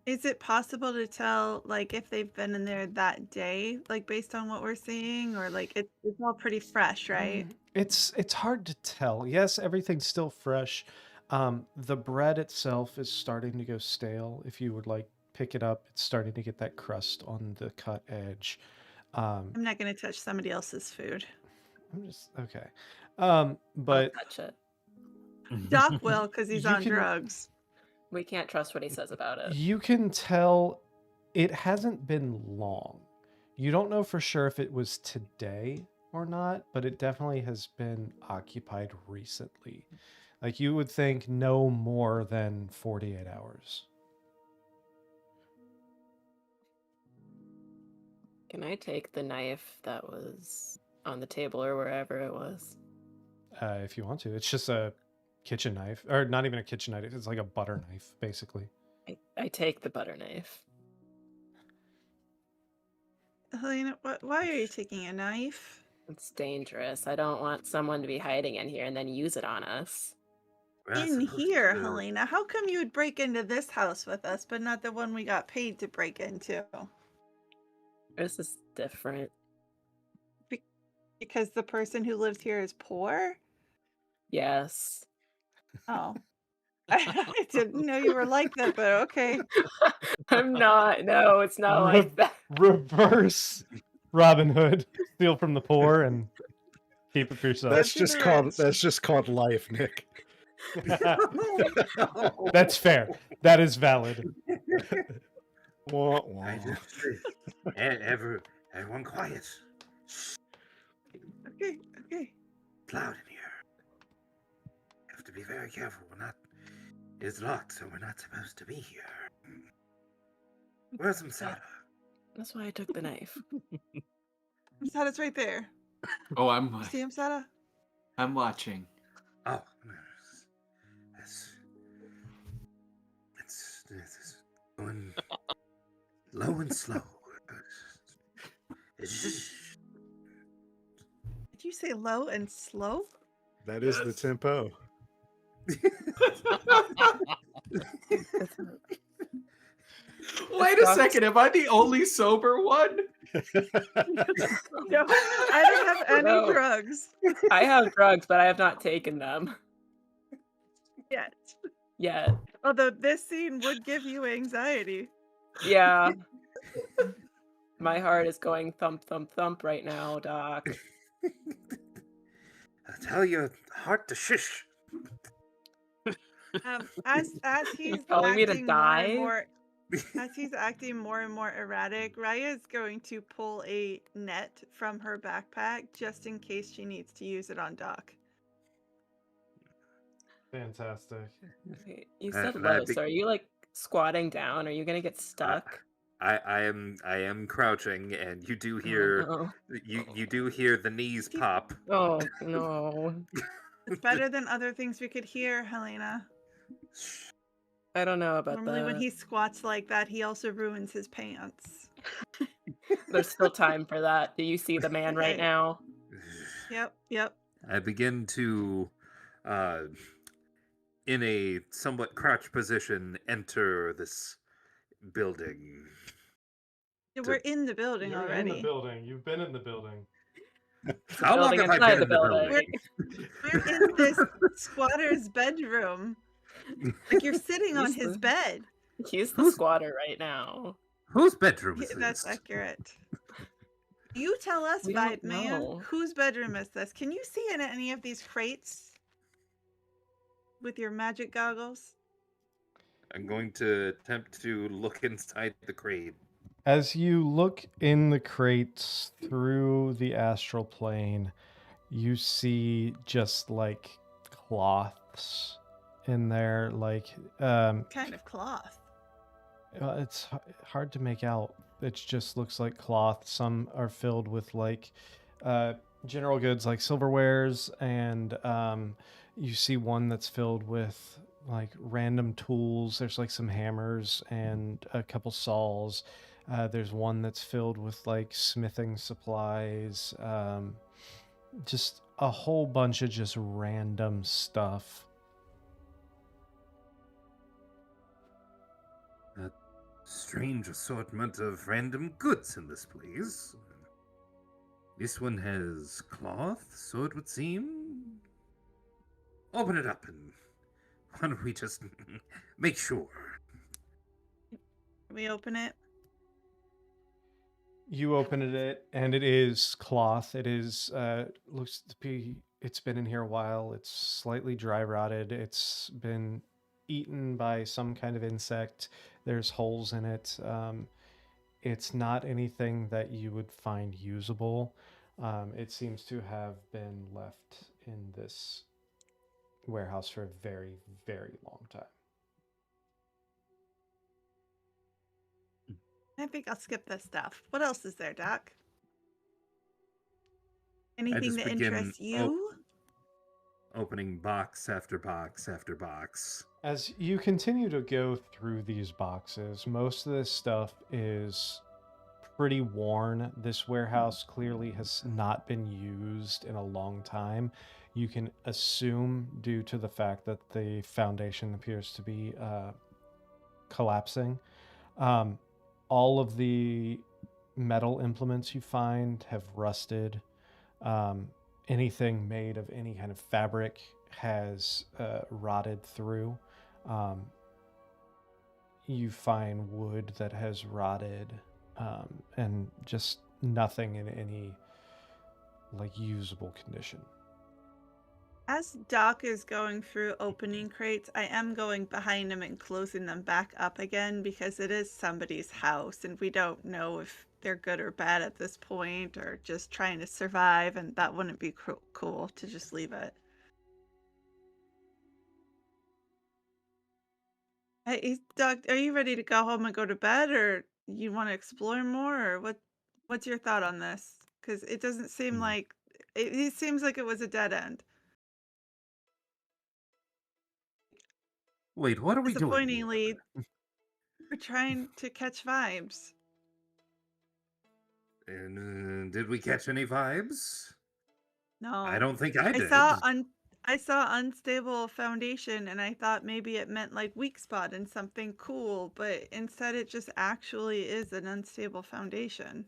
Is it possible to tell if they've been in there that day, based on what we're seeing, or it's all pretty fresh, right? It's hard to tell. Yes, everything's still fresh. The bread itself is starting to go stale. If you would pick it up, it's starting to get that crust on the cut edge. I'm not going to touch somebody else's food. I'm just okay. But I'll touch it. Doc will, because he's on drugs. We can't trust what he says about it. You can tell it hasn't been long. You don't know for sure if it was today or not, but it definitely has been occupied recently. You would think no more than 48 hours. Can I take the knife that was on the table or wherever it was? If you want to. It's just a kitchen knife, or not even a kitchen knife. It's like a butter knife, basically. I take the butter knife. Helena, why are you taking a knife? It's dangerous. I don't want someone to be hiding in here and then use it on us. In here, Helena? How come you would break into this house with us, but not the one we got paid to break into? This is different. Because the person who lives here is poor? Yes. Oh. I didn't know you were like that, but okay. I'm not. No, it's not like that. Reverse Robin Hood. Steal from the poor and keep it for yourself. That's just called life, Nick. That's fair. That is valid. Everyone quiet. Okay. It's loud in here. You have to be very careful. It's locked, so we're not supposed to be here. Where's Msada? That's why I took the knife. Msada's right there. Oh, I'm. You see Msada? I'm watching. Oh, it's going low and slow. Did you say low and slow? That is the tempo. Wait a second, am I the only sober one? No, I don't have any drugs. I have drugs, but I have not taken them. Yet. Although this scene would give you anxiety. Yeah. My heart is going thump, thump, thump right now, Doc. I'll tell your heart to shush. As he's telling me to acting die? as he's acting more and more erratic, Raya is going to pull a net from her backpack just in case she needs to use it on Doc. Fantastic. Okay, you said low, so are you squatting down? Are you gonna get stuck? I am crouching, and you do Oh, hear no. you do hear the knees pop. Oh, no. It's better than other things we could hear, Helena. I don't know about Normally when that. he squats like that, he also ruins his pants. There's still time for that. Do you see the man right Right. now? Yep. I begin to, in a somewhat crouched position, enter this building. We're in the building You're already. in the building. You've been in the building. How long Building have I inside been the in the building? We're in this squatter's bedroom. Like you're sitting on his bed. He's the squatter right now. Whose bedroom is That's this? accurate. You tell us, We Vibe don't Man, know. whose bedroom is this? Can you see in any of these crates with your magic goggles? I'm going to attempt to look inside the crate. As you look in the crates through the astral plane, you see just like cloths in there, like Kind of cloth. it's hard to make out. It just looks like cloth. Some are filled with like general goods like silverwares, and you see one that's filled with like random tools. There's like some hammers and a couple saws. There's one that's filled with like smithing supplies. Just a whole bunch of just random stuff. A strange assortment of random goods in this place. This one has cloth, so it would seem. Open it up and why don't we just make sure? Can we open it? You open it, and it is cloth. It is looks to be. It's been in here a while. It's slightly dry rotted. It's been eaten by some kind of insect. There's holes in it. It's not anything that you would find usable. It seems to have been left in this warehouse for a very, very long time. I think I'll skip this stuff. What else is there, Doc? Anything that interests you? Opening box after box after box. As you continue to go through these boxes, most of this stuff is pretty worn. This warehouse clearly has not been used in a long time. You can assume, due to the fact that the foundation appears to be collapsing, all of the metal implements you find have rusted. Anything made of any kind of fabric has rotted through. You find wood that has rotted, and just nothing in any like usable condition. As Doc is going through opening crates, I am going behind him and closing them back up again because it is somebody's house and we don't know if they're good or bad at this point or just trying to survive, and that wouldn't be cool to just leave it. Hey, Doc, are you ready to go home and go to bed, or you want to explore more, or what's your thought on this? Because it doesn't seem like it seems like it was a dead end. Wait, what are we doing? Disappointingly, we're trying to catch vibes. And did we catch any vibes? No. I don't think I did. I saw unstable foundation and I thought maybe it meant like weak spot and something cool, but instead it just actually is an unstable foundation.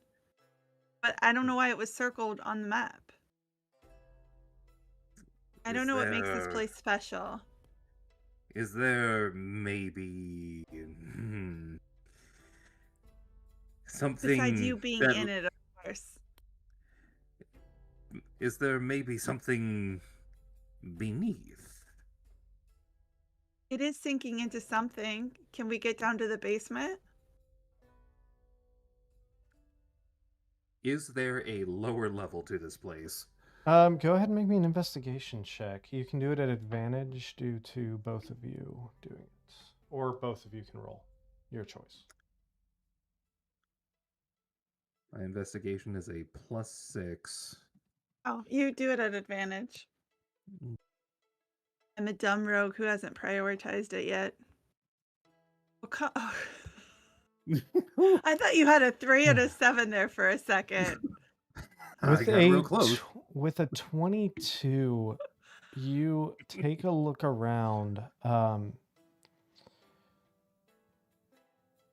But I don't know why it was circled on the map. I don't know what makes this place special. Is there maybe something Besides you being in it, of course. Is there maybe something beneath? It is sinking into something. Can we get down to the basement? Is there a lower level to this place? Go ahead and make me an investigation check. You can do it at advantage due to both of you doing it. Or both of you can roll. Your choice. My investigation is a +6. Oh, you do it at advantage. I'm a dumb rogue who hasn't prioritized it yet. Oh, I thought you had a 3 and a 7 there for a second. I got real close. With a 22, you take a look around.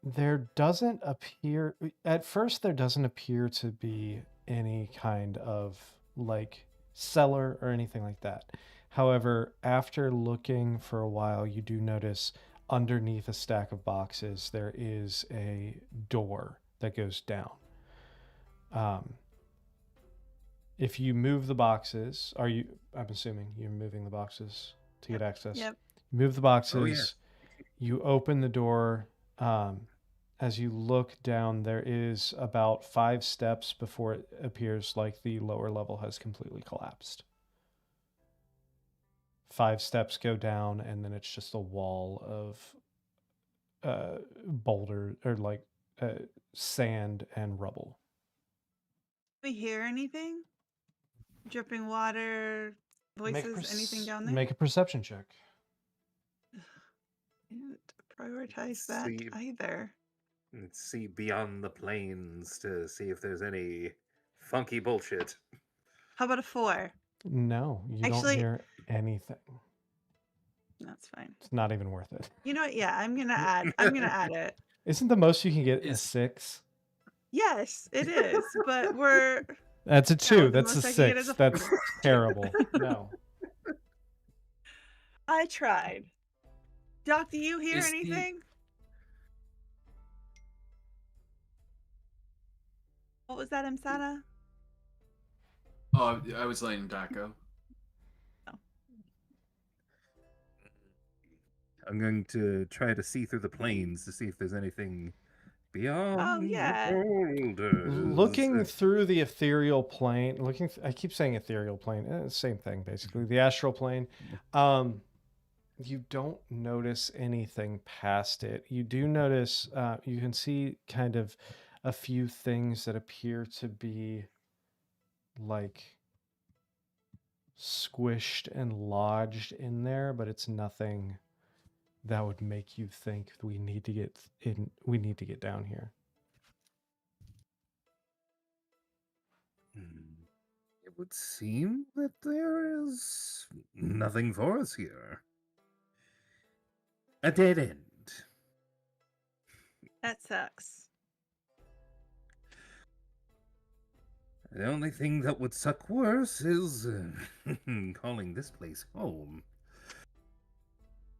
There doesn't appear, at first, there doesn't appear to be any kind of like cellar or anything like that. However, after looking for a while, you do notice underneath a stack of boxes, there is a door that goes down. If you move the boxes, I'm assuming you're moving the boxes to get access. Yep. Move the boxes. You open the door. As you look down, there is about 5 steps before it appears like the lower level has completely collapsed. 5 steps go down, and then it's just a wall of boulder or like sand and rubble. Do we hear anything? Dripping water, voices, anything down there? Make a perception check. Didn't prioritize that either. Let's see beyond the plains to see if there's any funky bullshit. How about a 4? No, you don't hear anything. That's fine. It's not even worth it. You know what? Yeah, I'm gonna add it. Isn't the most you can get a 6? Yes, it is. But we're That's a 2. No, the That's a most I can get is 6. a That's 4. terrible. No. I tried. Doc, do you hear Is the- anything? What was that, Imsana? Oh, I was letting Doc go. I'm going to try to see through the plains to see if there's anything beyond Oh, yeah. the boulders. Looking through the ethereal plane, I keep saying ethereal plane, same thing basically. The astral plane. You don't notice anything past it. You do notice, you can see kind of a few things that appear to be like squished and lodged in there, but it's nothing that would make you think we need to get down here. It would seem that there is nothing for us here. A dead end. That sucks. The only thing that would suck worse is calling this place home.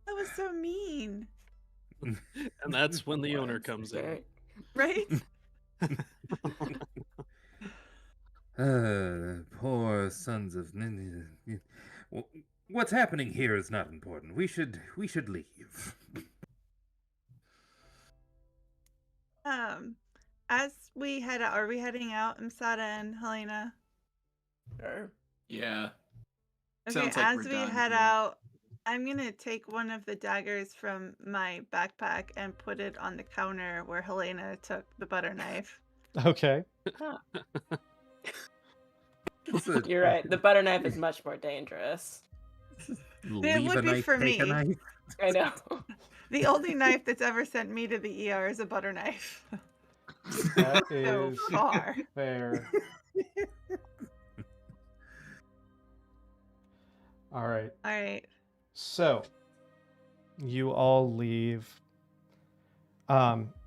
That was so mean. And that's when the owner comes in. Right? Poor sons of... What's happening here is not important. We should leave. As we head out, are we heading out, Imsada and Helena? Sure. Yeah. Okay, Sounds like as we're we done head here. out, I'm gonna take one of the daggers from my backpack and put it on the counter where Helena took the butter knife. Okay. You're right. The butter knife is much more dangerous. It would be for me. I know. The only knife that's ever sent me to the ER is a butter knife. That So is far. fair. All right. All right. So, you all leave.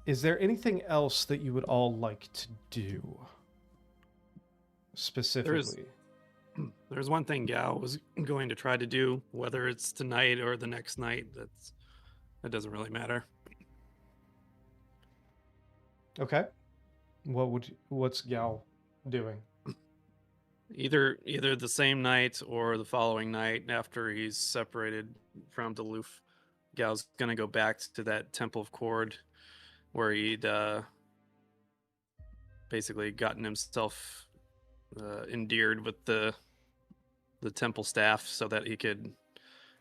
Is there anything else that you would all like to do? Specifically. There's one thing Gal was going to try to do, whether it's tonight or the next night. That doesn't really matter. Okay. What's Gal doing? Either the same night or the following night after he's separated from Duluth, Gal's gonna go back to that Temple of Cord where he'd basically gotten himself endeared with the temple staff so that he could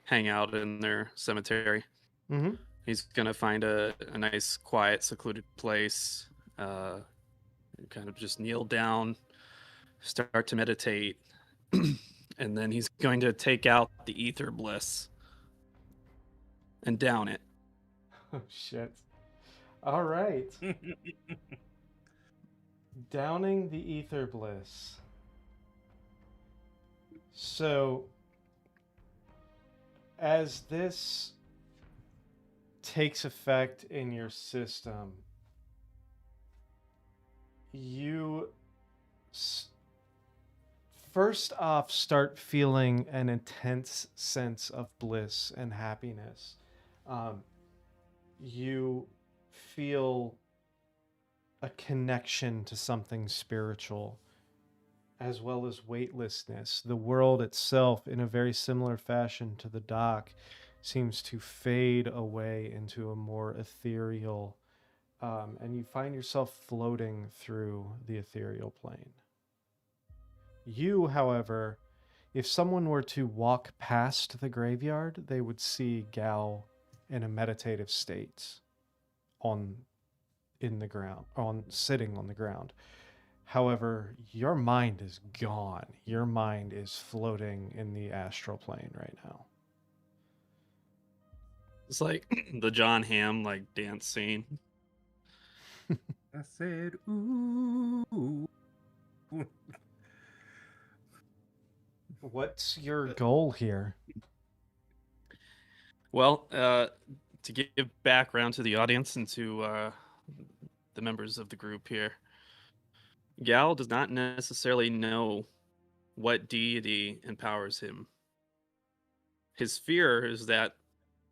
hang out in their cemetery. Mm-hmm. He's gonna find a nice, quiet, secluded place kind of just kneel down, start to meditate, and then he's going to take out the ether bliss and down it. Oh shit. All right. Downing the ether bliss. So as this takes effect in your system, you first off start feeling an intense sense of bliss and happiness. You feel a connection to something spiritual, as well as weightlessness. The world itself, in a very similar fashion to the dock, seems to fade away into a more ethereal, and you find yourself floating through the ethereal plane. You, however, if someone were to walk past the graveyard, they would see Gal in a meditative state in the ground, sitting on the ground. However, your mind is gone. Your mind is floating in the astral plane right now. It's like the John Hamm like dance scene. I said, ooh. What's your goal here? Well, to give background to the audience and to the members of the group here, Gal does not necessarily know what deity empowers him. His fear is that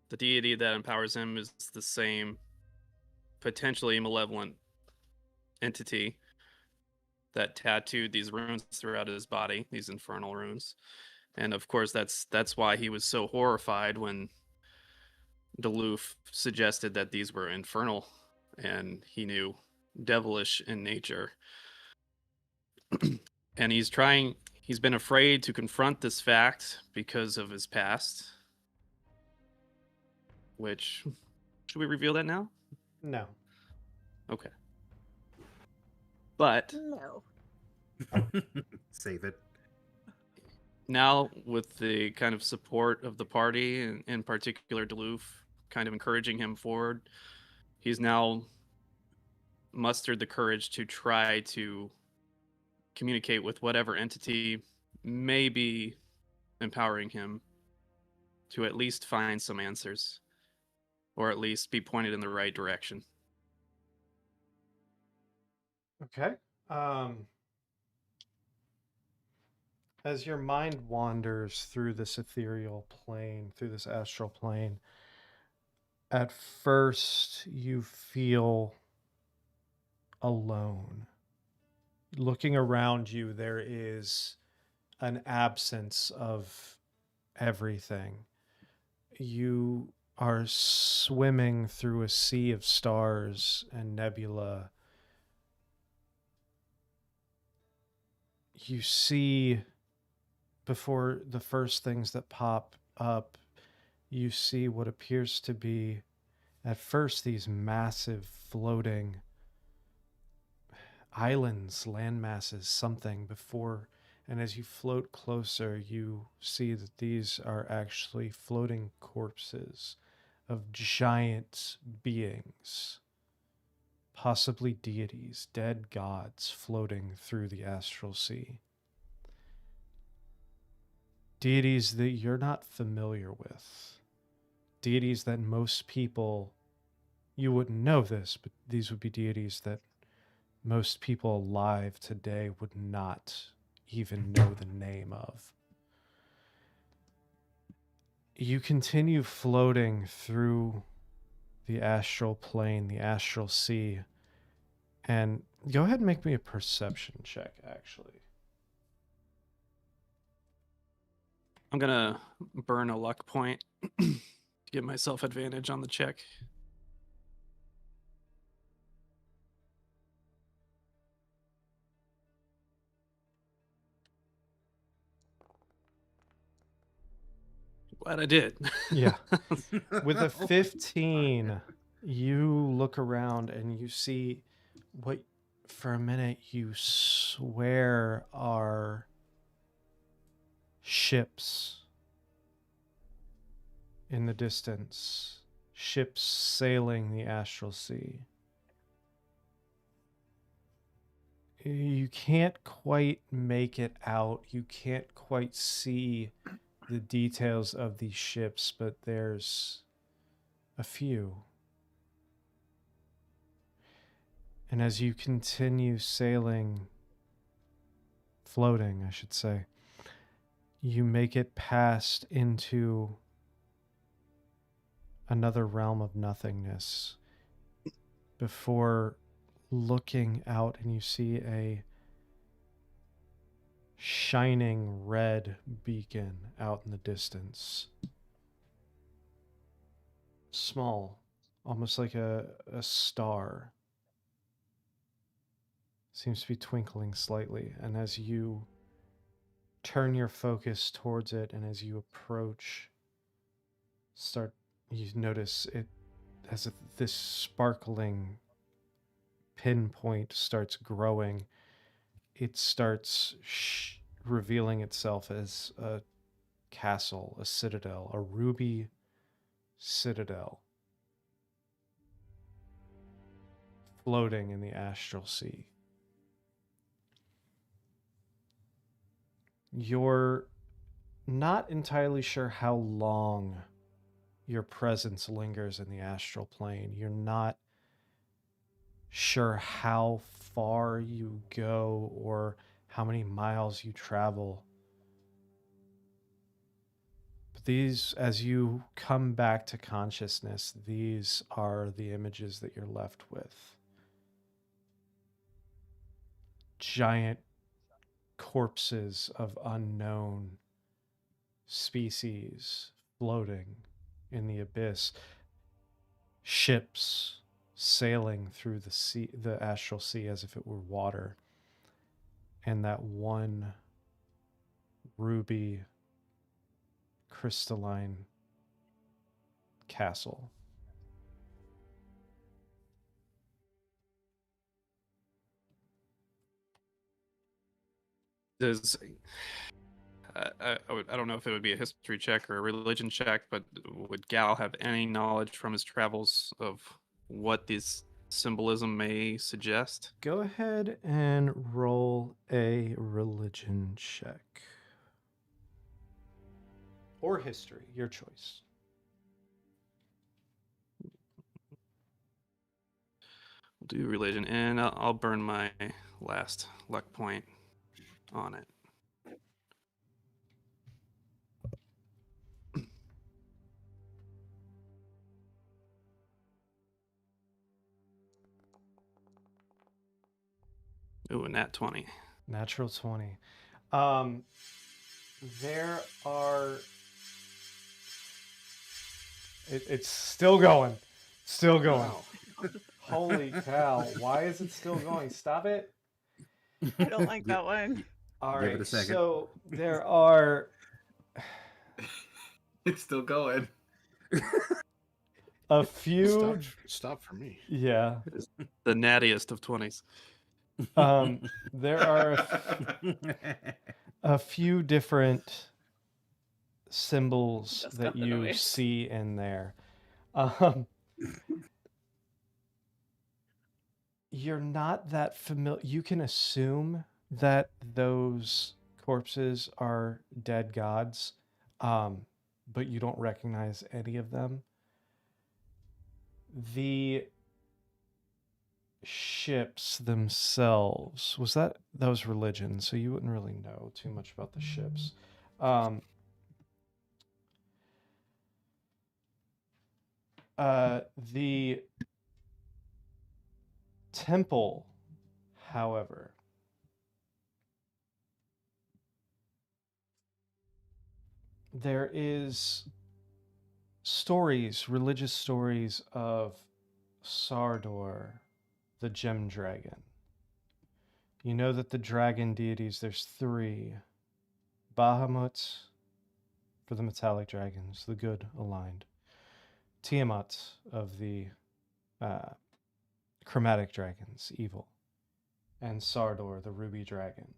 the deity that empowers him is the same potentially malevolent entity that tattooed these runes throughout his body, these infernal runes. And of course, that's why he was so horrified when Duluth suggested that these were infernal, and he knew devilish in nature. And he's been afraid to confront this fact because of his past. Which, should we reveal that now? No. Okay. But No. Save it. now, with the kind of support of the party, and in particular Duluth, kind of encouraging him forward, he's now mustered the courage to try to communicate with whatever entity may be empowering him to at least find some answers, or at least be pointed in the right direction. Okay. As your mind wanders through this ethereal plane, through this astral plane, at first you feel alone. Looking around you, there is an absence of everything. You are swimming through a sea of stars and nebula. You see, before the first things that pop up, you see what appears to be, at first, these massive floating islands, land masses, something before. And as you float closer, you see that these are actually floating corpses of giant beings, possibly deities, dead gods floating through the astral sea. Deities that you're not familiar with. Deities that most people, you wouldn't know this, but these would be deities that most people alive today would not even know the name of. You continue floating through the astral plane, the astral sea, and go ahead and make me a perception check, actually. I'm gonna burn a luck point to give myself advantage on the check. Glad I did. Yeah. With a 15, you look around and you see what for a minute you swear are ships in the distance, ships sailing the astral sea. You can't quite make it out. You can't quite see the details of these ships, but there's a few. And as you continue sailing, floating, I should say, you make it past into another realm of nothingness before looking out, and you see a shining red beacon out in the distance. Small, almost like a star. Seems to be twinkling slightly, and as you turn your focus towards it and as you approach, you notice it as if this sparkling pinpoint starts growing. It starts revealing itself as a castle, a citadel, a ruby citadel floating in the astral sea. You're not entirely sure how long your presence lingers in the astral plane. You're not sure how far you go or how many miles you travel. But these, as you come back to consciousness, these are the images that you're left with. Giant corpses of unknown species floating in the abyss. Ships sailing through the sea, the astral sea, as if it were water. And that one ruby crystalline castle. Does I don't know if it would be a history check or a religion check, but would Gal have any knowledge from his travels of what this symbolism may suggest? Go ahead and roll a religion check. Or history, your choice. We'll do religion, and I'll burn my last luck point on it. Ooh, a nat 20. Natural 20. There are... It's still going. Still going. Wow. Holy cow. Why is it still going? Stop it. I don't like that one. All Give it right. a second. So there are It's still going. a few... Stop for me. Yeah. The nattiest of 20s. There are a few different symbols Just that got the you noise. see in there. You're not that familiar. You can assume that those corpses are dead gods, but you don't recognize any of them. The ships themselves, that was religion, so you wouldn't really know too much about the ships. The temple, however, there is religious stories of Sardor, the gem dragon. You know that the dragon deities, there's 3. Bahamut for the metallic dragons, the good aligned. Tiamat of the chromatic dragons, evil. and Sardor, the ruby dragon.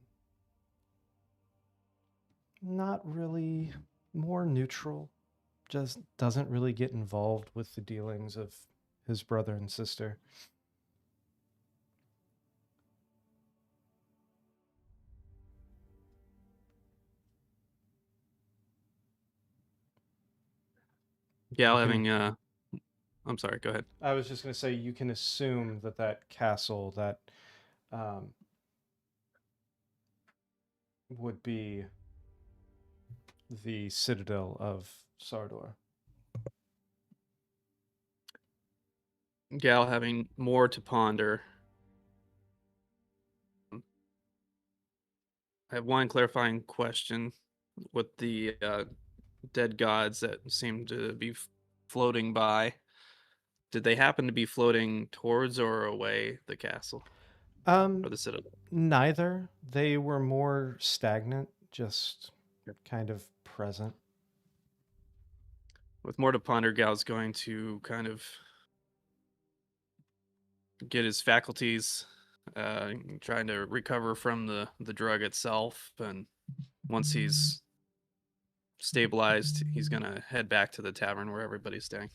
Not really, more neutral, just doesn't really get involved with the dealings of his brother and sister. Gal You can- having I'm sorry, go ahead. I was just going to say, you can assume that that castle, that would be the citadel of Sardor. Gal having more to ponder. I have one clarifying question with the dead gods that seem to be floating by. Did they happen to be floating towards or away the castle or the citadel? Neither. They were more stagnant, just kind of present. With more to ponder, Gal's going to kind of get his faculties, trying to recover from the drug itself, and once he's stabilized, he's gonna head back to the tavern where everybody's staying.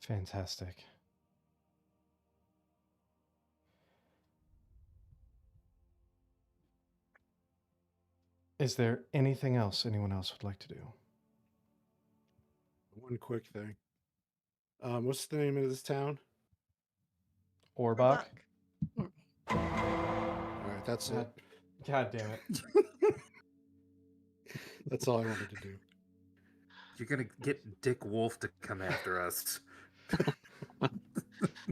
Fantastic. Is there anything else anyone else would like to do? One quick thing. What's the name of this town? Orbach? All right, that's it. God damn it. That's all I wanted to do. You're gonna get Dick Wolf to come after us. I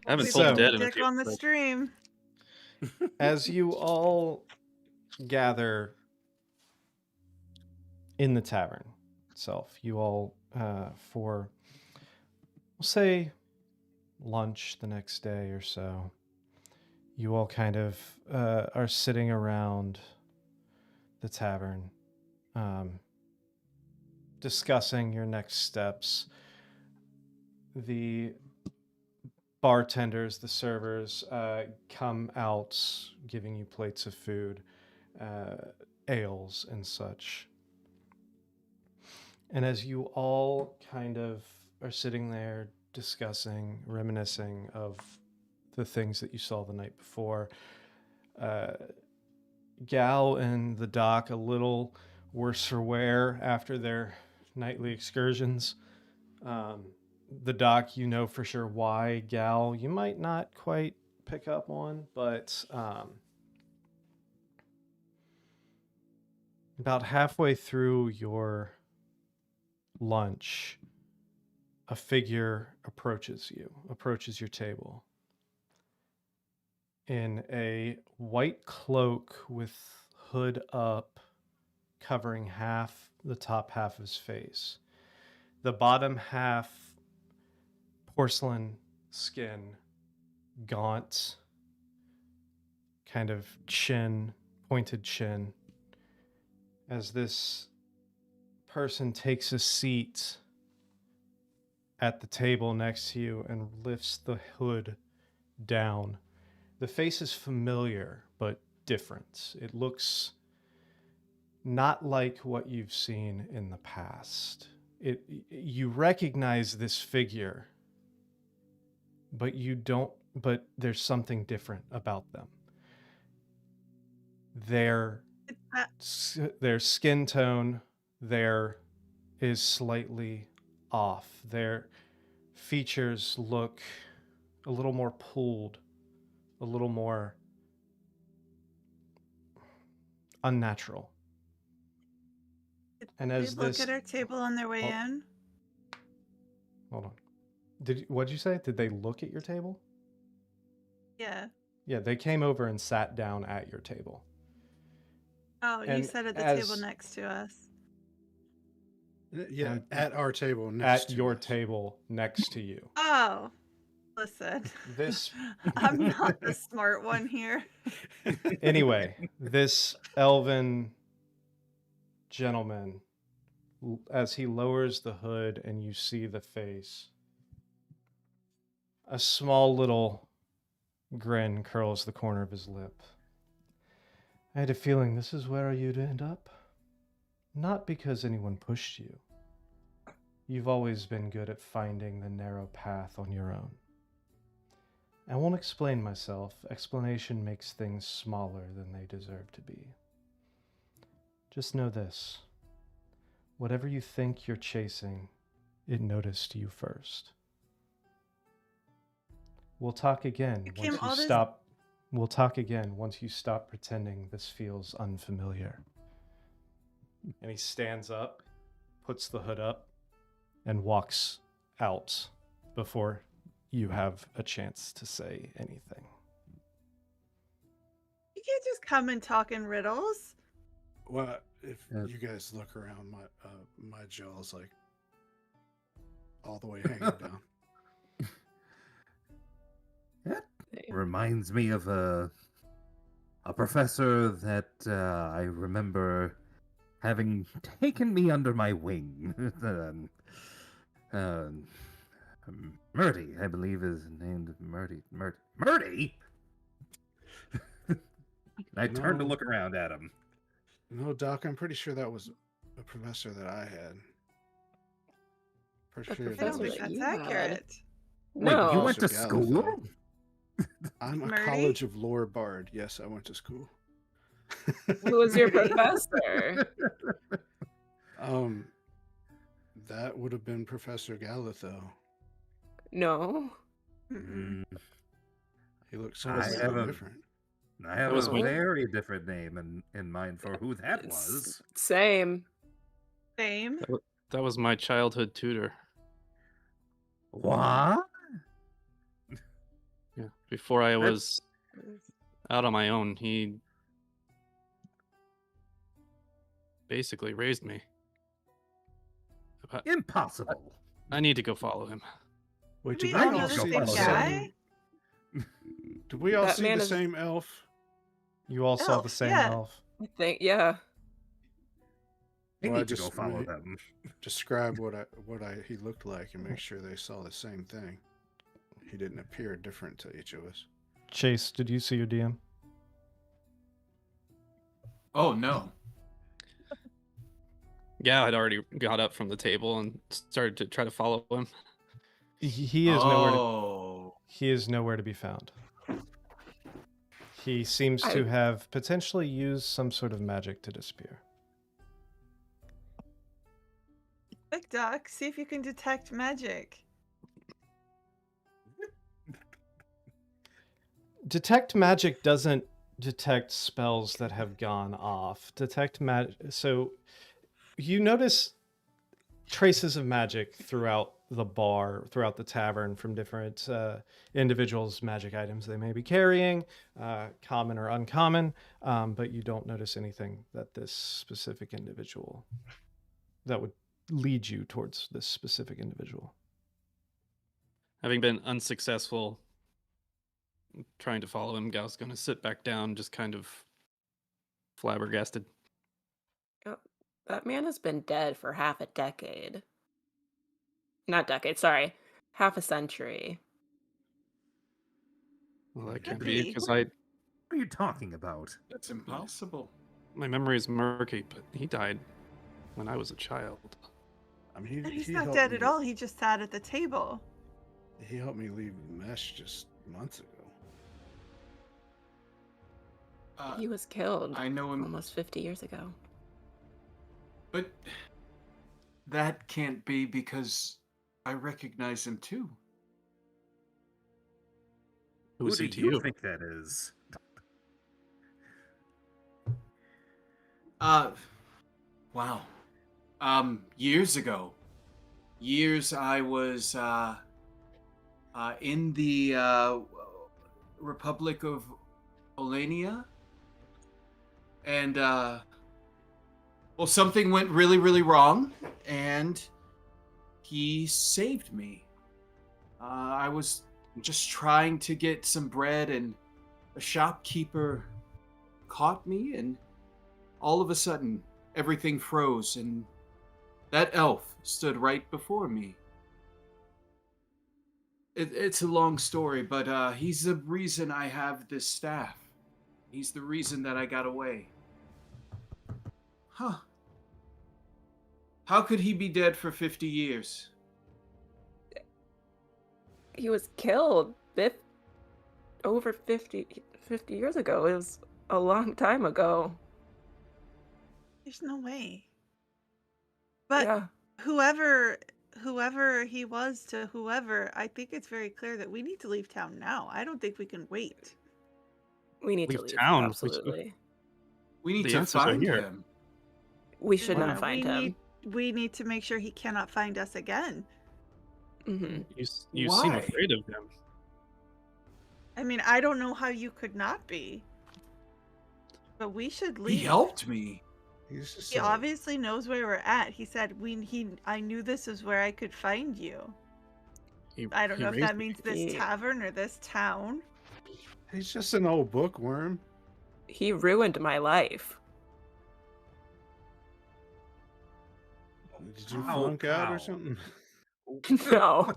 haven't We told So- Dead in a Dick few on the episodes. stream. As you all gather in the tavern itself, you all, for, we'll say, lunch the next day or so, you all kind of are sitting around the tavern, discussing your next steps. The bartenders, the servers, come out giving you plates of food, ales and such. And as you all kind of are sitting there discussing, reminiscing of the things that you saw the night before, Gal and the doc, a little worse for wear after their nightly excursions. The doc, you know for sure why. Gal, you might not quite pick up on, but about halfway through your lunch, a figure approaches your table in a white cloak with hood up, covering the top half of his face. The bottom half, porcelain skin, gaunt, kind of pointed chin. As this person takes a seat at the table next to you and lifts the hood down. The face is familiar, but different. It looks not like what you've seen in the past. You recognize this figure, but but there's something different about them. Their skin tone is slightly off. Their features look a little more pulled, a little more unnatural. And as They look this, at our table on their way in. hold on. What'd you say? Did they look at your table? Yeah. Yeah, they came over and sat down at your table. Oh, you And said at the table as- next to us. Yeah, And at our table next At to your us. table next to you. Oh, listen. This I'm not the smart one here. Anyway, this elven gentleman, as he lowers the hood and you see the face, a small little Grin curls the corner of his lip. I had a feeling this is where you'd end up. Not because anyone pushed you. You've always been good at finding the narrow path on your own. I won't explain myself. Explanation makes things smaller than they deserve to be. Just know this. Whatever you think you're chasing, it noticed you first. We'll talk again Kim, once you all this- stop. We'll talk again once you stop pretending this feels unfamiliar. And he stands up, puts the hood up, and walks out before you have a chance to say anything. You can't just come and talk in riddles. Well, if you guys look around, my jaw's like all the way hanging down. That reminds me of a professor that I remember having taken me under my wing. Murdy, I believe, is named Murdy. Murdy? I turned to look around at him. No, Doc, I'm pretty sure that was a professor that I had. Pretty sure I don't think that's accurate. No. Wait, you went to Professor school? Gallifrey. I'm a Murdy? College of Lore Bard. Yes, I went to school. Who was your professor? That would have been Professor Galitho. No. He looks I so have a- different. I have was a me. very different name in mind for who that was. Same. Same. That was my childhood tutor. What? Yeah. Before I was out on my own, he basically raised me. Impossible. I need to go follow him. Wait, Did did we we all know all the see same the guy? same? Did we all That see man the is- same elf? You all saw the Elf, same yeah. elf. I think, yeah. I Well, need to go follow them. Describe what he looked like and make sure they saw the same thing. He didn't appear different to each of us. Chase, did you see your DM? Oh no. Yeah, I'd already got up from the table and started to try to follow him. He is nowhere to Oh. He is nowhere to be found. He seems to have potentially used some sort of magic to disappear. Quick, Doc, see if you can detect magic. Detect magic doesn't detect spells that have gone off. Detect magic. So you notice traces of magic throughout the bar, throughout the tavern, from different individuals' magic items they may be carrying, common or uncommon, but you don't notice anything that this specific individual that would lead you towards this specific individual. Having been unsuccessful trying to follow him, Gal's going to sit back down, just kind of flabbergasted. That man has been dead for half a decade. Not decade, sorry. Half a century. Well, that Could can't be be. because What are you talking about? That's impossible. my memory is murky, but he died when I was a child. I mean, And he's he not helped dead me- at all. He just sat at the table. He helped me leave the mesh just months ago. He was killed I know him, almost 50 years ago. but that can't be because I recognize him too. Who Who was do he to you you? think that is? Wow. Years ago. Years I was in the Republic of Olania. And well, something went really, really wrong, and he saved me. I was just trying to get some bread, and a shopkeeper caught me, and all of a sudden, everything froze, and that elf stood right before me. it's a long story, but he's the reason I have this staff. He's the reason that I got away. Huh. How could he be dead for 50 years? He was killed over 50 years ago. It was a long time ago. There's no way. But Yeah. whoever he was to whoever, I think it's very clear that we need to leave town now. I don't think we can wait. We need to Leave leave. town? Absolutely. We need The to answers are find here. him. We should No, not no, find him. we need to make sure he cannot find us again. Hmm. You seem Why? afraid of him. I mean, I don't know how you could not be. But we should leave. He helped me. He's just He obviously knows where we're at. He said I knew this is where I could find you. I don't he know if raised that me. means this tavern or this town. he's just an old bookworm. He ruined my life. Did you How? flunk out How? or something? No.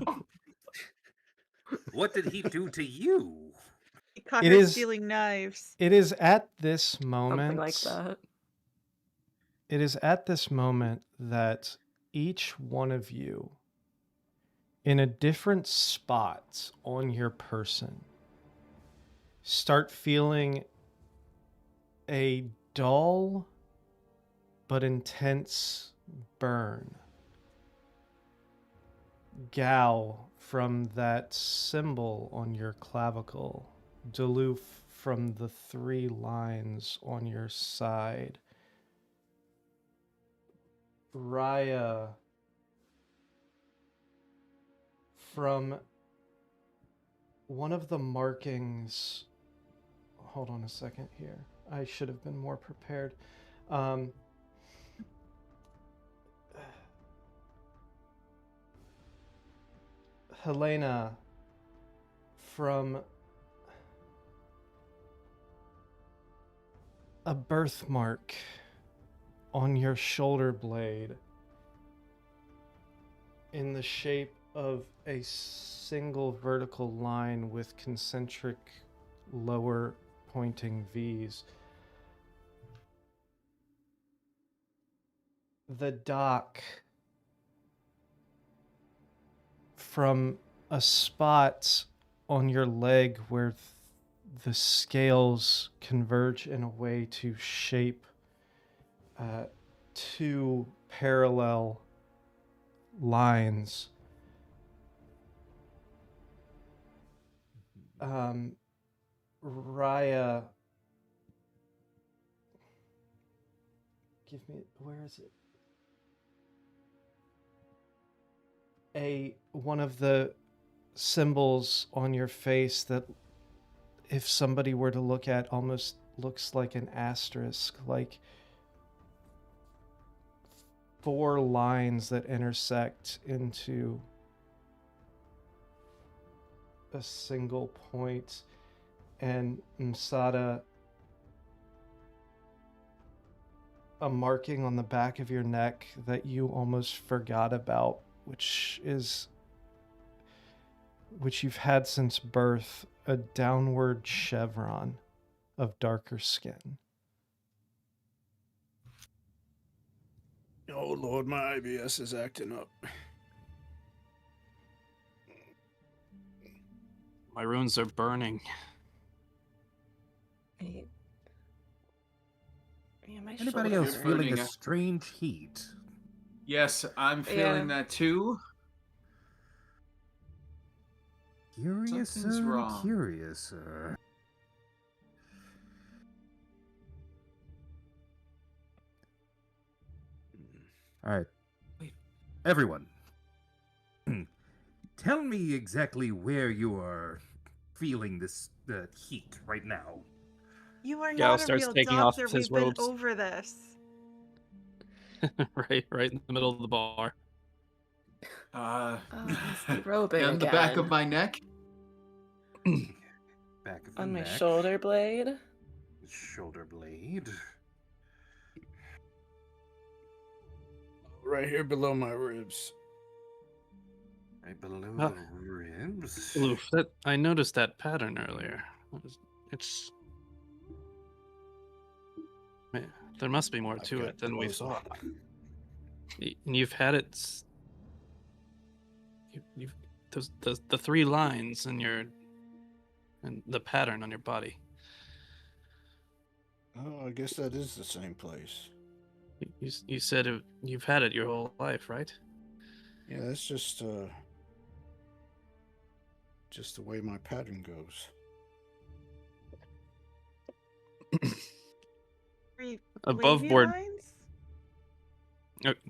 What did he do to you? He caught It her is- stealing knives. It is at this moment. Something like that. It is at this moment that each one of you, in a different spot on your person, start feeling a dull but intense burn. Gal from that symbol on your clavicle, Duluth from the 3 lines on your side, Raya from one of the markings. Hold on a second here. I should have been more prepared. Helena from a birthmark on your shoulder blade in the shape of a single vertical line with concentric lower pointing V's. The dock from a spot on your leg where the scales converge in a way to shape 2 parallel lines. Raya, where is it? One of the symbols on your face that, if somebody were to look at, almost looks like an asterisk, like 4 lines that intersect into a single point. And Msada, a marking on the back of your neck that you almost forgot about, which you've had since birth, a downward chevron of darker skin. Oh Lord, my IBS is acting up. My runes are burning. Anybody else You're feeling a burning. strange heat? Yes, I'm feeling that too. Curious, Something's wrong. curious. All right, Wait. everyone, tell me exactly where you are feeling this heat right now. You are Gal not a starts real taking off doctor. his We've robes. been over this. right in the middle of the bar. Robing on the back of again. my neck. Back of the On my neck. shoulder blade. Shoulder blade. Right here below my ribs. Right below Ah. the ribs. Oof, that I noticed that pattern earlier. It's man, there must be more I've to got it than we clothes thought. on. And you've had it. You've the three lines in your and the pattern on your body. Oh, I guess that is the same place. You said you've had it your whole life, right? Yeah, that's just the way my pattern goes. Three Above wavy board. lines?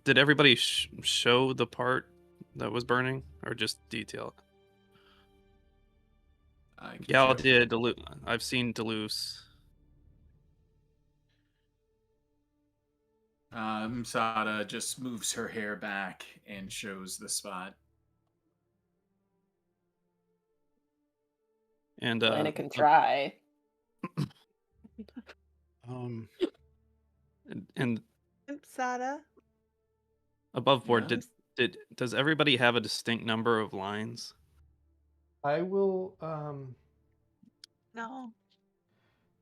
Did everybody show the part that was burning, or just detail it? I can Gal show. did. I've seen Deleuze. Sada just moves her hair back and shows the spot. And Elena can try. and Sada. above board, Yeah. does everybody have a distinct number of lines? I will. No.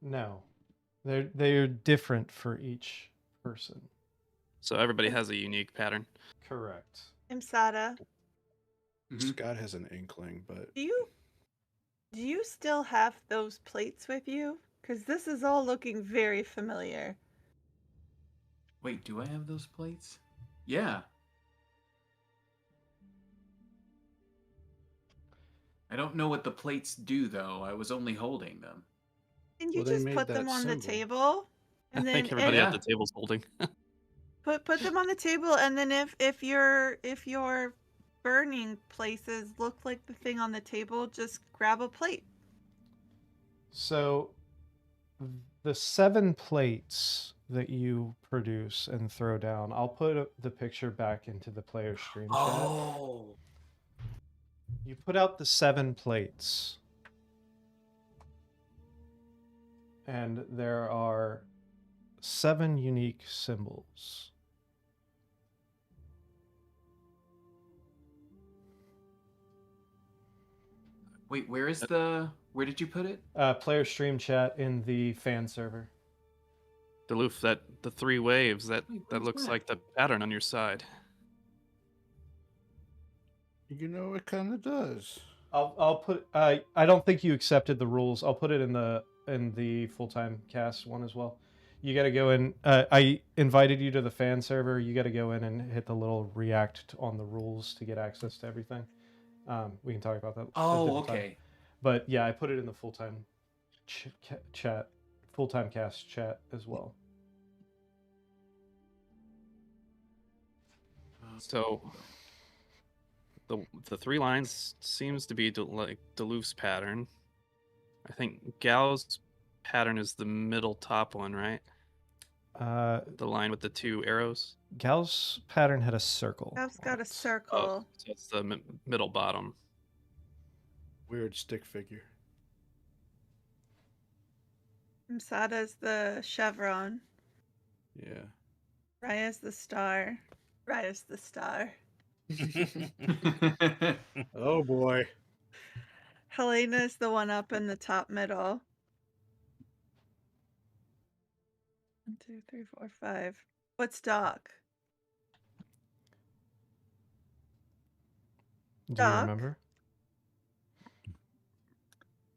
No, they're different for each person. So everybody has a unique pattern. Correct. Sada. Scott has an inkling, but Do you still have those plates with you? Because this is all looking very familiar. Wait, do I have those plates? Yeah. I don't know what the plates do, though. I was only holding them. Can you Well, they just made put them that on the symbol. table? I And think then everybody Yeah. at the table's holding. put them on the table, and then if your burning places look like the thing on the table, just grab a plate. So the 7 plates that you produce and throw down, I'll put the picture back into the player stream chat. Oh. You put out the 7 plates, and there are 7 unique symbols. Wait, where did you put it? Player stream chat in the fan server. Deloof, the 3 waves, that where's looks that? like the pattern on your side. you know it kind of does. I'll put. I don't think you accepted the rules. I'll put it in the full-time cast one as well. You got to go in. I invited you to the fan server. You got to go in and hit the little react on the rules to get access to everything. We can talk about that. Oh, okay. But yeah, I put it in the full-time chat, full-time cast chat as well. So the 3 lines seems to be like Deloof's pattern. I think Gal's pattern is the middle top one, right? The line with the 2 arrows. Gal's pattern had a circle. Gal's got a Oh, circle. so it's the middle bottom. Weird stick figure. Sada's the chevron. Yeah. Raya's the star. Raya's the star. Oh boy. Helena's the one up in the top middle. 1, 2, 3, 4, 5. What's Doc? Do you Doc? remember?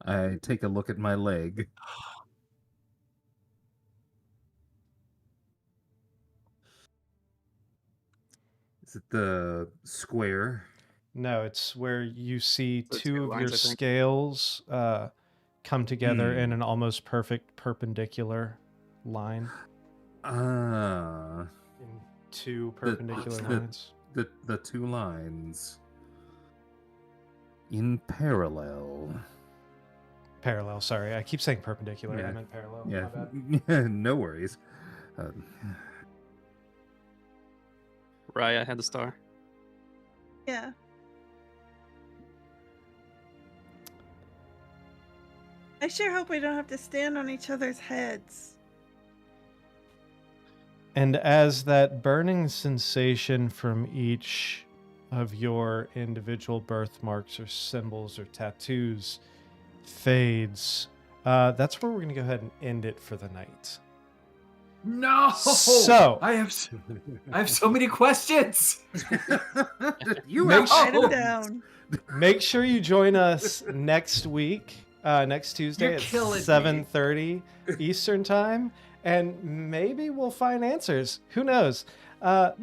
I take a look at my leg. Is it the square? No, it's where you see So 2 2 of lines, your I think. scales come together in an almost perfect perpendicular line. Ah, In 2 perpendicular lines. the 2 lines in parallel. Parallel, sorry. I keep saying perpendicular. I Yeah. meant parallel. Yeah, My bad. no worries. Raya had the star. Yeah. I sure hope we don't have to stand on each other's heads. And as that burning sensation from each of your individual birthmarks or symbols or tattoos fades, that's where we're going to go ahead and end it for the night. No. So I have so many questions. You Make write them sure- down. make sure you join us next week, next Tuesday You're at killing me. 7:30 Eastern time, and maybe we'll find answers. Who knows? No.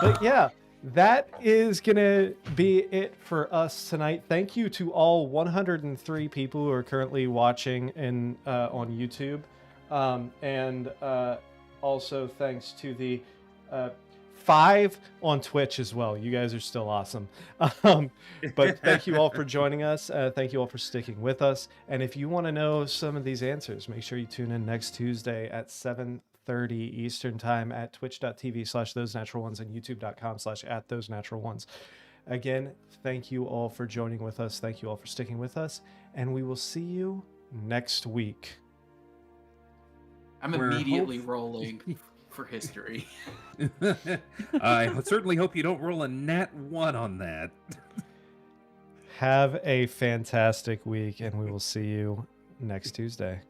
But yeah, that is gonna be it for us tonight. Thank you to all 103 people who are currently watching on YouTube, and also thanks to the 5 on Twitch as well. You guys are still awesome. But thank you all for joining us. Thank you all for sticking with us. And if you want to know some of these answers, make sure you tune in next Tuesday at 7:30 Eastern time at twitch.tv/thosenatural1s and youtube.com/@thosenatural1s. Again, thank you all for joining with us. Thank you all for sticking with us. And we will see you next week. I'm immediately rolling for history. I certainly hope you don't roll a nat 1 on that. Have a fantastic week, and we will see you next Tuesday.